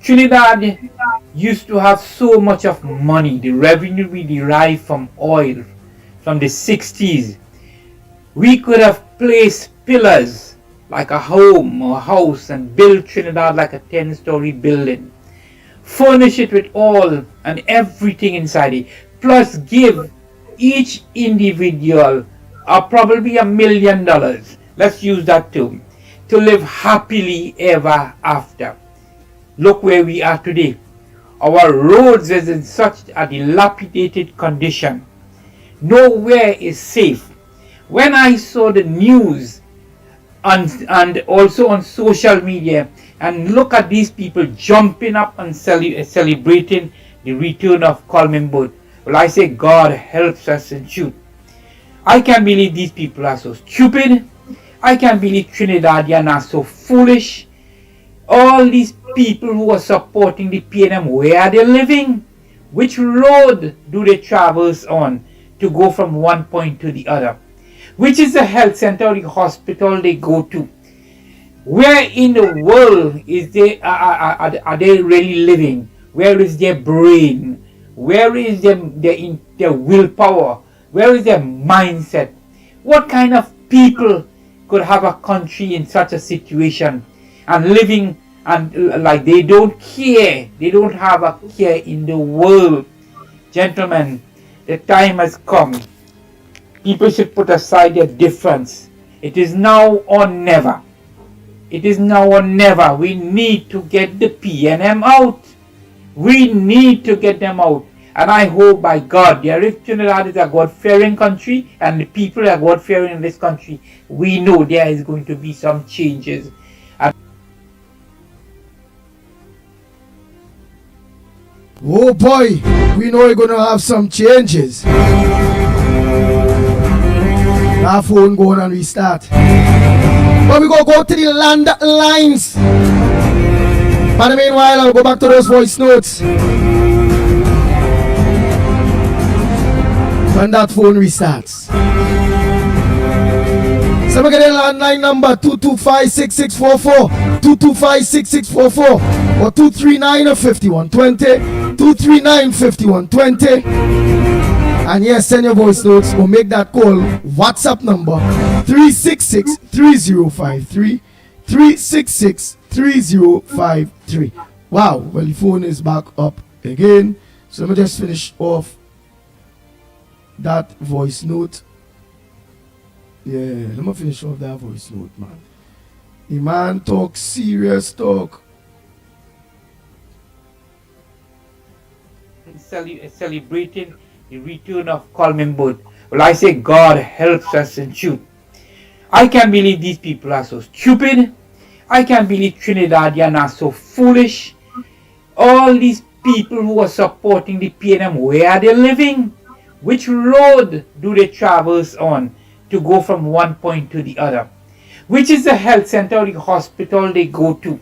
Speaker 22: Trinidad used to have so much of money, the revenue we derive from oil from the 60s. We could have placed pillars like a home or a house and build Trinidad like a 10-story building. Furnish it with all and everything inside it. Plus give each individual probably $1 million. Let's use that term. To live happily ever after. Look where we are today. Our roads is in such a dilapidated condition. Nowhere is safe. When I saw the news and also on social media and look at these people jumping up and celebrating the return of Coleman Boat, well, I say God helps us in truth. I can't believe these people are so stupid. I can't believe Trinidadians are so foolish. All these people who are supporting the PNM, where are they living? Which road do they traverse on to go from one point to the other? which is the health center or the hospital they go to. Where in the world is they are they really living? Where is their brain? Where is their willpower? Where is their mindset? What kind of people could have a country in such a situation and living and like they don't care? They don't have a care in the world. Gentlemen, the time has come. People should put aside their difference. It is now or never. It is now or never. We need to get the PNM out. We need to get them out. And I hope by God, if Trinidad is a God-fearing country and the people are God-fearing in this country, we know there is going to be some changes.
Speaker 5: Oh boy, we know we're going to have some changes. Our phone going and restart. But we go to the land lines. But meanwhile, I'll go back to those voice notes. When that phone restarts. So we get a landline number 225-6644, 225-6644, or 239-5120, 239-5120. And yes, send your voice notes or make that call. WhatsApp number 366-3053, 366-3053. Wow, well the phone is back up again. So let me just finish off that voice note. Yeah, let me finish off that voice note, man. The man talk serious talk.
Speaker 22: Celebrating the return of Coleman Boat. Well, I say God helps us in truth. I can't believe these people are so stupid. I can't believe Trinidadians are so foolish. All these people who are supporting the PNM, where are they living? Which road do they traverse on to go from one point to the other? Which is the health center or the hospital they go to?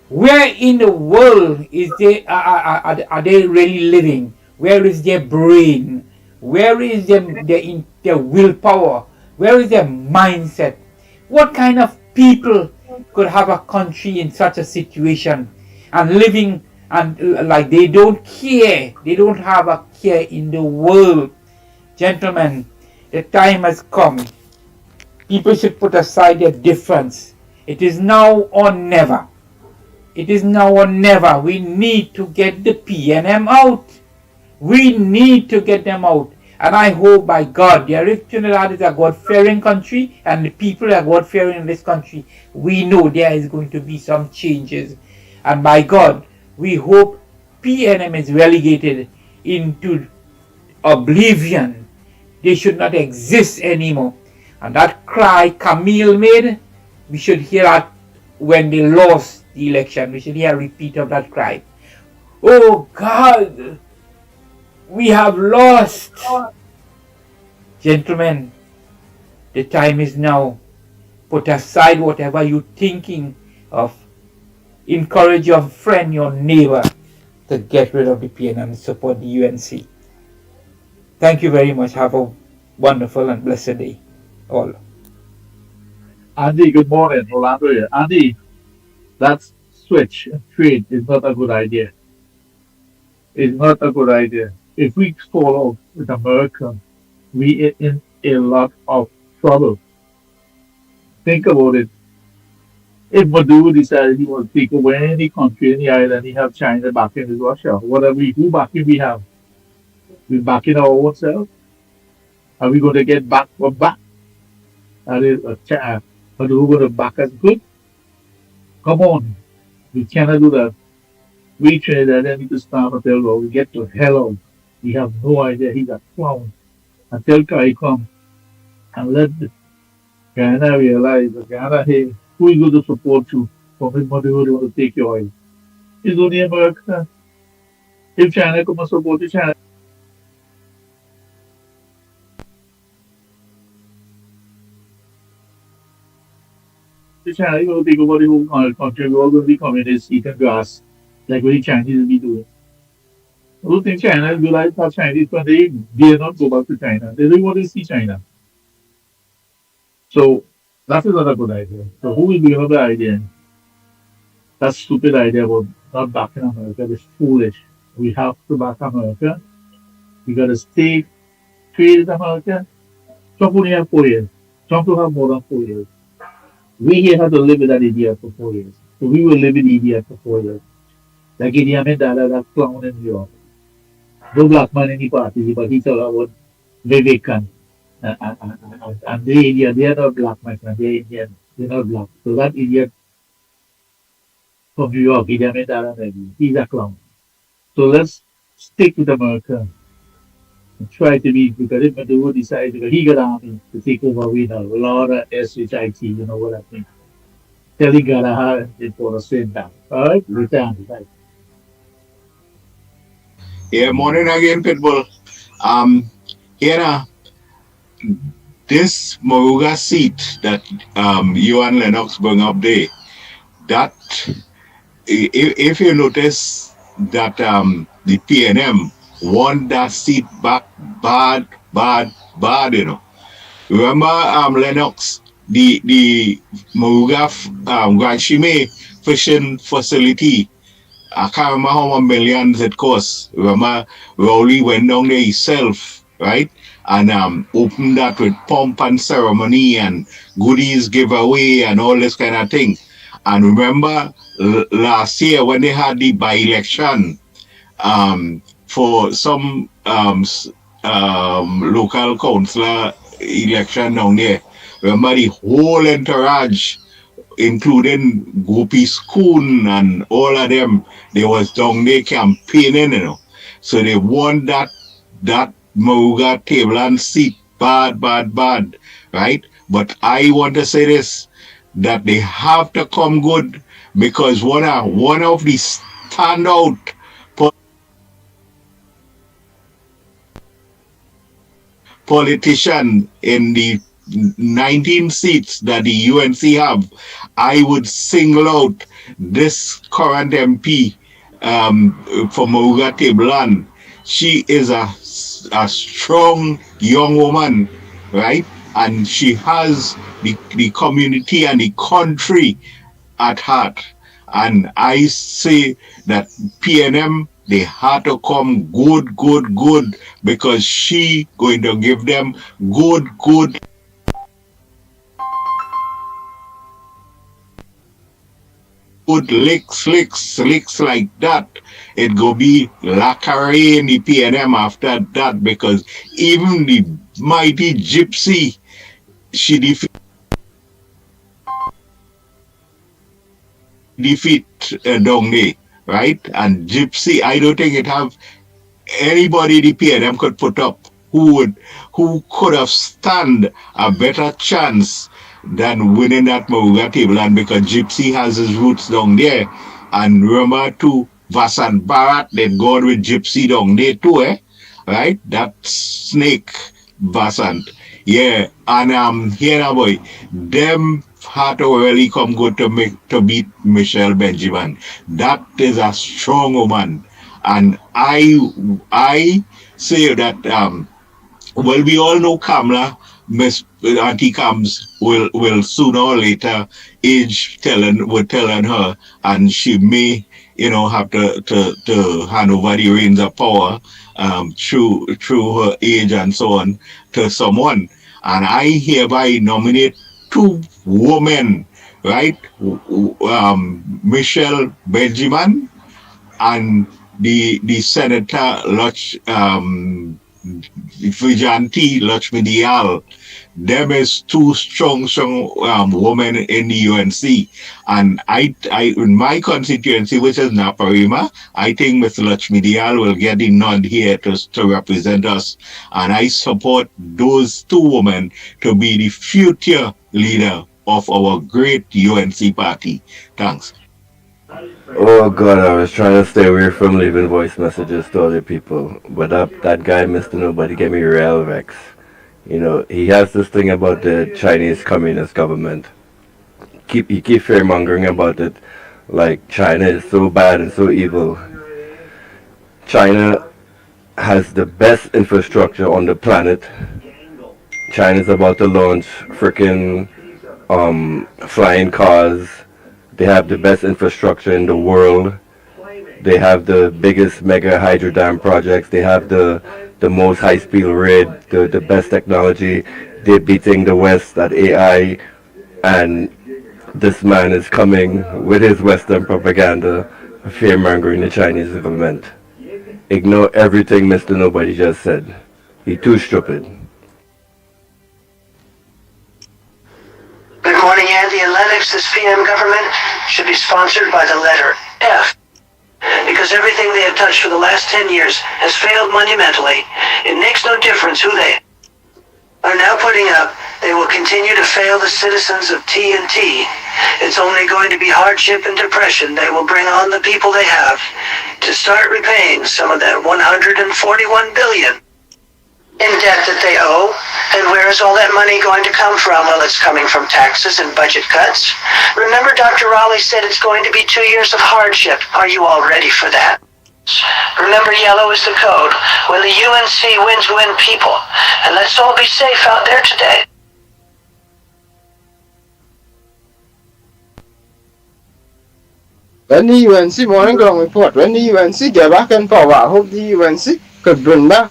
Speaker 22: Where in the world is are they really living? Where is their brain? Where is their willpower? Where is their mindset? What kind of people could have a country in such a situation and living and like they don't care? They don't have a care in the world. Gentlemen, the time has come. People should put aside their difference. It is now or never. It is now or never. We need to get the PNM out. We need to get them out. And I hope by God, if Trinidad is a God-fearing country and the people are God-fearing in this country, we know there is going to be some changes. And by God, we hope PNM is relegated into oblivion. They should not exist anymore. And that cry Camille made, we should hear that when they lost the election. We should hear a repeat of that cry. Oh God, we have lost. Gentlemen, the time is now. Put aside whatever you're thinking of. Encourage your friend, your neighbor to get rid of the PNM and support the UNC. Thank you very much. Have a wonderful and blessed day, all.
Speaker 2: Andy, good morning. Orlando here. Andy, that switch and trade is not a good idea. It's not a good idea. If we fall out with America, we are in a lot of trouble. Think about it. If Maduro decided he wants to take over any country in the island, he have China backing his Russia. Whatever who backing we have? We backing our own self? Are we going to get back from back? That is a chance. Maduro going to back us good? Come on. We cannot do that. We Trinidad need to stand up there, we get to hell out. We have no idea. He's a clown. Until Kai come and let Guyana realize that Guyana, hey, who is going to support you from his mother who want to take your oil? It's only America. If China come and support you, China. China is going to take over the whole country. We're all going to be communists eating grass like what the Chinese will be doing. I don't think China is good like that Chinese, but they dare not go back to China. They don't want to see China. So that is not a good idea. So who will bring up the idea? That stupid idea about not backing America is foolish. We have to back America. We got to stay trade with America. Trump only have 4 years. Trump will have more than 4 years. We here have to live with that idiot for 4 years. So we will live with the idiot for 4 years. Like Idi Amin Dada, that clown in New York. No black man in the party, but he talk about Vivek and they Indian. They are not black, my friend. They are Indian. They're not black. So that idiot from New York, Idi Amin Dada, maybe, he's a clown. So let's stick with America and try to be, because if Maduro decides, because he got army to take over, we know, a lot of SHIT, you know what I mean. Tell he got a hard for the same time. All right? Return. Right.
Speaker 11: Yeah, morning again, Pitbull. Here now, this Moruga seat that you and Lennox bring up there, that if you notice that the PNM won that seat back bad, you know. Remember Lennox, the Moruga Granchime fishing facility, I can't remember how many millions it cost. Remember, Rowley went down there himself, right? And opened that with pomp and ceremony and goodies giveaway and all this kind of thing. And remember, last year when they had the by-election for some local councillor election down there, remember the whole entourage, including Gopi Schoon and all of them, they was down there campaigning, you know. So they won that Moruga table and seat bad, right? But I want to say this, that they have to come good, because one of the standout politicians in the 19 seats that the UNC have, I would single out this current MP for Moruga Tablan. She is a strong young woman, right? And she has the community and the country at heart. And I say that PNM, they had to come good, because she going to give them good licks like that. It go be lacquer in the PNM after that, because even the mighty Gypsy, she defeat down there, right? And Gypsy, I don't think it have anybody the PNM could put up who could have stand a better chance than winning that Moruga table, and because Gypsy has his roots down there. And remember too, Vasant Bharat, they gone with Gypsy down there too, right? That snake Vasant. Yeah, and here now boy, them had to really come good to beat Michelle Benjamin. That is a strong woman. And I say that well, we all know Kamala, Miss Auntie Kams will sooner or later age telling her, and she may, you know, have to hand over the reins of power through her age and so on to someone. And I hereby nominate 2 women, right? Michelle Benjamin and the Senator Vijanti Lakshmi Diyal. Them is 2 strong women in the UNC. And I in my constituency, which is Naparima, I think Ms. Lakshmi Diyal will get the nod here to represent us. And I support those 2 women to be the future leader of our great UNC party. Thanks.
Speaker 12: Oh God, I was trying to stay away from leaving voice messages to other people, but that guy, Mr. Nobody, gave me real vex. You know, he has this thing about the Chinese Communist government. He keep fear mongering about it, like China is so bad and so evil. China has the best infrastructure on the planet. China's about to launch freaking flying cars. They have the best infrastructure in the world. They have the biggest mega hydro dam projects. They have the most high speed rail, the best technology. They're beating the West at AI, and this man is coming with his Western propaganda, fear mongering the Chinese government. Ignore everything Mr. Nobody just said. He too stupid.
Speaker 9: Good morning, Andy and Lennox. This PM government should be sponsored by the letter F. Because everything they have touched for the last 10 years has failed monumentally. It makes no difference who they are now putting up. They will continue to fail the citizens of TNT. It's only going to be hardship and depression they will bring on the people they have to start repaying some of that $141 billion in debt that they owe. And where is all that money going to come from? Well, it's coming from taxes and budget cuts. Remember, Dr. Raleigh said it's going to be 2 years of hardship. Are you all ready for that? Remember, yellow is the code. When the UNC wins, win people. And let's all be safe out there today.
Speaker 13: When the UNC morning ground report, when the UNC get back in power, I hope the UNC could bring the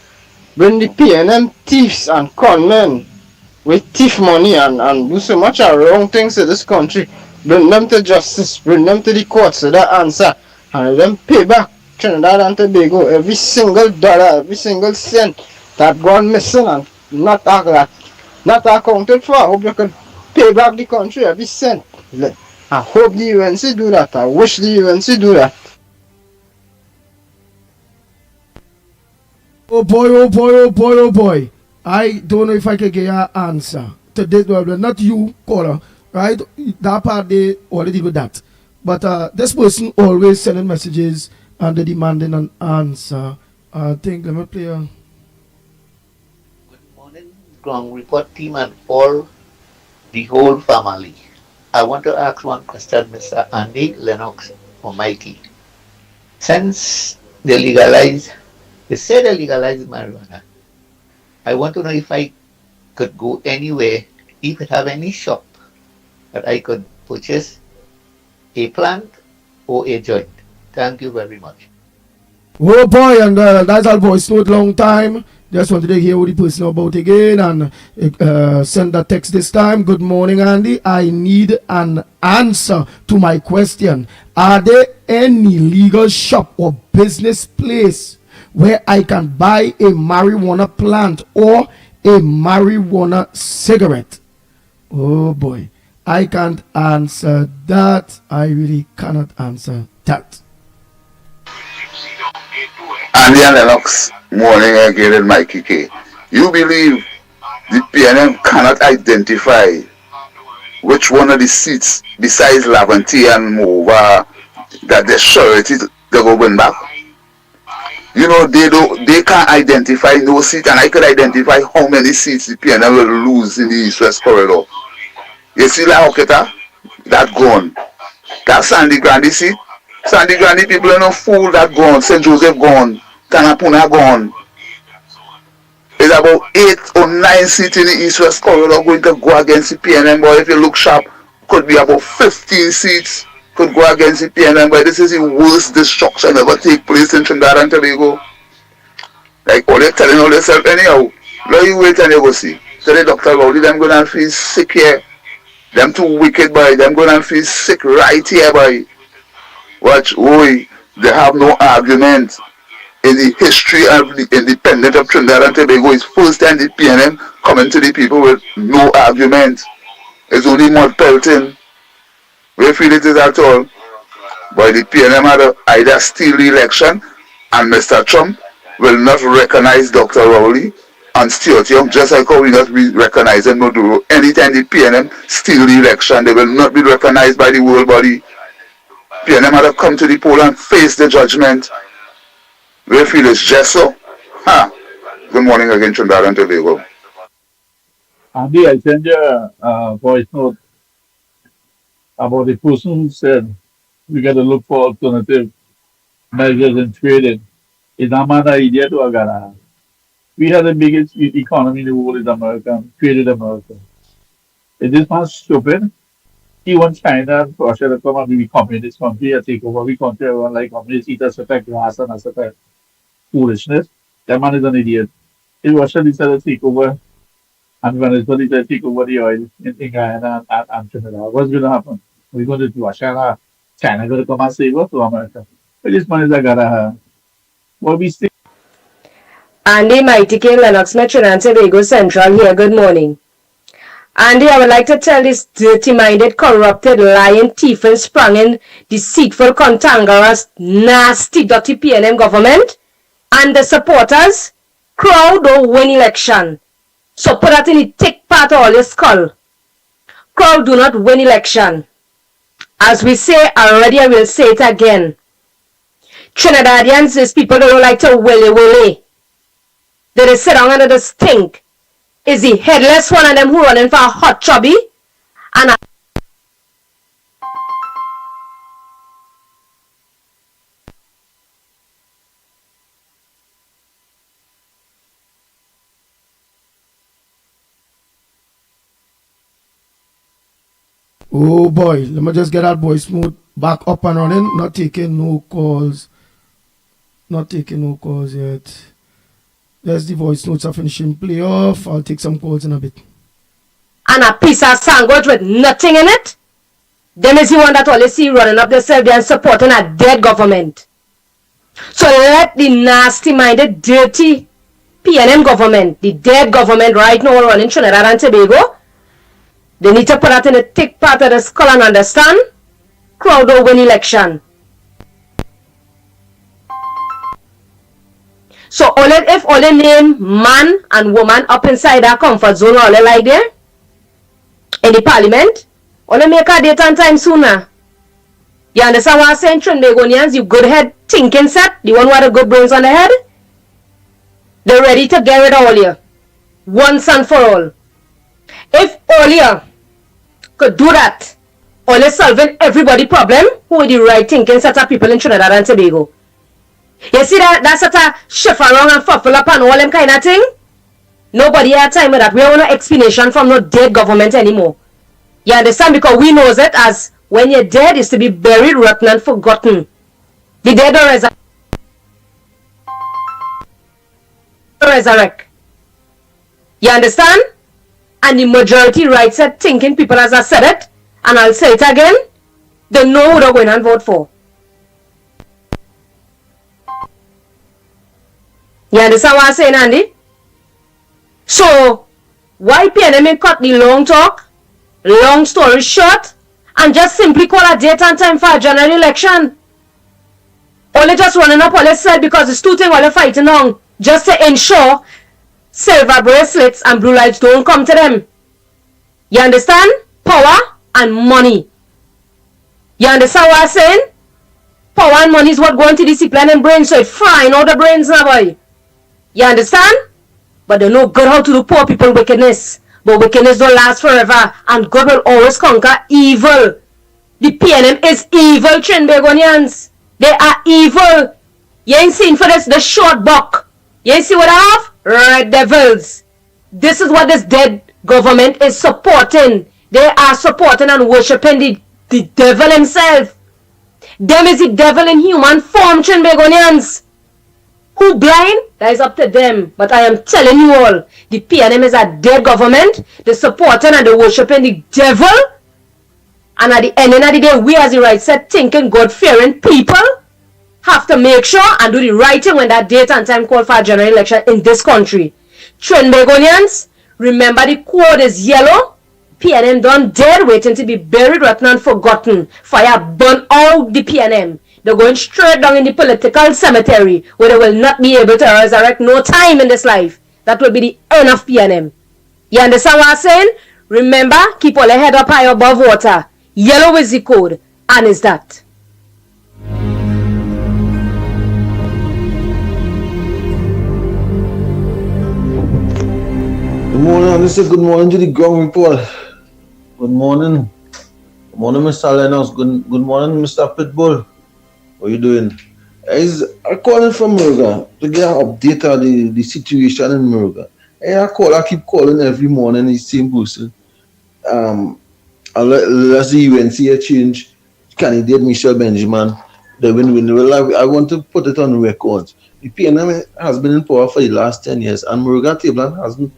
Speaker 13: PNM thieves and conmen with thief money and do so much of wrong things to this country. Bring them to justice, bring them to the courts so that answer, and let them pay back Trinidad and Tobago every single dollar, every single cent that gone missing and not accounted for. I hope you can pay back the country every cent. I hope the UNC do that. I wish the UNC do that.
Speaker 5: Oh boy, oh boy, oh boy, oh boy. I don't know if I can get your answer to this problem. Not you, caller, right? That part they already do that. But this person always sending messages and they demanding an answer. I think let me play a
Speaker 23: Ground report team and all the whole family. I want to ask one question, Mr. Andy, Lennox, or Mickie. Since they say they legalize marijuana, I want to know if I could go anywhere, if it have any shop that I could purchase a plant or a joint. Thank you very much.
Speaker 5: oh boy, and that's our voice note long time. Just wanted to hear what the person about again and send that text this time. Good morning, Andy. I need an answer to my question. Are there any legal shop or business place where I can buy a marijuana plant or a marijuana cigarette? Oh boy, I can't answer that. I really cannot answer that.
Speaker 3: Andy and Lennox, morning again in Mickie K. You believe the PNM cannot identify which one of the seats besides Laventille and Mova that they're sure it is they go win back? You know, they can't identify no seat, and I could identify how many seats the PNM will lose in the East-West corridor. You see La Hoqueta? That gone. That Sandy Grande seat? Sandy Grande people are no fool, that gone. St. Joseph gone. Tanapuna gone. It's about 8 or 9 seats in the East-West corridor going to go against the PNM, but if you look sharp, could be about 15 seats could go against the PNM, but this is the worst destruction ever take place in Trinidad and Tobago. Like all they're telling all themselves anyhow. Now you wait and you go see. So the doctor Rowley, them going to feel sick here. Them too wicked boy, them going to feel sick right here boy. Watch, they have no argument. In the history of the independence of Trinidad and Tobago, it's first time the PNM coming to the people with no argument. It's only mud pelting. We feel it is at all. But the PNM had to either steal the election, and Mr. Trump will not recognize Dr. Rowley and Stuart Young, just like how we not be recognizing Maduro. Anytime the PNM steal the election, they will not be recognized by the world body. PNM had to come to the poll and face the judgment. We feel it's just so. Good morning again, Trinidad and Tobago.
Speaker 2: Andy, I sent you a voice note about the person who said we got to look for alternative measures in trading. Is that man an idiot or a gala? We have the biggest economy in the world is America, created America. Is this man stupid? He wants China and Russia to come and be communist country and take over. We country, everyone like communists eat us attack grass and us attack foolishness. That man is an idiot. If Russia decided to take over and Venezuela decided to take over the oil in Guyana and Trinidad, what's going to happen? We're going to do Russia, China going to come and save us to America. But this man is a garaha. What we say.
Speaker 7: Andy, Mickie, Lennox, Metro and Tobago Central here. Good morning. Andy, I would like to tell this dirty-minded, corrupted, lying, thief and sprung-in, deceitful, cantankerous, nasty, dirty PNM government and the supporters, crowd don't win election. So put that in the thick part of all your skull. Crowd do not win election. As we say already, I will say it again. Trinidadians, these people don't like to willy-willy. They sit down under the stink. Is the headless one of them who running for a hot chubby? And
Speaker 5: Oh boy, let me just get that boy smooth back up and running. Not taking no calls. Not taking no calls yet. There's the voice notes are finishing play off. I'll take some calls in a bit.
Speaker 7: And a piece of sandwich with nothing in it? Them is the one that always see running up themselves there and supporting a dead government. So let the nasty-minded, dirty PNM government, the dead government right now running Trinidad and Tobago, they need to put that in the thick part of the skull and understand, crowd don't win election. So if only name man and woman up inside that comfort zone all like there in the parliament, only make a date and time sooner. You understand what I'm saying, Trinbagonians? You good head thinking set, the one with the good brains on the head, they're ready to get rid of all you once and for all. If all you could do that, only solving everybody problem, who are the right thinking set of people in Trinidad and Tobago? You see that sort of shift around and fuffle up and all them kind of thing? Nobody had time with that. We don't want no explanation from no dead government anymore. You understand? Because we knows it as when you're dead is to be buried, rotten and forgotten. The dead don't resurrect. You understand? And the majority right set thinking people, as I said it, and I'll say it again, they know who they're going and vote for. You understand what I'm saying, Andy? So, why PNM cut the long talk, long story short, and just simply call a date and time for a general election? Only just running up all they said because it's two things all they're fighting on, just to ensure silver bracelets and blue lights don't come to them. You understand? Power and money. You understand what I'm saying? Power and money is what going to discipline and brains, so it's frying all the brains now, boy. You understand? But they know God how to do poor people wickedness. But wickedness don't last forever. And God will always conquer evil. The PNM is evil, Trinbagonians. They are evil. You ain't seen for this, the short buck. You ain't see what I have? Red devils. This is what this dead government is supporting. They are supporting and worshipping the devil himself. Them is the devil in human form, Trinbagonians. Who blind? That is up to them. But I am telling you all, the PNM is a dead government. They're supporting and they're worshipping the devil. And at the ending of the day, we as the right set thinking, God-fearing people have to make sure and do the right thing when that date and time call for a general election in this country. Trinbagonians, remember the code is yellow. PNM done dead, waiting to be buried, rotten and forgotten. Fire burn out the PNM. They're going straight down in the political cemetery where they will not be able to resurrect no time in this life. That will be the end of PNM. You understand what I'm saying? Remember, keep all your head up high above water. Yellow is the code, and is that.
Speaker 19: Good morning, and this is good morning to the ground report. Good morning. Good morning, Mr. Lennox. Good morning, Mr. Pitbull. How you doing? I calling from Murga to get an update of the situation in Murga. I keep calling every morning, the same person. Unless the UNC change candidate Michelle Benjamin, the win-win. Well, I want to put it on record. The PNM has been in power for the last 10 years, and Murga Tabland hasn't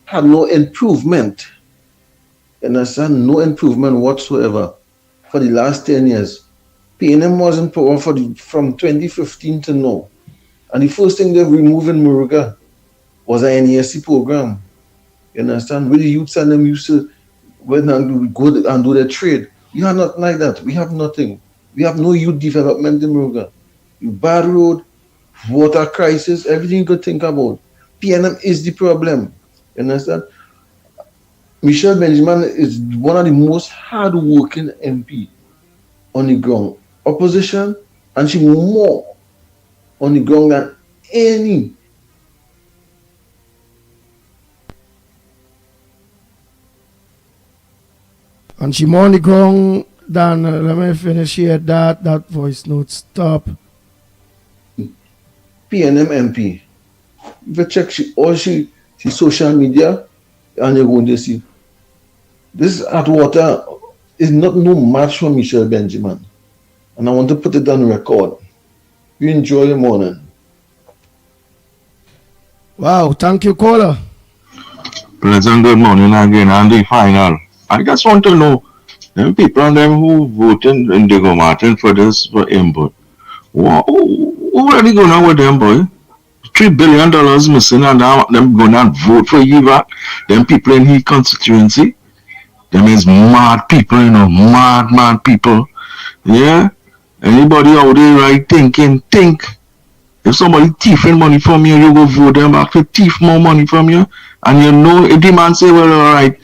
Speaker 19: had no improvement. You understand? No improvement whatsoever for the last 10 years. PNM was in power from 2015 to now. And the first thing they removed in Murga was an NESC program. You understand? Where the youths and them used to go and do their trade. We have nothing like that. We have nothing. We have no youth development in Murga. Bad road, water crisis, everything you could think about. PNM is the problem. You understand? Michelle Benjamin is one of the most hard-working MP on the ground. Opposition, and she more on the ground than any.
Speaker 5: And she more on the ground than, let me finish here, that voice note, stop.
Speaker 19: PNM MP. If you check she social media, and you're going to see. This Atwater is not no match for Michelle Benjamin. And I want to put it on record. You enjoy your morning.
Speaker 5: Wow, thank you, caller.
Speaker 10: Pleasant good morning again, and the final. I just want to know, them people and them who voted in Diego Martin for this for input. Who are they going on with them, boy? $3 billion missing, and them going to vote for you back. Them people in his constituency. Them is mad people, you know, mad people. Yeah? Anybody out there right think. If somebody thieving money from you, you go vote them back to thief more money from you. And you know, if the man say, well, all right,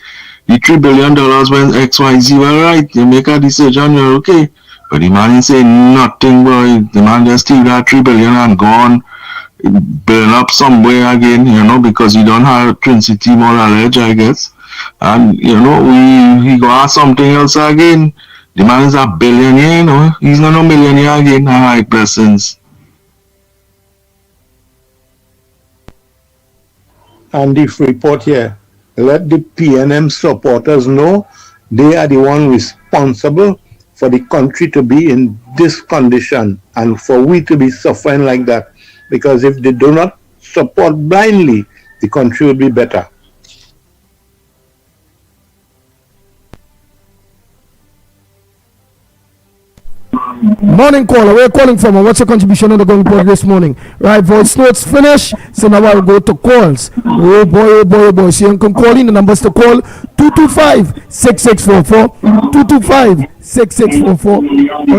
Speaker 10: the $3 billion when XYZ, well, right, you make a decision, you're okay. But the man ain't say nothing, boy. The man just steal that $3 billion and gone, burn up somewhere again, you know, because he don't have Trinity moral edge, I guess. And, you know, he go ask something else again. The man is a billionaire, you know. He's not a millionaire again. All right, blessings.
Speaker 6: And if report here, let the PNM supporters know they are the one responsible for the country to be in this condition and for we to be suffering like that. Because if they do not support blindly, the country will be better.
Speaker 5: Morning caller, where are you calling from and what's your contribution on the going report this morning? Right, voice notes finish, so now I'll go to calls. Oh boy, so you can call in, the numbers to call 225-6644, 225-6644 or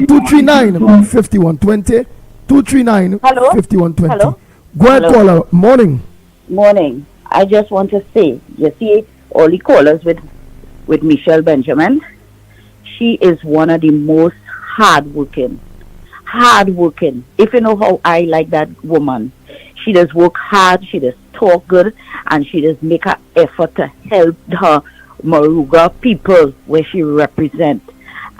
Speaker 5: 239-5120, 239-5120.
Speaker 17: Hello?
Speaker 5: Go ahead, caller. Morning.
Speaker 17: Morning. I just want to say, you see all the callers with Michelle Benjamin, she is one of the most hardworking. If you know how I like that woman, she does work hard, she does talk good, and she does make an effort to help her Moruga people where she represents.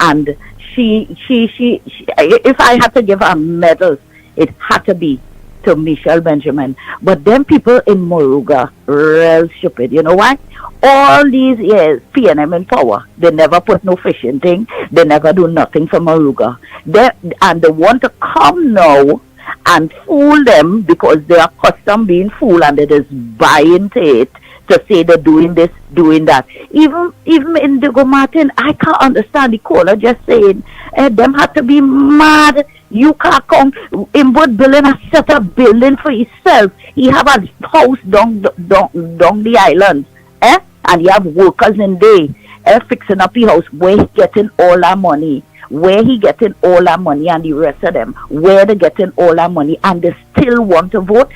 Speaker 17: And she if I had to give her medals, it had to be to Michelle Benjamin. But them people in Moruga, real stupid. You know why? All these years, PNM in power, they never put no fishing thing. They never do nothing for Moruga. And they want to come now and fool them because they are accustomed being fooled and they just buy into it to say they're doing this, doing that. Even in Diego Martin, I can't understand the caller just saying, them have to be mad. You can't come in both building a set up building for himself. He have a house down the island. And you have workers in there fixing up his house where he getting all that money. Where he getting all that money and the rest of them, where they getting all that money and they still want to vote.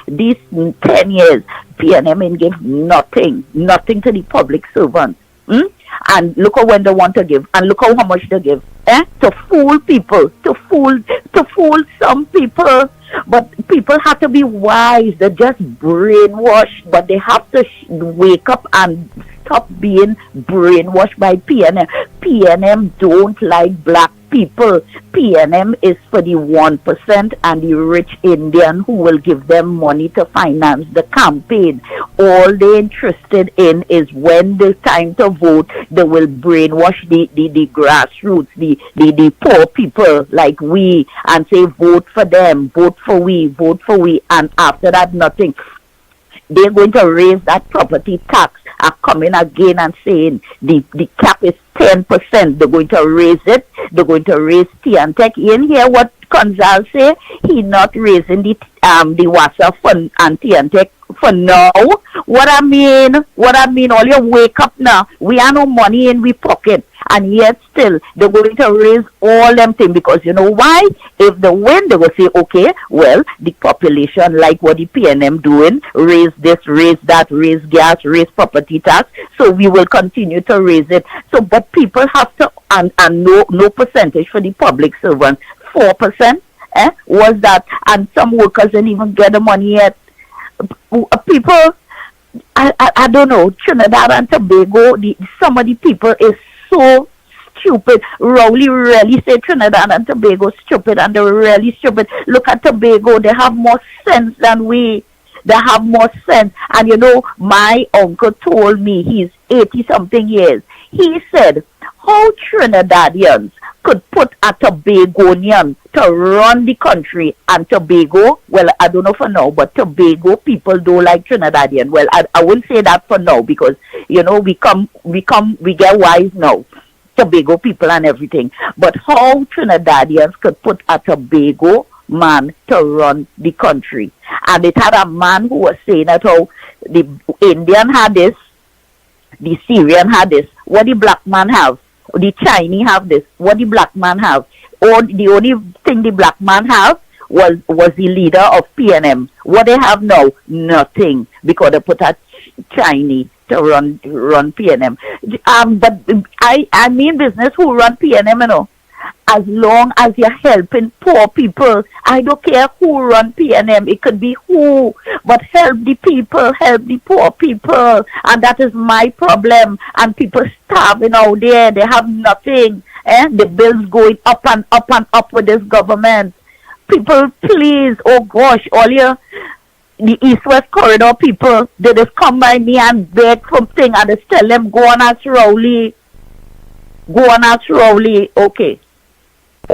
Speaker 17: These 10 years, PNM ain't give nothing to the public servants. And look at when they want to give, and look how much they give. To fool people, to fool some people. But people have to be wise. They just brainwashed, but they have to wake up and stop being brainwashed by PNM. PNM don't like black people. PNM is for the 1% and the rich Indian who will give them money to finance the campaign. All they're interested in is when the time to vote, they will brainwash the grassroots, the poor people like we, and say vote for them, vote for we, and after that nothing. They're going to raise that property tax, are coming again and saying the cap is 10%. They're going to raise it. They're going to raise T&Tech. You didn't hear what Conzal say? He not raising the WASA fund and T&Tech for now. What I mean, all you wake up now. We have no money in we pocket. And yet still, they're going to raise all them things because you know why? If they win, they will say, okay, well, the population like what the PNM doing, raise this, raise that, raise gas, raise property tax. So we will continue to raise it. So, but people have to, and no percentage for the public servants, 4%, was that, and some workers didn't even get the money yet. People, I don't know, Trinidad and Tobago, some of the people is so stupid. Rowley really say Trinidad and Tobago stupid, and they're really stupid. Look at Tobago, they have more sense than we. They have more sense. And you know, my uncle told me, he's 80-something years. He said, how Trinidadians could put a Tobagonian to run the country, and Tobago, well, I don't know for now, but Tobago people don't like Trinidadian. Well, I wouldn't say that for now because, you know, we get wise now. Tobago people and everything. But how Trinidadians could put a Tobago man to run the country. And it had a man who was saying that how the Indian had this, the Syrian had this, what the black man have, the Chinese have this, what the black man have. Or the only thing the black man have was the leader of PNM. What they have now, nothing, because they put a Chinese to run PNM. But I mean business who run PNM, you know. As long as you're helping poor people, I don't care who run PNM, it could be who, but help the people, help the poor people, and that is my problem. And people starving out there, they have nothing, the bills going up and up and up with this government. People, please, oh gosh, all your the East-West Corridor people, they just come by me and beg something, and just tell them, go on as Rowley, okay.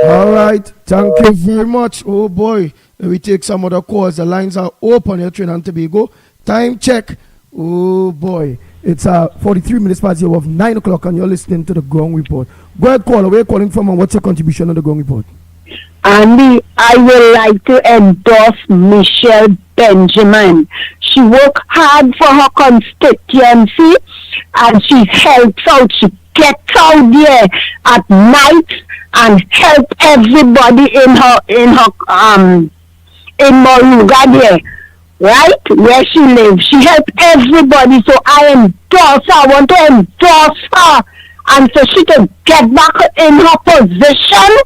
Speaker 5: All right, thank you very much. Oh boy, we take some other calls. The lines are open here, Trinidad and Tobago. Time check. Oh boy, it's 43 minutes past the hour of 9 o'clock, and you're listening to the Ground Report. Go ahead, caller. Where are you calling from, and what's your contribution on the Ground Report?
Speaker 18: Andy, I would like to endorse Michelle Benjamin. She worked hard for her constituency, and she helps out. She gets out there at night and help everybody in Moruga there, right where she lives. She helped everybody, so I endorse her. I want to endorse her, and so she can get back in her position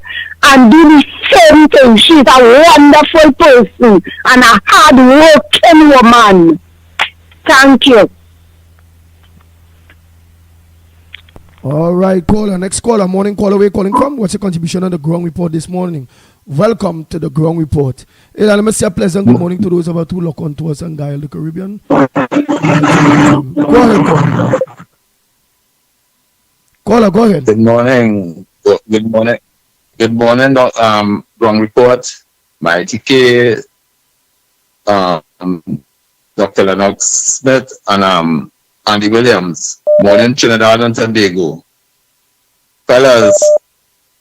Speaker 18: and do the same thing. She's a wonderful person and a hard-working woman. Thank you.
Speaker 5: All right, caller. Next caller, morning caller. Where are you calling from? What's your contribution on the Ground Report this morning? Welcome to the Ground Report. Hey, let me say a pleasant good morning to those about who lock on to us and dial the Caribbean. Go ahead, caller. Caller, go ahead.
Speaker 20: Good morning. Good morning, Ground Report. Mickie K, Dr. Lennox Smith, and Andy Williams. Morning, Trinidad and Tobago. Fellas,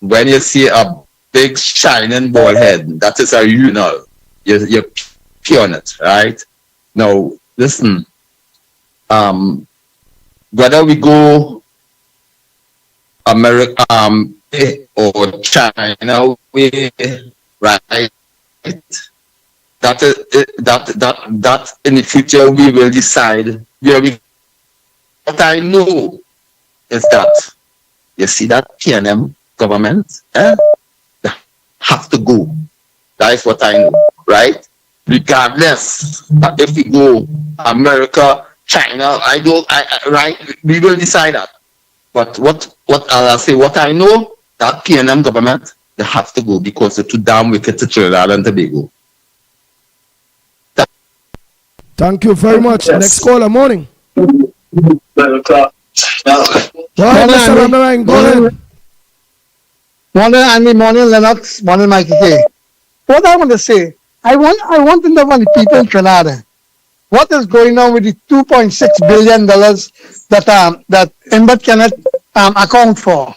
Speaker 20: when you see a big shining ball head, that is a urinal. You're pee on it, right? Now, listen. Whether we go America or China way, right? That in the future we will decide where we. What I know is that you see that PNM government, they have to go. That is what I know, right? Regardless if we go America, China, right? We will decide that. But what I'll say, what I know that PNM government, they have to go because they're too damn wicked to Trinidad and Tobago.
Speaker 5: Thank you very much.
Speaker 20: Yes.
Speaker 5: Next caller, morning.
Speaker 1: Morning,
Speaker 5: Mr.
Speaker 1: Andy.
Speaker 5: Ramberang, go ahead.
Speaker 1: Morning, Andy. Morning, Lennox. Morning, Mickie. What I want to say, I want to know from the people in Trinidad, what is going on with the $2.6 billion that Embed cannot account for?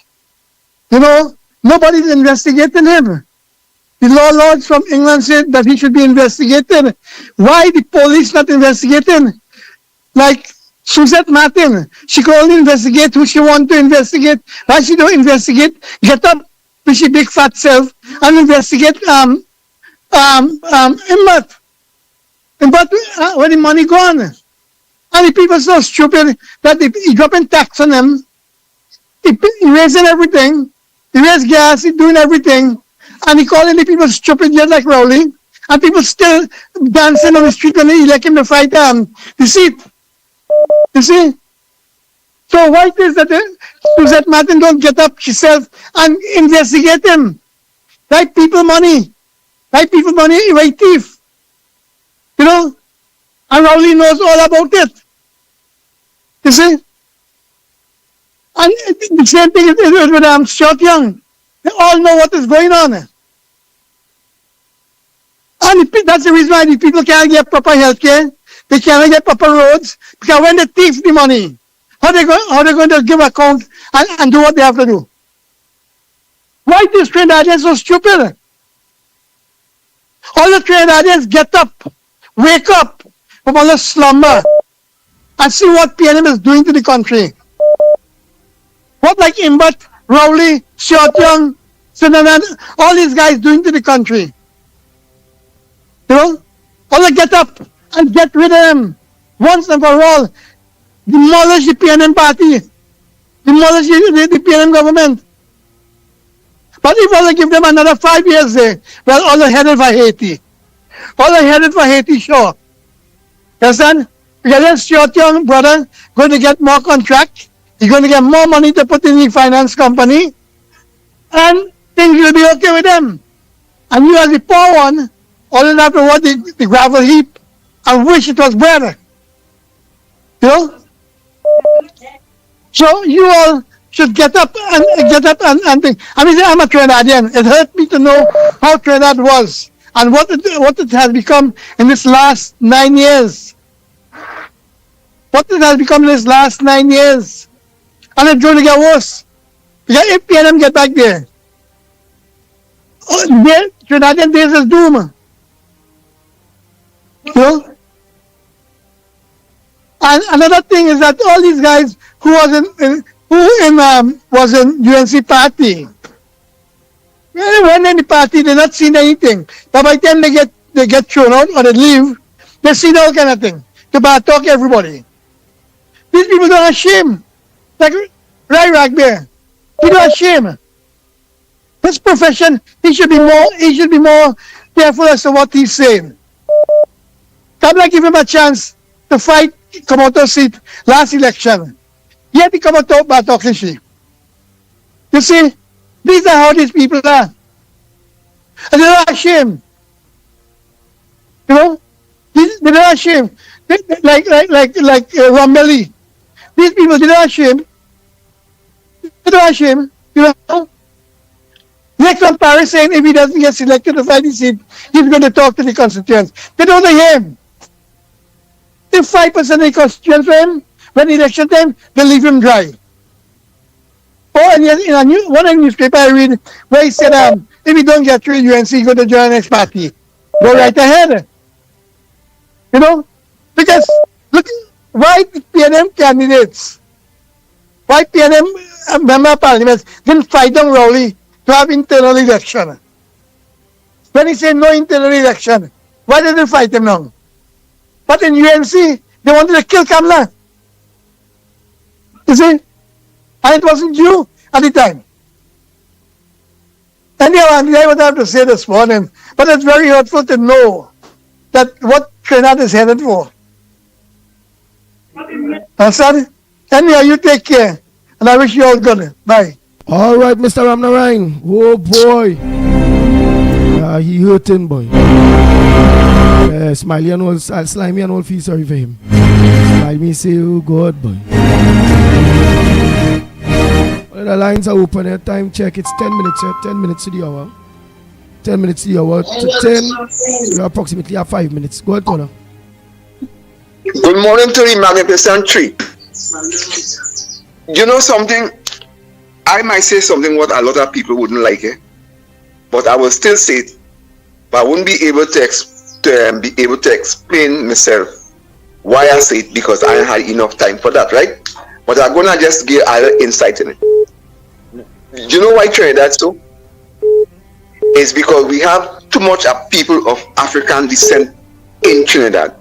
Speaker 1: You know, nobody's investigating him. The law lords from England said that he should be investigated. Why the police not investigating? Like Suzette Martin, she could only investigate who she want to investigate. Why she don't investigate? Get up with she big fat self and investigate Embed. But where the money gone? And the people so stupid that he dropping tax on them. He raising everything. He raised gas. He doing everything. And he calling the people stupid just like Rowley. And people still dancing on the street when they elect him to fight the seat. You see? So why it is that Suzette Martin don't get up herself and investigate him? Like people money. Like people money, right thief. You know? And Rowley knows all about it. You see? And the same thing is with Stuart Young. They all know what is going on. And that's the reason why the people can't get proper health care. They cannot get proper roads. Because when they thief the money, how they going to give account and do what they have to do? Why these Trinidadians so stupid? All the Trinidadians get up, wake up from all the slumber and see what PNM is doing to the country. What like Imbut, Rowley, Stuart Young, Sinanan, all these guys doing to the country. You know? All they get up and get rid of them once and for all. Demolish the PNM party. Demolish the PNM government. But if all they give them another 5 years there, well, all they headed for Haiti. All they headed for Haiti, sure. You understand? Because then Stuart Young, brother, going to get more contract. He's going to get more money to put in the finance company. And things will be okay with them. And you as the poor one, all you have to watch the gravel heap and wish it was better. You know? So you all should get up and think. I mean, I'm a Trinidadian. It hurt me to know how Trinidad was and what it has become in this last 9 years. What it has become in this last 9 years. And it's going to get worse. Because if PNM get back there, Trinidadian days is doom. You know? And another thing is that all these guys who was in UNC party, when in the party they're not seeing anything. But by the time they get thrown out or they leave, they see all kind of thing. To talk everybody. These people don't have shame. Like Rai Ragbear. He don't have shame. His profession, he should be more careful as to what he's saying. Come like give him a chance to fight come out of seat last election. Yet he come out by talking shit. You see, these are how these people are. And they're not ashamed. You know? They're not ashamed. Like Rombelli. These people, they're not ashamed. They're not ashamed. You know? Next on Paris saying if he doesn't get selected to fight the seat, he's going to talk to the constituents. They don't hear him. If 5% of the constituents for him, when election time, they leave him dry. Oh, and in one newspaper I read where he said, if he don't get through UNC, he's going to join the next party. Go right ahead. You know? Because, look, why the PNM candidates, why PNM member of parliament didn't fight on Rowley to have internal election? When he said no internal election, why did they fight him now? But in UNC, they wanted to kill Kamala. You see? And it wasn't you at the time. Anyhow, I would have to say this morning, but it's very hurtful to know that what Trinidad is headed for. Understand? Anyhow, you take care. And I wish you all good. Bye.
Speaker 5: All right, Mr. Ramnarine. Oh boy. He hurting, boy. Smiley and all, Slimy and all feel sorry for him. Slimy say, oh God, boy. Well, the lines are open. Time check. It's 10 minutes. 10 minutes to the hour. 10 minutes to the hour. To 10. We're approximately at 5 minutes. Go ahead, Connor.
Speaker 4: Good morning to the magnificent tree. You know something? I might say something what a lot of people wouldn't like it, but I will still say it. But I wouldn't be able to explain myself why I say it because I had enough time for that, right? But I'm gonna just give a little insight in it. You know why Trinidad so? It's because we have too much of people of African descent in Trinidad.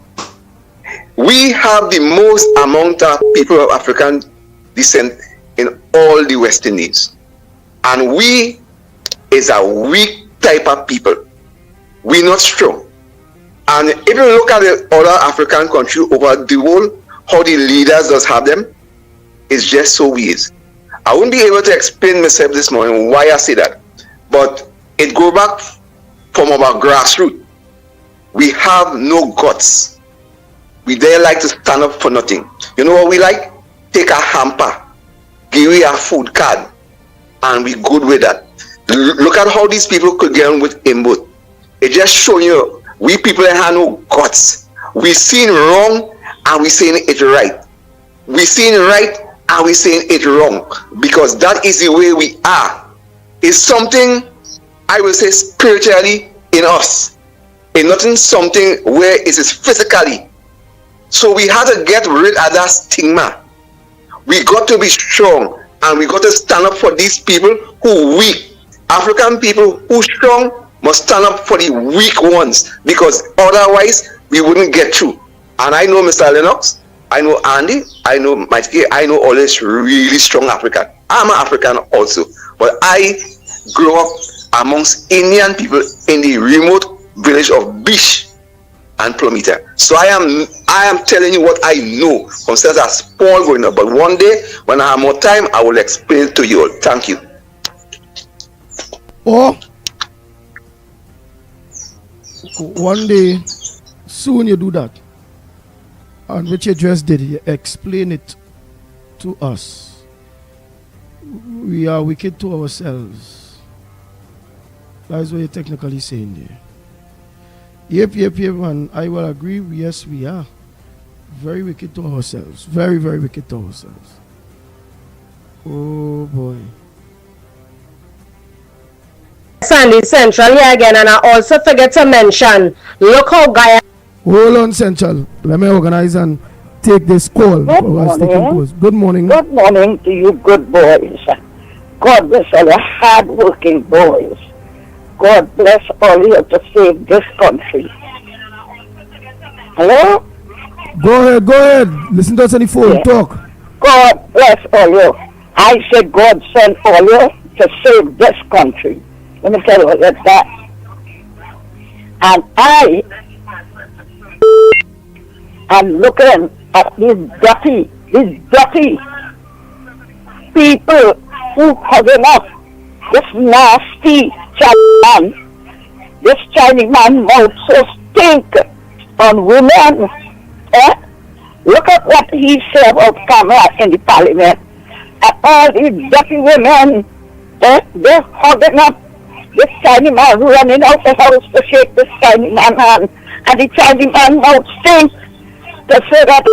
Speaker 4: We have the most amount of people of African descent in all the West Indies. And we is a weak type of people. We're not strong. And if you look at the other African countries over the world, how the leaders just have them, it's just so weird. I wouldn't be able to explain myself this morning why I say that. But it goes back from our grassroots. We have no guts. We dare like to stand up for nothing. You know what we like? Take a hamper, give you a food card, and we good with that. Look at how these people could get on with input. It just shows you we people have no guts. We seen wrong and we saying it right. We seen right and we saying it wrong because that is the way we are. It's something I will say spiritually in us. It's not in something where it is physically. So we have to get rid of that stigma. We got to be strong and we got to stand up for these people who weak. African people who strong must stand up for the weak ones because otherwise we wouldn't get through. And I know Mr. Lennox, I know Andy, I know Mickie, I know all this really strong African. I'm an African also, but I grew up amongst Indian people in the remote village of Bish and Plumita. So I am telling you what I know from since I was small growing up. But one day when I have more time, I will explain it to you all. Thank you.
Speaker 5: Or one day soon you do that. And which you just did, you explain it to us. We are wicked to ourselves. That's what you're technically saying there. Yep, and I will agree, yes, we are. Very wicked to ourselves. Very, very wicked to ourselves. Oh, boy.
Speaker 7: Sandy Central here again, and I also forget to mention, look how Guy...
Speaker 5: Hold on, Central. Let me organize and take this call.
Speaker 17: Good morning.
Speaker 5: Good morning.
Speaker 17: Good morning to you good boys. God bless all your hard-working boys. God bless all you to save this country. Hello?
Speaker 5: Go ahead. Listen to us on the phone. Yeah. Talk.
Speaker 17: God bless all you. I said God sent all you to save this country. Let me tell you that. And I am looking at these dirty people who hugging up this nasty Chinese man. This Chinese man mouth so stink on women. Look at what he said about Kamala in the parliament. And all these dirty women, they're hugging up this Chinese man running out the house to shake this Chinese man hand. And the Chinese man mouth stink to say that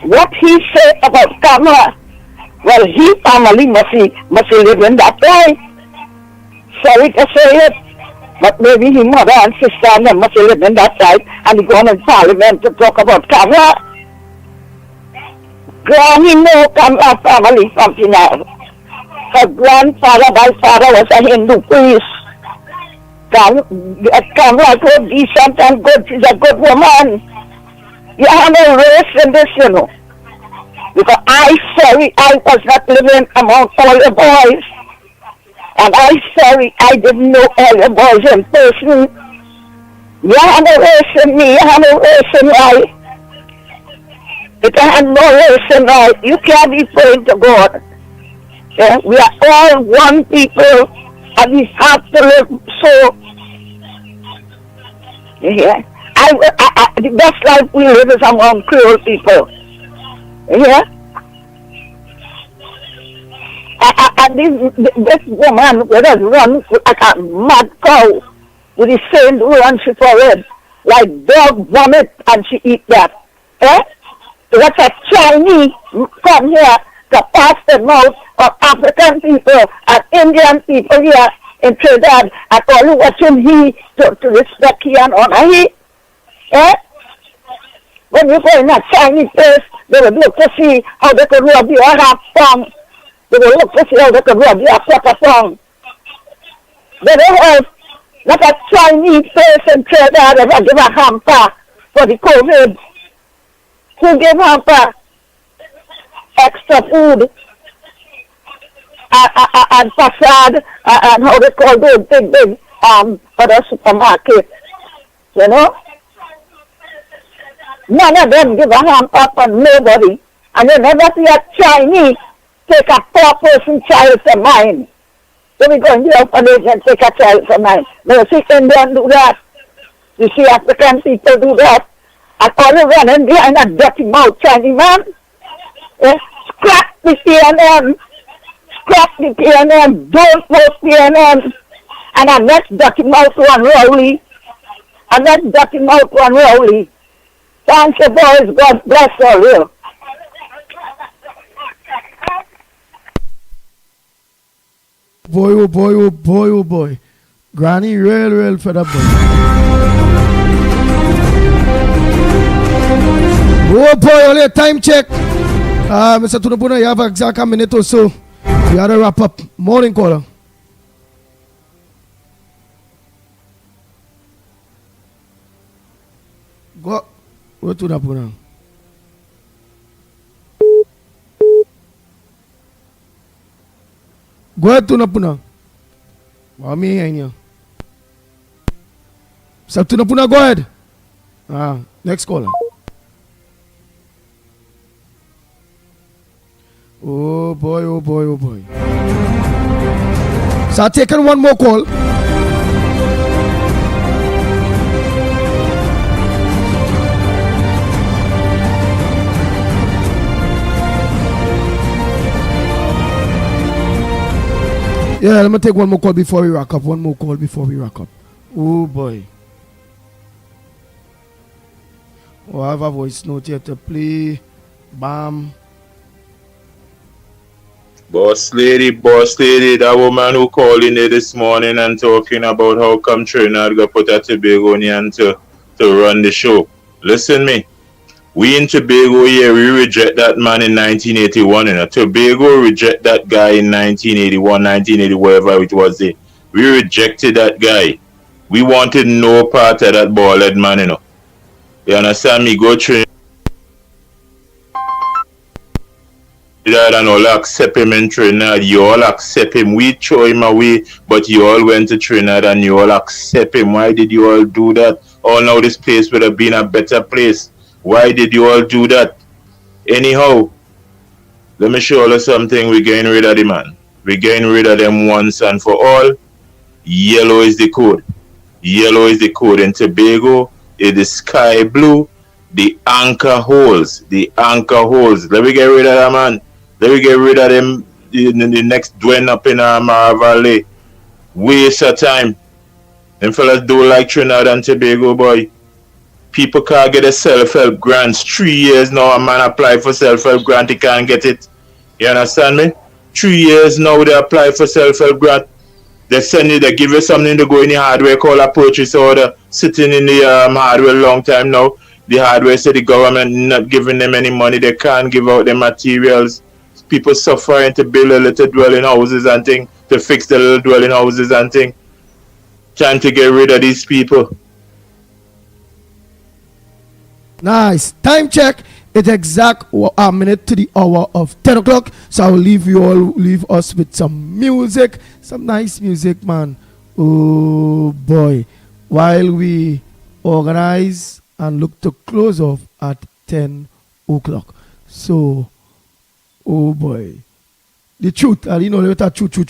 Speaker 17: what he said about Kamala, well, he family must live in that way. Sorry to say it, but maybe his mother and sister and them must live in that side, and he gone in parliament to talk about Kamala. Granny know Kamala family from Pinal. Her grandfather by father was a Hindu priest. Kamala is so decent and good. She's a good woman. You have no race in this, you know. Because I was not living among all the boys. And I didn't know all the boys in person. You have no race in me, you have no race in life.
Speaker 18: It has no relation now. You can't be praying to God. Yeah? We are all one people, and we have to live so. Yeah? The best life we live is among Creole people. Yeah? And this woman with us run like a mad cow with the same run she forward, like dog vomit, and she eat that. Eh? What a Chinese come here to pass the mouth of African people and Indian people here in Trinidad, and only watching he to respect he and honor he. Eh? When you go in a Chinese place, they will look to see how they could rub your half tongue. They will look to see how they could rub your proper tongue. They don't have like a Chinese person Trinidad ever give a hamper for the COVID. Who gave hamper? Extra food and facade and how they call those big other supermarkets. You know? None of them give a hand up on nobody. And you never see a Chinese take a poor person child to mine. So we go in the orphanage and take a child to mine. You see Indian do that. You see African people do that. And all you running behind a dirty mouth Chinese man. Yeah? Scrap the PNM. Scrap the PNM. Don't vote PNM. And I next dirty mouth one Rowley. And next dirty mouth one Rowley. Thank you, boys. God bless all you.
Speaker 5: Boy, oh boy, oh boy, oh boy. Granny real fed up, boy. Oh boy, only a time check. Mr. Tunapuna, you have exact a minute or so. We gotta wrap up. Morning caller. Go. Where Tunapuna? Go ahead, Tunapuna. Mami in here. Mr. Tunapuna, go ahead. Next caller. Oh boy, oh boy, oh boy. So I'm taking one more call. Yeah, let me take one more call before we wrap up. One more call before we wrap up. Oh boy. Oh, I have a voice note here to play. Bam.
Speaker 8: Boss lady, that woman who called in there this morning and talking about how come Trinidad got put a Tobago in to run the show. Listen me. We in Tobago here, we reject that man in 1981. Tobago reject that guy in 1981, 1980, wherever it was there. We rejected that guy. We wanted no part of that bald man, You understand me? Go Trinidad and all accept him in Trinidad. You all accept him. We throw him away, but you all went to Trinidad and you all accept him. Why did you all do that? Oh, now this place would have been a better place. Why did you all do that? Anyhow, let me show you something. We're getting rid of the man. We're getting rid of them once and for all. Yellow is the code. Yellow is the code. In Tobago, it is sky blue. The anchor holes. The anchor holes. Let me get rid of that man. Let me get rid of them in the next dwelling up in Mara Valley. Waste of time. Them fellas do like Trinidad and Tobago, boy. People can't get a self-help grants. 3 years now a man apply for self-help grant, he can't get it. You understand me? 3 years now they apply for self-help grant. They send you, they give you something to go in the hardware called a purchase order. Sitting in the hardware long time now. The hardware said the government not giving them any money. They can't give out the materials. People suffering to build a little dwelling houses and things, to fix the little dwelling houses and things. Trying to get rid of these people.
Speaker 5: Nice. Time check. It's exact a minute to the hour of 10 o'clock. So I'll leave us with some music. Some nice music, man. Oh boy. While we organize and look to close off at 10:05. o'clock. So, oh boy. The truth, you know, let that truth tune.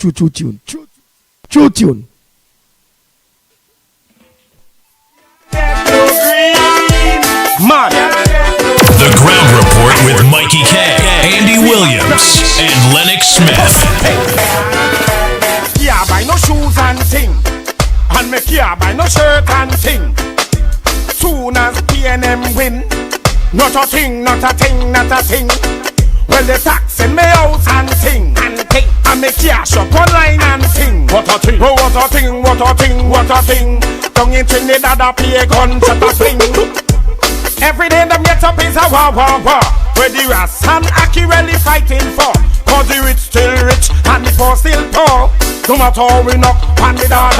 Speaker 5: Truth tune.
Speaker 15: Man.
Speaker 16: The Ground Report with Mickie K, Andy Williams, and Lennox Smith.
Speaker 15: Yeah, buy no shoes and thing, and me care buy no shirt and thing. Soon as PNM win, not a thing. Well, the tax in me house and thing, and me cash up online and thing. What a thing, oh, what a thing. Down in Trinidad, I pay a gun shot a fling. Every day them get up is a war. Where the Ras and Aki really fighting for. Cause the rich still rich and the poor still poor. No matter how we knock on the da.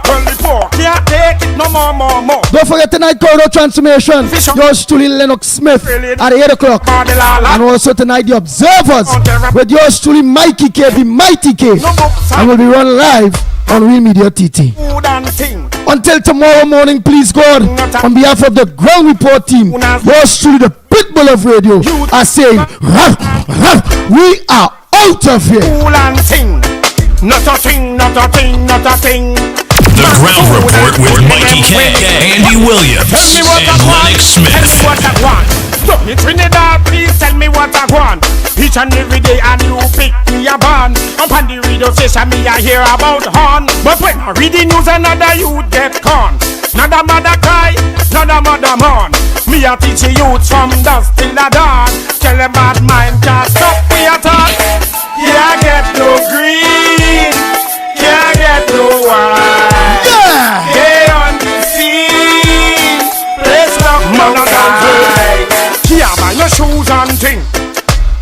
Speaker 15: Well, the poor can't take it no more.
Speaker 5: Don't forget tonight, Corridor Transformation. Yours truly, Lennox Smith, at 8 o'clock. And also tonight, The Observers, with yours truly, Mickie K, the Mighty K. And will be run live on Real Media TT. Until tomorrow morning, please God, on behalf of the Ground Report team, yours truly, the Pitbull of Radio, are saying, we are out of here.
Speaker 15: Not a thing.
Speaker 16: The Ground Report with Mickie K, Andy Williams, and Lennox Smith.
Speaker 15: Tell me what I want. Stop me Trinidad, please tell me what I want. Each and every day and you pick me a band. Up on the radio station me I hear about horn. But when I read the news another youth get con. Another mother cry, another mother mourn. Me a teach the youth from dusk till the dawn. Tell them bad mind can't stop me at all. Yeah, get no green. Yeah, get no white. Yeah, they on the scene. Place lock man a dance. Can't buy no shoes and thing.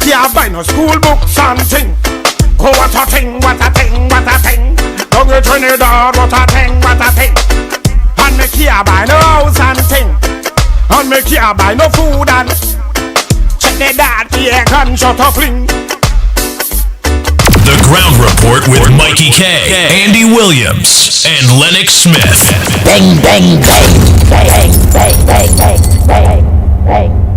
Speaker 15: Can't buy no school books and thing. Oh, what a thing. Down in Trinidad, what a thing. And me can't buy no house and thing. And me can't buy no food and check the dad, yeah, gunshot a fling.
Speaker 16: The Ground Report with Mickie K, Andy Williams, and Lennox Smith.
Speaker 21: Bang, bang, bang, bang, bang, bang, bang, bang, bang.